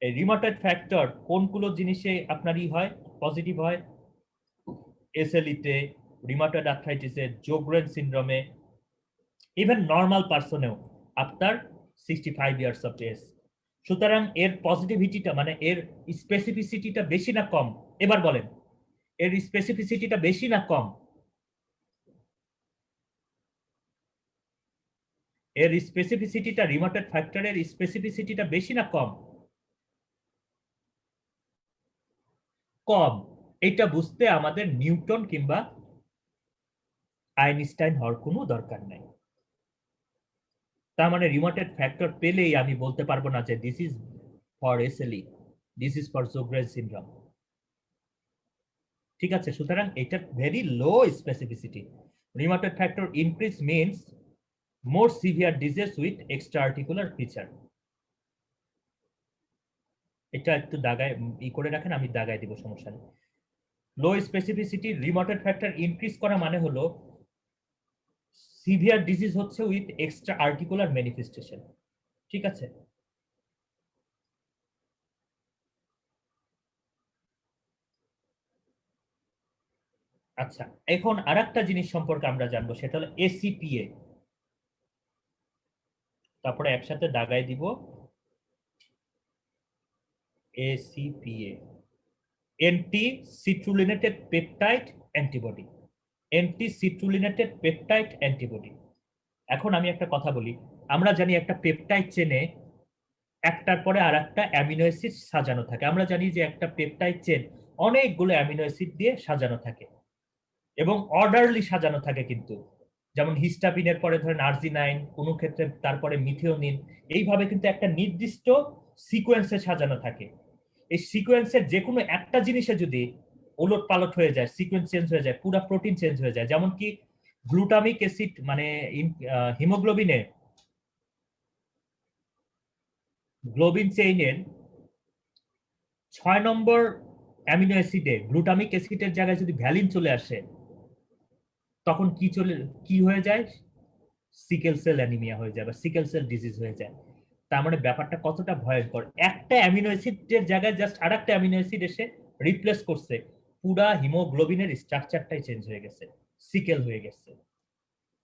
এই রিউমাটয়েড ফ্যাক্টর কোনগুলো জিনিসে আপনারই হয়, পজিটিভ হয়, এসএলইতে, রিউমাটয়েড আর্থ্রাইটিসে, জোগ্রেন সিনড্রোমে, ইভেন নর্মাল পারসনেও আফটার 65 ইয়ার্স অফ এজ। সুতরাং এর পজিটিভিটিটা মানে এর স্পেসিফিসিটিটা বেশি না কম, এবার বলেন এর স্পেসিফিসিটিটা বেশি না কম? এর স্পেসিফিসিটিটা, রিউমাটয়েড ফ্যাক্টরের স্পেসিফিসিটিটা বেশি না কম? কম। এটা বুঝতে আমাদের নিউটন কিংবা আইনস্টাইন হওয়ার কোনো দরকার নাই। তার মানে রিউমাটয়েড ফ্যাক্টর পেলেই আমি বলতে পারবো না যে this is for SLE, this is for Sjogren syndrome. ঠিক আছে, সুতরাং এটা very low specificity. Rheumatoid factor increase means more severe disease with extra articular feature. এটা একটু দাগায় করে রাখেন, আমি দাগায় দিব, সমস্যা নেই। লো স্পেসিফিসিটি রিউমাটয়েড ফ্যাক্টর ইনক্রিজ করা মানে হলো সিভিয়ার ডিজিজ হচ্ছে উইথ এক্সট্রা আর্টিকুলার ম্যানিফেস্টেশন। ঠিক আছে, আচ্ছা এখন আরেকটা জিনিস সম্পর্কে আমরা জানবো, সেটা হলো এসিপিএ। তারপরে একসাথে দাগায় দিব ACPA, anti citrullinated peptide antibody, anti citrullinated peptide antibody. এখন আমি একটা কথা বলি, আমরা জানি একটা পেপটাইড চেনে একটার পরে আর একটা অ্যামিনো অ্যাসিড সাজানো থাকে। আমরা জানি যে একটা পেপটাইড চেন অনেকগুলো অ্যামিনো অ্যাসিড দিয়ে সাজানো থাকে এবং অর্ডারলি সাজানো থাকে কিন্তু, যেমন হিস্টাপিনের পরে ধরেন আর্জিনাইন, কোনো ক্ষেত্রে তারপরে মিথিওনিন, এইভাবে কিন্তু একটা নির্দিষ্ট সিকোয়েন্সে সাজানো থাকে। এই সিকোয়েন্সের যে কোনো একটা জিনিসে যদি ওলট পালট হয়ে যায়, সিকোয়েন্স চেঞ্জ হয়ে যায়, পুরো প্রোটিন চেঞ্জ হয়ে যায়, যেমন কি গ্লুটামিক অ্যাসিড মানে হিমোগ্লোবিনে গ্লোবিন চেইনের 6 নম্বর অ্যামিনো অ্যাসিডে গ্লুটামিক অ্যাসিডের জায়গায় যদি ভ্যালিন চলে আসে, তখন কি হয়ে যায়? সিকেল সেল অ্যানিমিয়া হয়ে যায় বা সিকেল সেল ডিজিজ হয়ে যায়। তার মানে ব্যাপারটা কতটা ভয়ঙ্কর! একটা অ্যামিনো অ্যাসিডের জায়গায় জাস্ট আরেকটা অ্যামিনো অ্যাসিড এসে রিপ্লেস করছে, পুরা হিমোগ্লোবিনের স্ট্রাকচারটাই চেঞ্জ হয়ে গেছে, সিকেল হয়ে গেছে।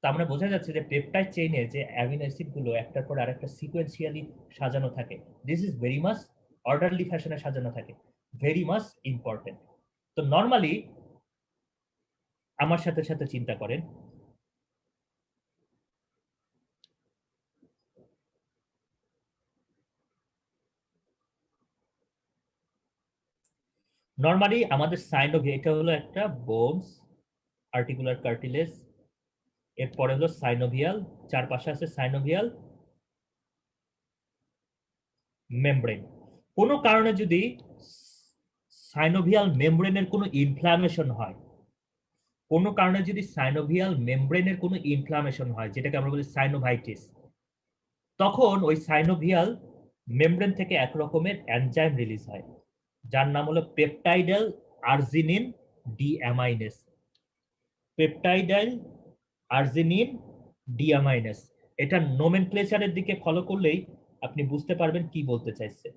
তার মানে বোঝা যাচ্ছে যে পেপটাইড চেইনে যে অ্যামিনো অ্যাসিড গুলো একটার পর আরেকটা সিকোয়েন্সিয়ালি সাজানো থাকে, this is very much orderly ফ্যাশনে সাজানো থাকে, ভেরি মাচ ইম্পর্টেন্ট। তো নর্মালি আমার সাথে সাথে চিন্তা করেন, নর্মালি আমাদের সাইনোভিয়া, এটা হলো একটা বোনস, আর্টিকুলার কার্টিলেজ, এরপরে হলো সাইনোভিয়াল, চারপাশে আছে সাইনোভিয়াল মেমব্রেন। কোনো কারণে যদি সাইনোভিয়াল মেমব্রেনের কোনো ইনফ্লামেশন হয়, কোনো কারণে যদি সাইনোভিয়াল মেমব্রেনের কোনো ইনফ্লামেশন হয়, যেটাকে আমরা বলি সাইনোভাইটিস, তখন ওই সাইনোভিয়াল মেমব্রেন থেকে এক রকমের এনজাইম রিলিজ হয়, যার নাম হলো পেপটাইডাল আর্জিনিন ডিঅ্যামাইনেস। পেপটাইডাল আর্জিনিন ডিঅ্যামাইনেস, এটা নোমেনক্লেচারের দিকে ফলো করলেই আপনি বুঝতে পারবেন কি বলতে চাইছে।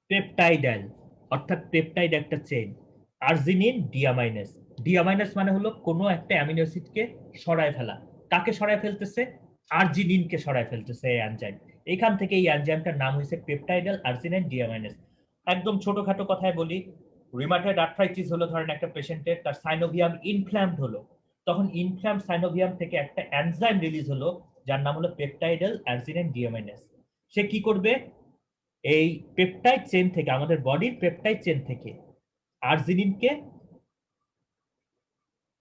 পেপটাইডাল অর্থাৎ পেপটাইড একটা চেইন, আর্জিনিন ডিঅ্যামাইনেস, ডিঅ্যামাইনেস মানে হলো কোনো একটা অ্যামিনো অ্যাসিডকে সরায় ফেলা। কাকে সরায় ফেলতেছে? আর্জিনিনকে সরায় ফেলতেছে এই এনজাইম। এখান থেকে এই এনজাইমটার নাম হয়েছে পেপটাইডাল আর্জিনিন ডিঅ্যামাইনেস। একদম ছোটখাটো কথায় বলি, রিমাটয়েড আর্থ্রাইটিস হলো ধরেন একটা পেশেন্টের, তার সাইনোভিয়াম ইনফ্ল্যামড হলো, তখন ইনফ্ল্যাম সাইনোভিয়াম থেকে একটা এনজাইম রিলিজ হলো যার নাম হলো পেপটাইডাল আর্জিনিন ডিঅ্যামাইনেস। সে কি করবে? এই পেপটাইড চেন থেকে, আমাদের বডির পেপটাইড চেন থেকে আর্জিনিনকে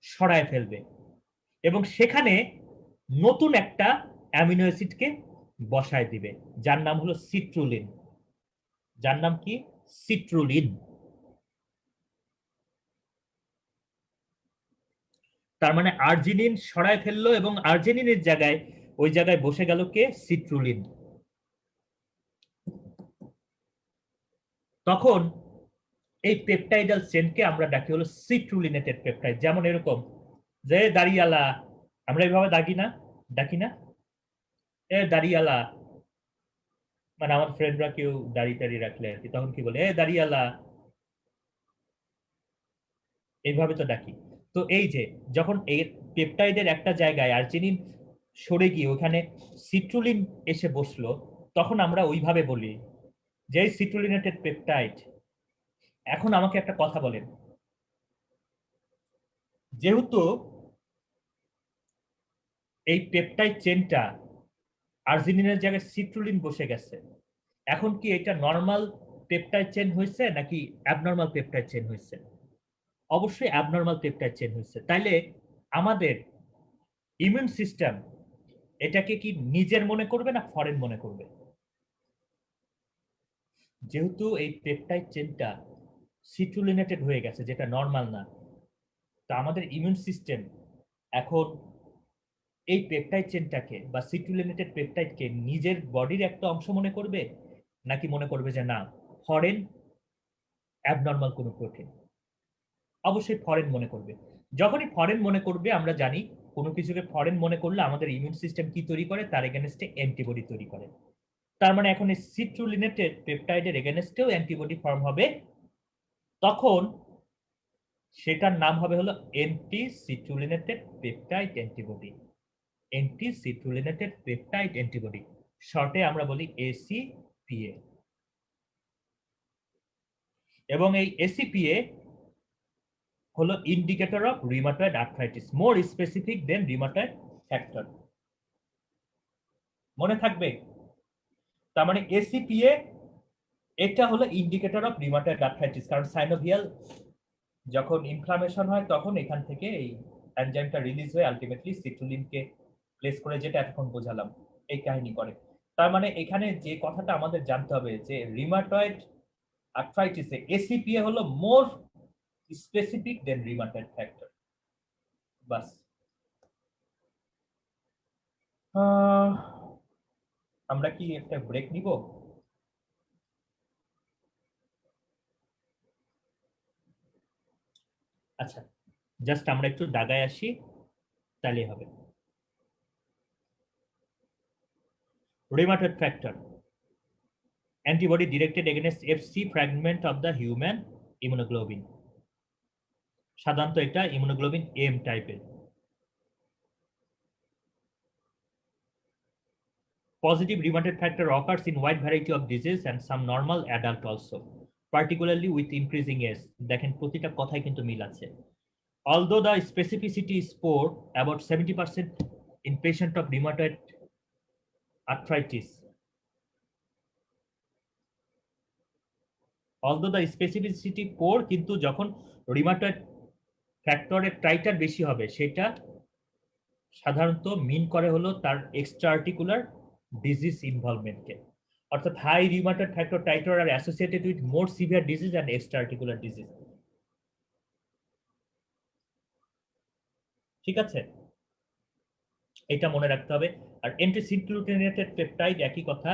সরায় ফেলবে এবং সেখানে নতুন একটা অ্যামিনো অ্যাসিডকে বসায় দিবে, যার নাম হলো সিট্রুলিন। যার নাম কি? সিট্রুলিন। তার মানে আর্জিনিন সরায় ফেললো এবং আর্জিনিনের জায়গায় ওই জায়গায় বসে গেল কে? সিট্রুলিন। তখন এই পেপটাইডাল চেনকে আমরা ডাকি হলো সিট্রুলিনেটেড পেপটাইড। যেমন এরকম যে দাঁড়িয়ালা, আমরা এইভাবে ডাকি না এ দাঁড়িয়ালা, মানে আমার ফ্রেন্ডরা কেউ দাড়ি টাড়ি রাখলে আর কি, তখন কি বলে? এ দাঁড়িয়ালা, এইভাবে তো ডাকি। তো এই যে যখন এই পেপটাইডের একটা জায়গায় আর্জিনিন সরে গিয়ে ওখানে সিট্রুলিন এসে বসলো, তখন আমরা ওইভাবে বলি যে সিট্রুলিনেটেড পেপটাইড। এখন আমাকে একটা কথা বলেন, যেহেতু এই পেপটাইড চেনটা আর্জিনিনের জায়গায় সিট্রুলিন বসে গেছে, এখন কি এটা নর্মাল পেপটাইড চেন হয়েছে নাকি অ্যাবনর্মাল পেপটাইড চেন হয়েছে? অবশ্যই অ্যাবনর্মাল পেপটাইড চেন হয়েছে। তাইলে আমাদের ইমিউন সিস্টেম এটাকে কি নিজের মনে করবে না ফরেন মনে করবে? যেহেতু এই পেপটাইড চেনটা সিট্রুলিনেটেড হয়ে গেছে, যেটা নর্মাল না, তো আমাদের ইমিউন সিস্টেম এখন এই পেপটাইড চেনটাকে বা সিট্রুলিনেটেড পেপটাইডকে নিজের বডির একটা অংশ মনে করবে, নাকি মনে করবে যে না, ফরেন অ্যাবনর্মাল কোনো প্রোটিন? অবশ্যই ফরেন মনে করবে। যখনই ফরেন মনে করবে, আমরা জানি কোনো কিছুকে ফরেন মনে করলে আমাদের ইমিউন সিস্টেম কি তৈরি করে? তার এগেনস্টে অ্যান্টিবডি তৈরি করে। তার মানে এখন এই সিট্রুলিনেটেড পেপটাইডের এগেনস্টেও অ্যান্টিবডি ফর্ম হবে, তখন সেটার নাম হবে হলো anti citrullinated peptide antibody. Anti citrullinated peptide antibody, শর্টে আমরা বলি এসিপিএ। এবং এই এসিপিএ হলো indicator of rheumatoid arthritis, more specific than rheumatoid factor. মনে থাকবে? তার মানে এসিপিএ এটা হলো ইন্ডিকেটর অফ রিউমাটয়েড আর্থ্রাইটিস, কারণ সাইনোভিয়াল যখন ইনফ্লামেশন হয় তখন এখান থেকে এই এনজাইমটা রিলিজ হয়ে আলটিমেটলি সিট্রুলিনকে প্লেস করে, যেটা এতক্ষণ বোঝালাম, এই কাহিনী করে। তার মানে এখানে যে কথাটা আমাদের জানতে হবে যে রিউমাটয়েড আর্থ্রাইটিসে এসিপিএ হলো মোর স্পেসিফিক দেন রিউমাটয়েড ফ্যাক্টর। বাস। আমরা কি একটা ব্রেক নিব? আচ্ছা, জাস্ট আমরা একটু দাগায় আসি, তাহলে হবে। Rheumatoid factor, antibody directed against Fc fragment of the human immunoglobulin, সাধারণত এটা ইমিউনোগ্লোবিন এম টাইপের। Positive rheumatoid factor occurs in wide variety of disease and some normal adult also, particularly with increasing age. দেখেন প্রতিটা কথাই কিন্তু মিল আছে। Although the specificity is poor, about 70% in patient of rheumatoid arthritis. Although the specificity poor, কিন্তু যখন rheumatoid ফ্যাক্টরের টাইটার বেশি হবে, সেটা সাধারণত মিন করে হলো তার এক্সট্রা আর্টিকুলার ডিজিজ ইনভলভমেন্টকে। অর্থাৎ high rheumatoid factor titre are associated with more severe disease and extra articular disease. ঠিক আছে, এটা মনে রাখতে হবে। আর অ্যান্টিসিট্রুলিনেটেড পেপটাইড একই কথা।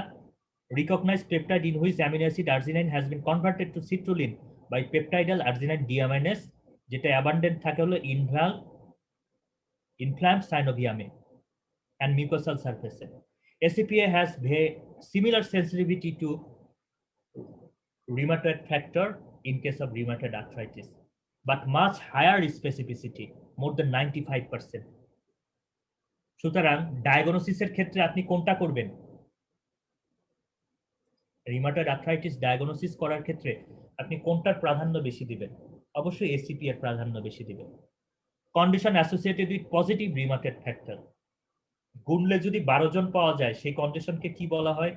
Recognized peptide in which amino acid arginine has been converted to citrulline by peptidal arginine deaminase, যেটা abundant থাকে হলো inflamed synovium and mucosal surface. ACPA has similar sensitivity to rheumatoid factor in case of rheumatoid arthritis, but much higher specificity, more than 95%. সুতরাং ডায়াগনোসিসের ক্ষেত্রে আপনি কোনটা করবেন? রিউমাটয়েড আর্থ্রাইটিস ডায়াগনোসিস করার ক্ষেত্রে আপনি কোনটার প্রাধান্য বেশি দিবেন? অবশ্যই এসিপি এর প্রাধান্য বেশি দিবেন। Condition associated with positive rheumatoid factor, গুনলে যদি 12 জন পাওয়া যায়, সেই কন্ডিশনকে কি বলা হয়?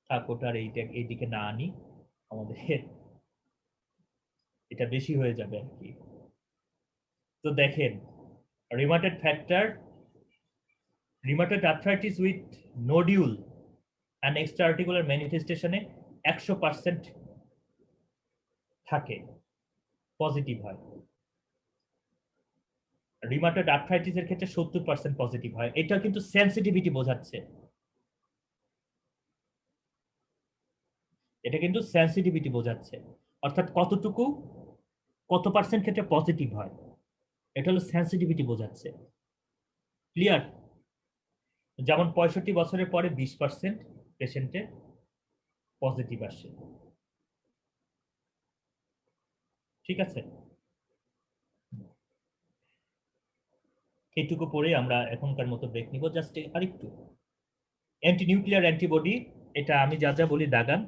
থাক, ওটার এইদিকে না আনি, আমাদের এটা বেশি হয়ে যাবে আর কি। তো দেখেন, rheumatoid factor, rheumatoid arthritis with nodule and extra articular ম্যানিফেস্টেশনে 100% থাকে, পজিটিভ হয়। রিউমাটয়েড আর্থ্রাইটিসের ক্ষেত্রে 70% পজিটিভ হয়। এটা কিন্তু সেনসিটিভিটি বোঝাচ্ছে, এটা কিন্তু সেনসিটিভিটি বোঝাচ্ছে, অর্থাৎ কতটুকু, কত পার্সেন্ট ক্ষেত্রে পজিটিভ হয়, এটা হলো সেনসিটিভিটি বোঝাচ্ছে। ক্লিয়ার? যেমন 65 বছরের পরে 20% পেশেন্টে পজিটিভ আসে। ঠিক আছে, এইটুকু পরে আমরা এখনকার মতো ব্রেক নিব। জাস্ট আরেকটু অ্যান্টি নিউক্লিয়ার অ্যান্টিবডি, এটা আমি যা যা বলি Dagan.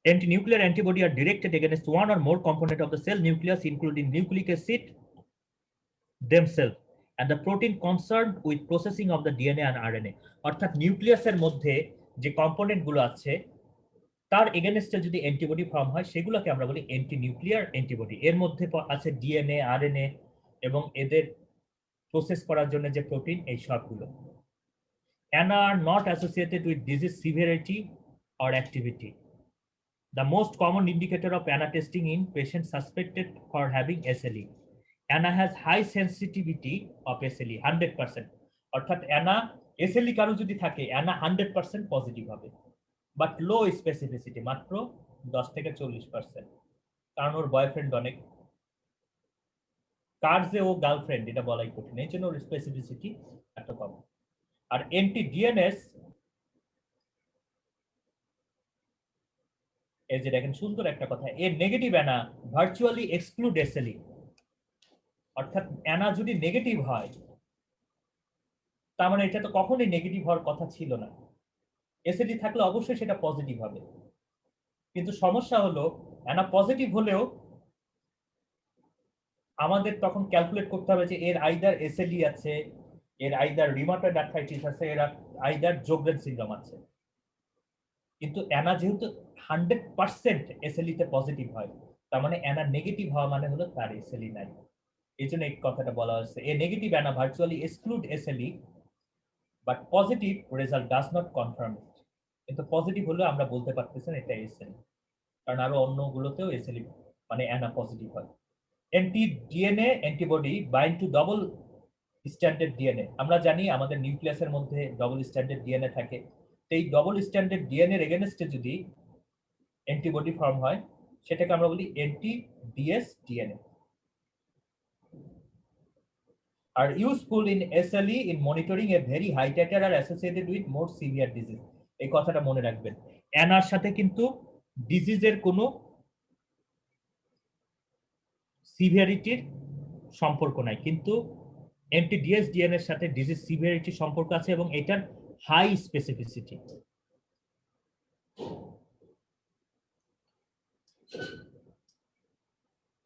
Anti-nuclear antibody are directed against one or more component of the cell nucleus, including nucleic acid themselves and the protein concerned with processing of the DNA and RNA. অর্থাৎ নিউক্লিয়াসের মধ্যে যে কম্পোনেন্ট গুলো আছে তার এগেনস্টে যদি অ্যান্টিবডি ফর্ম হয়, সেগুলোকে আমরা বলি অ্যান্টি নিউক্লিয়ার অ্যান্টিবডি। এর মধ্যে আছে ডিএনএ, আরএনএ এবং এদের প্রসেস করার জন্য যে প্রোটিন, এই সবগুলো। ANA are not associated with disease severity or activity. The most common indicator of ANA testing in patients suspected for having SLE. ANA has high sensitivity of SLE, 100%. অর্থাৎ ANA SLE কারো যদি থাকে, ANA 100% পজিটিভ হবে, বাট লো স্পেসিফিসিটি, মাত্র 10 থেকে 40%, কারণ ওর বয়ফ্রেন্ড অনেক, কার যে ও গার্লফ্রেন্ড এটা বলাই কঠিন, এই জন্য ওর স্পেসিফিসিটি এত কম। আর এন্টি ডিএনএস, এই যে দেখেন সুন্দর একটা কথা, a negative ANA virtually exclude SLE. অর্থাৎ অ্যানা যদি নেগেটিভ হয়, তার মানে এটা তো কখনোই নেগেটিভ হওয়ার কথা ছিল না। এসএলই থাকলে অবশ্যই সেটা পজিটিভ হবে, কিন্তু সমস্যা হলো অ্যানা পজিটিভ হলেও আমাদের তখন ক্যালকুলেট করতে হবে যে এর আইদার এসএলই আছে, এর আইদার রিউমাটয়েড আর্থ্রাইটিস আছে, এর আইদার জোগরেন সিনড্রোম আছে। কিন্তু অ্যানা যেহেতু 100% এসএলই তে পজিটিভ হয়, তার মানে অ্যানা নেগেটিভ হওয়া মানে হলো তার এসএলই নাই। এই জন্য এই কথাটা বলা হচ্ছে, a negative ANA virtually exclude SLE, but positive result does not confirm it. কিন্তু পজিটিভ হলেও আমরা বলতে পারতেছেন এটা এসএলই, কারণ আরো অন্যগুলোতেও এসএলই মানে অ্যানা পজিটিভ হয়। Anti DNA antibody bind to double standard DNA, আমরা জানি আমাদের নিউক্লিয়াসের মধ্যে ডবল স্ট্যান্ডার্ড ডিএনএ থাকে। এই ডবল স্ট্যান্ডার্ড ডিএনএ এর এগেনস্টে যদি অ্যান্টিবডি ফর্ম হয় সেটাকে আমরা বলি অ্যান্টি ডিএস ডিএনএ। আর useful in SLE in monitoring a very high titre are associated with more severe disease. এই কথাটা মনে রাখবেন, এনার সাথে কিন্তু ডিজিজের কোনো সিভিয়ারিটির সম্পর্ক নাই, কিন্তু অ্যান্টি-ডিএস ডিএনএ এর সাথে ডিজিজ সিভিয়ারিটির সম্পর্ক আছে এবং এটার high specificity.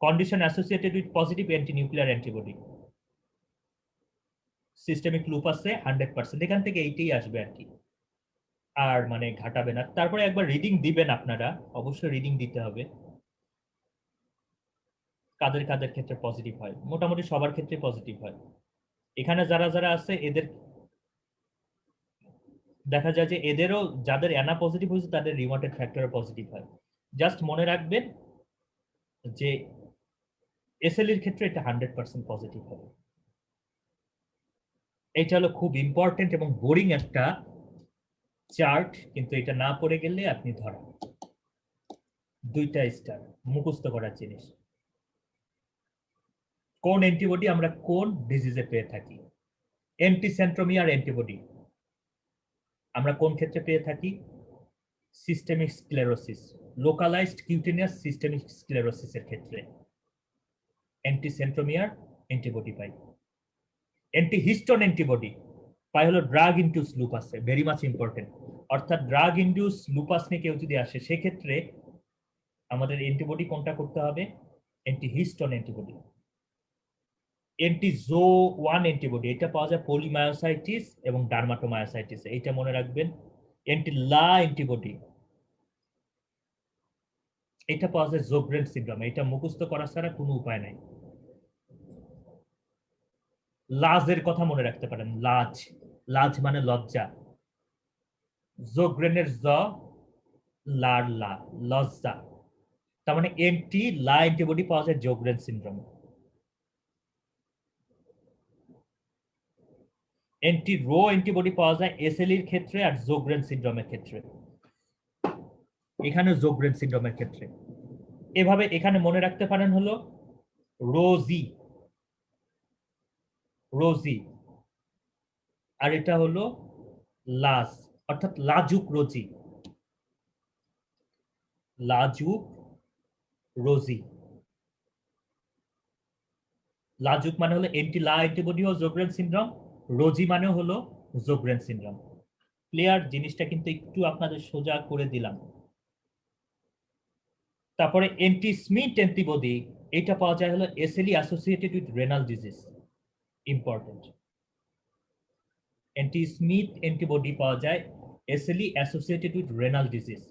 Condition associated with positive antinuclear antibody. Systemic লুপাসে 100%, এখান থেকে এইটাই আসবে আর কি, আর মানে ঘাটাবে না। তারপরে একবার রিডিং দিবেন আপনারা, অবশ্যই রিডিং দিতে হবে কাদের কাদের ক্ষেত্রে পজিটিভ হয়। মোটামুটি সবার ক্ষেত্রে পজিটিভ হয়। এখানে যারা যারা আছে এদের দেখা যায় যে এদেরও যাদের অ্যানা পজিটিভ হয়েছে তাদের রিমোটেড ফ্যাক্টরে পজিটিভ হয়। জাস্ট মনে রাখবেন যে এসএল এর ক্ষেত্রে এটা 100% পজিটিভ হবে। এটা হলো খুব ইম্পর্টেন্ট এবং বোরিং একটা চার্ট, কিন্তু এটা না পড়ে গেলে আপনি ধরা। দুইটা স্টার মুখস্থ করার জিনিস। কোন অ্যান্টিবডি আমরা কোন ডিজিজে পেয়ে থাকি? অ্যান্টিসেন্ট্রোমিয়ার অ্যান্টিবডি আমরা কোন ক্ষেত্রে পেয়ে থাকি? Systemic sclerosis, localized cutaneous systemic স্ক্লেরোসিসের ক্ষেত্রে অ্যান্টিসেন্ট্রোমিয়ার অ্যান্টিবডি পাই। অ্যান্টিহিস্টোন অ্যান্টিবডি পাই হলো ড্রাগ ইনডিউস লুপাসে, ভেরি মাচ ইম্পর্টেন্ট। অর্থাৎ ড্রাগ ইনডিউস লুপাস নিয়ে কেউ যদি আসে সেক্ষেত্রে আমাদের অ্যান্টিবডি কোনটা করতে হবে? অ্যান্টিহিস্টোন অ্যান্টিবডি। অ্যান্টিজো 1 অ্যান্টিবডি, এটা পাওয়া যায় পলিমায়োসাইটিস এবং ডার্মাটোমায়োসাইটিস, এইটা মনে রাখবেন। অ্যান্টিলা অ্যান্টিবডি এটা পাওয়া যায় জোগ্রেন সিনড্রোমে, এটা মুখস্থ করা ছাড়া কোনো উপায় নাই। লাজের কথা মনে রাখতে পারেন, লাজ, লাজ মানে লজ্জা, জোগ্রেনের জ, লার লা, লজ্জা, তার মানে এন্টি লা অ্যান্টিবডি পাওয়া যায় জোগ্রেন সিনড্রোমে। অ্যান্টি রো অ্যান্টিবডি পাওয়া যায় এসএল এর ক্ষেত্রে আর জোগ্রেন সিনড্রোমের ক্ষেত্রে, এখানে জোগ্রেন সিনড্রোমের ক্ষেত্রে। এভাবে এখানে মনে রাখতে পারেন হলো রোজি, রোজি, আর এটা হলো লাজ, অর্থাৎ লাজুক রোজি, লাজুক রোজি। লাজুক মানে হলো এন্টি লা অ্যান্টিবডি ও জোগ্রেন সিনড্রোম, রোজি মানে হলো জোগ্রেন সিনড্রোম। ক্লিয়ার? জিনিসটা কিন্তু একটু আপনাদের সোজা করে দিলাম। তারপরে অ্যান্টি স্মিথ অ্যান্টিবডি, এটা পাওয়া যায় হলো SLE associated with renal disease, important. Anti Smith antibody পাওয়া যায় SLE associated with renal disease.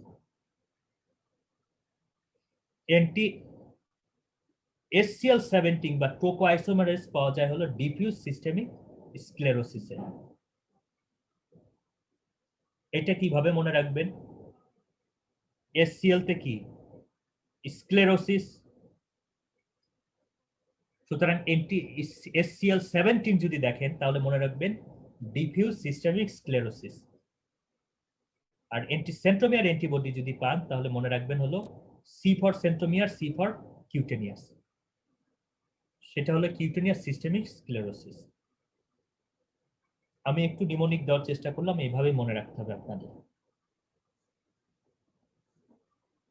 Anti SCL17 বা টোকোআইসোমারেজ পাওয়া যায় হলো ডিফিউজ সিস্টেমিক স্ক্লেরোসিসে। এটা কিভাবে মনে রাখবেন? SCL তে কি? স্ক্লেরোসিস, সুতরাং SCL17 যদি দেখেন তাহলে মনে রাখবেন ডিফিউজ সিস্টেমিক স্ক্লেরোসিস। আর সেন্ট্রোমিয়ার অ্যান্টিবডি যদি পান তাহলে মনে রাখবেন হলো C for centromere, C for cutaneous, সেটা হলো কিউটেনিয়াস সিস্টেমিক স্ক্লেরোসিস। আমি একটু নিমোনিক দেওয়ার চেষ্টা করলাম, এইভাবে মনে রাখতে হবে আপনাদের।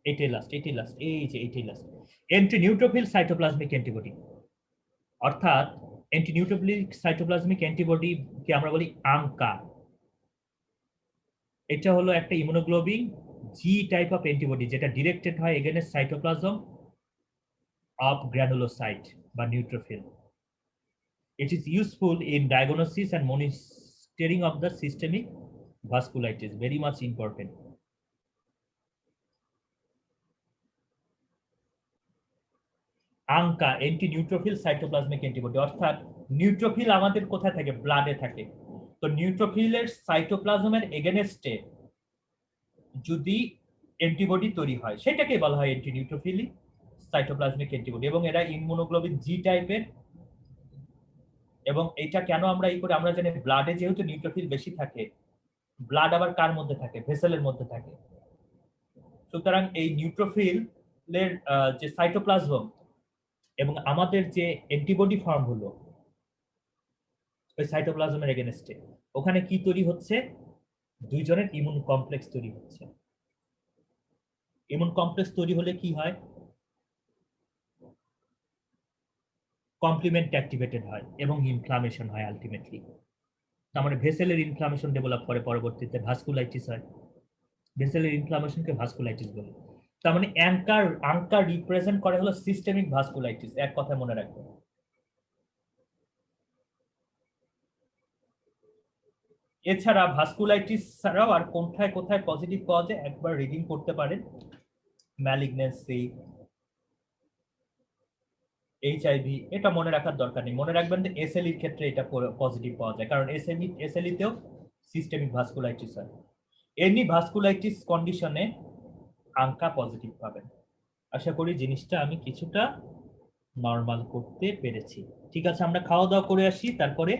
এটাই লাস্ট, এটাই লাস্ট, এই যে এটাই last. Anti neutrophil cytoplasmic antibody, অর্থাৎ অ্যান্টি নিউট্রোফিল সাইটোপ্লাজমিক অ্যান্টিবডি কে আমরা বলি আংকা। এটা হলো একটা immunoglobulin G type of antibody যেটা ডিরেক্টেড হয় এগেইনস্ট সাইটোপ্লাজম অফ গ্র্যানুলোসাইট বা neutrophil. It is useful in diagnosis and monitoring of the systemic vasculitis, very much important. ANCA anti neutrophil cytoplasmic antibody, অর্থাৎ নিউট্রোফিল আমাদের কোথায় থাকে? ব্লাডে থাকে। তো নিউট্রোফিলের সাইটোপ্লাজমের এগেনস্টে যদি অ্যান্টিবডি তৈরি হয় সেটাকে বলা হয় অ্যান্টি নিউট্রোফিলিক সাইটোপ্লাজমিক অ্যান্টিবডি, এবং এরা ইমিউনোগ্লোবিন জি টাইপের এবং এটা কেন আমরা এই করে, আমরা জানি ব্লাডে যেহেতু নিউট্রোফিল বেশি থাকে, ব্লাড আবার কার মধ্যে থাকে, ভেসেলের মধ্যে থাকে। সুতরাং এই নিউট্রোফিলের যে সাইটোপ্লাজম এবং আমাদের যে অ্যান্টিবডি ফর্ম হলো ওই সাইটোপ্লাজমের এগেনস্টে, ওখানে কি তৈরি হচ্ছে, দুইজনের ইমিউন কমপ্লেক্স তৈরি হচ্ছে। ইমিউন কমপ্লেক্স তৈরি হলে কি হয়, কমপ্লিমেন্ট অ্যাক্টিভেটেড হয় এবং ইনফ্লামেশন হয় আলটিমেটলি। তার মানে ভেসেলের ইনফ্লামেশন ডেভেলপ করে, পরবর্তীতে ভাস্কুলাইটিস হয়। ভেসেলের ইনফ্লামেশনকে ভাস্কুলাইটিস বলে। তার মানে আঙ্কার রিপ্রেজেন্ট করে হলো সিস্টেমিক ভাস্কুলাইটিস, এক কথা মনে রাখবেন। এছাড়া ভাস্কুলাইটিস ছাড়াও আর কোথায় কোথায় পজিটিভ পাওয়া যায় একবার রিডিং করতে পারেন। ম্যালিগনেন্সি, এইচআইভি, এটা মনে রাখার দরকার নেই। মনে রাখবেন যে এসএলইর ক্ষেত্রে এটা পজিটিভ পাওয়া যায়, কারণ এসএলইতেও সিস্টেমিক ভাস্কুলাইটিস হয়। এনি ভাস্কুলাইটিস কন্ডিশনে আঙ্কা পজিটিভ পাবেন। আশা করি জিনিসটা আমি কিছুটা নর্মাল করতে পেরেছি। ঠিক আছে, আমরা খাওয়া দাওয়া করে আসি, তারপরে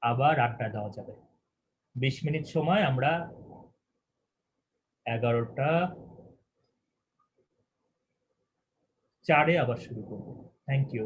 আবার আড্ডা দেওয়া যাবে। 20 মিনিট সময়, আমরা 11:04 আবার শুরু করবো। Thank you.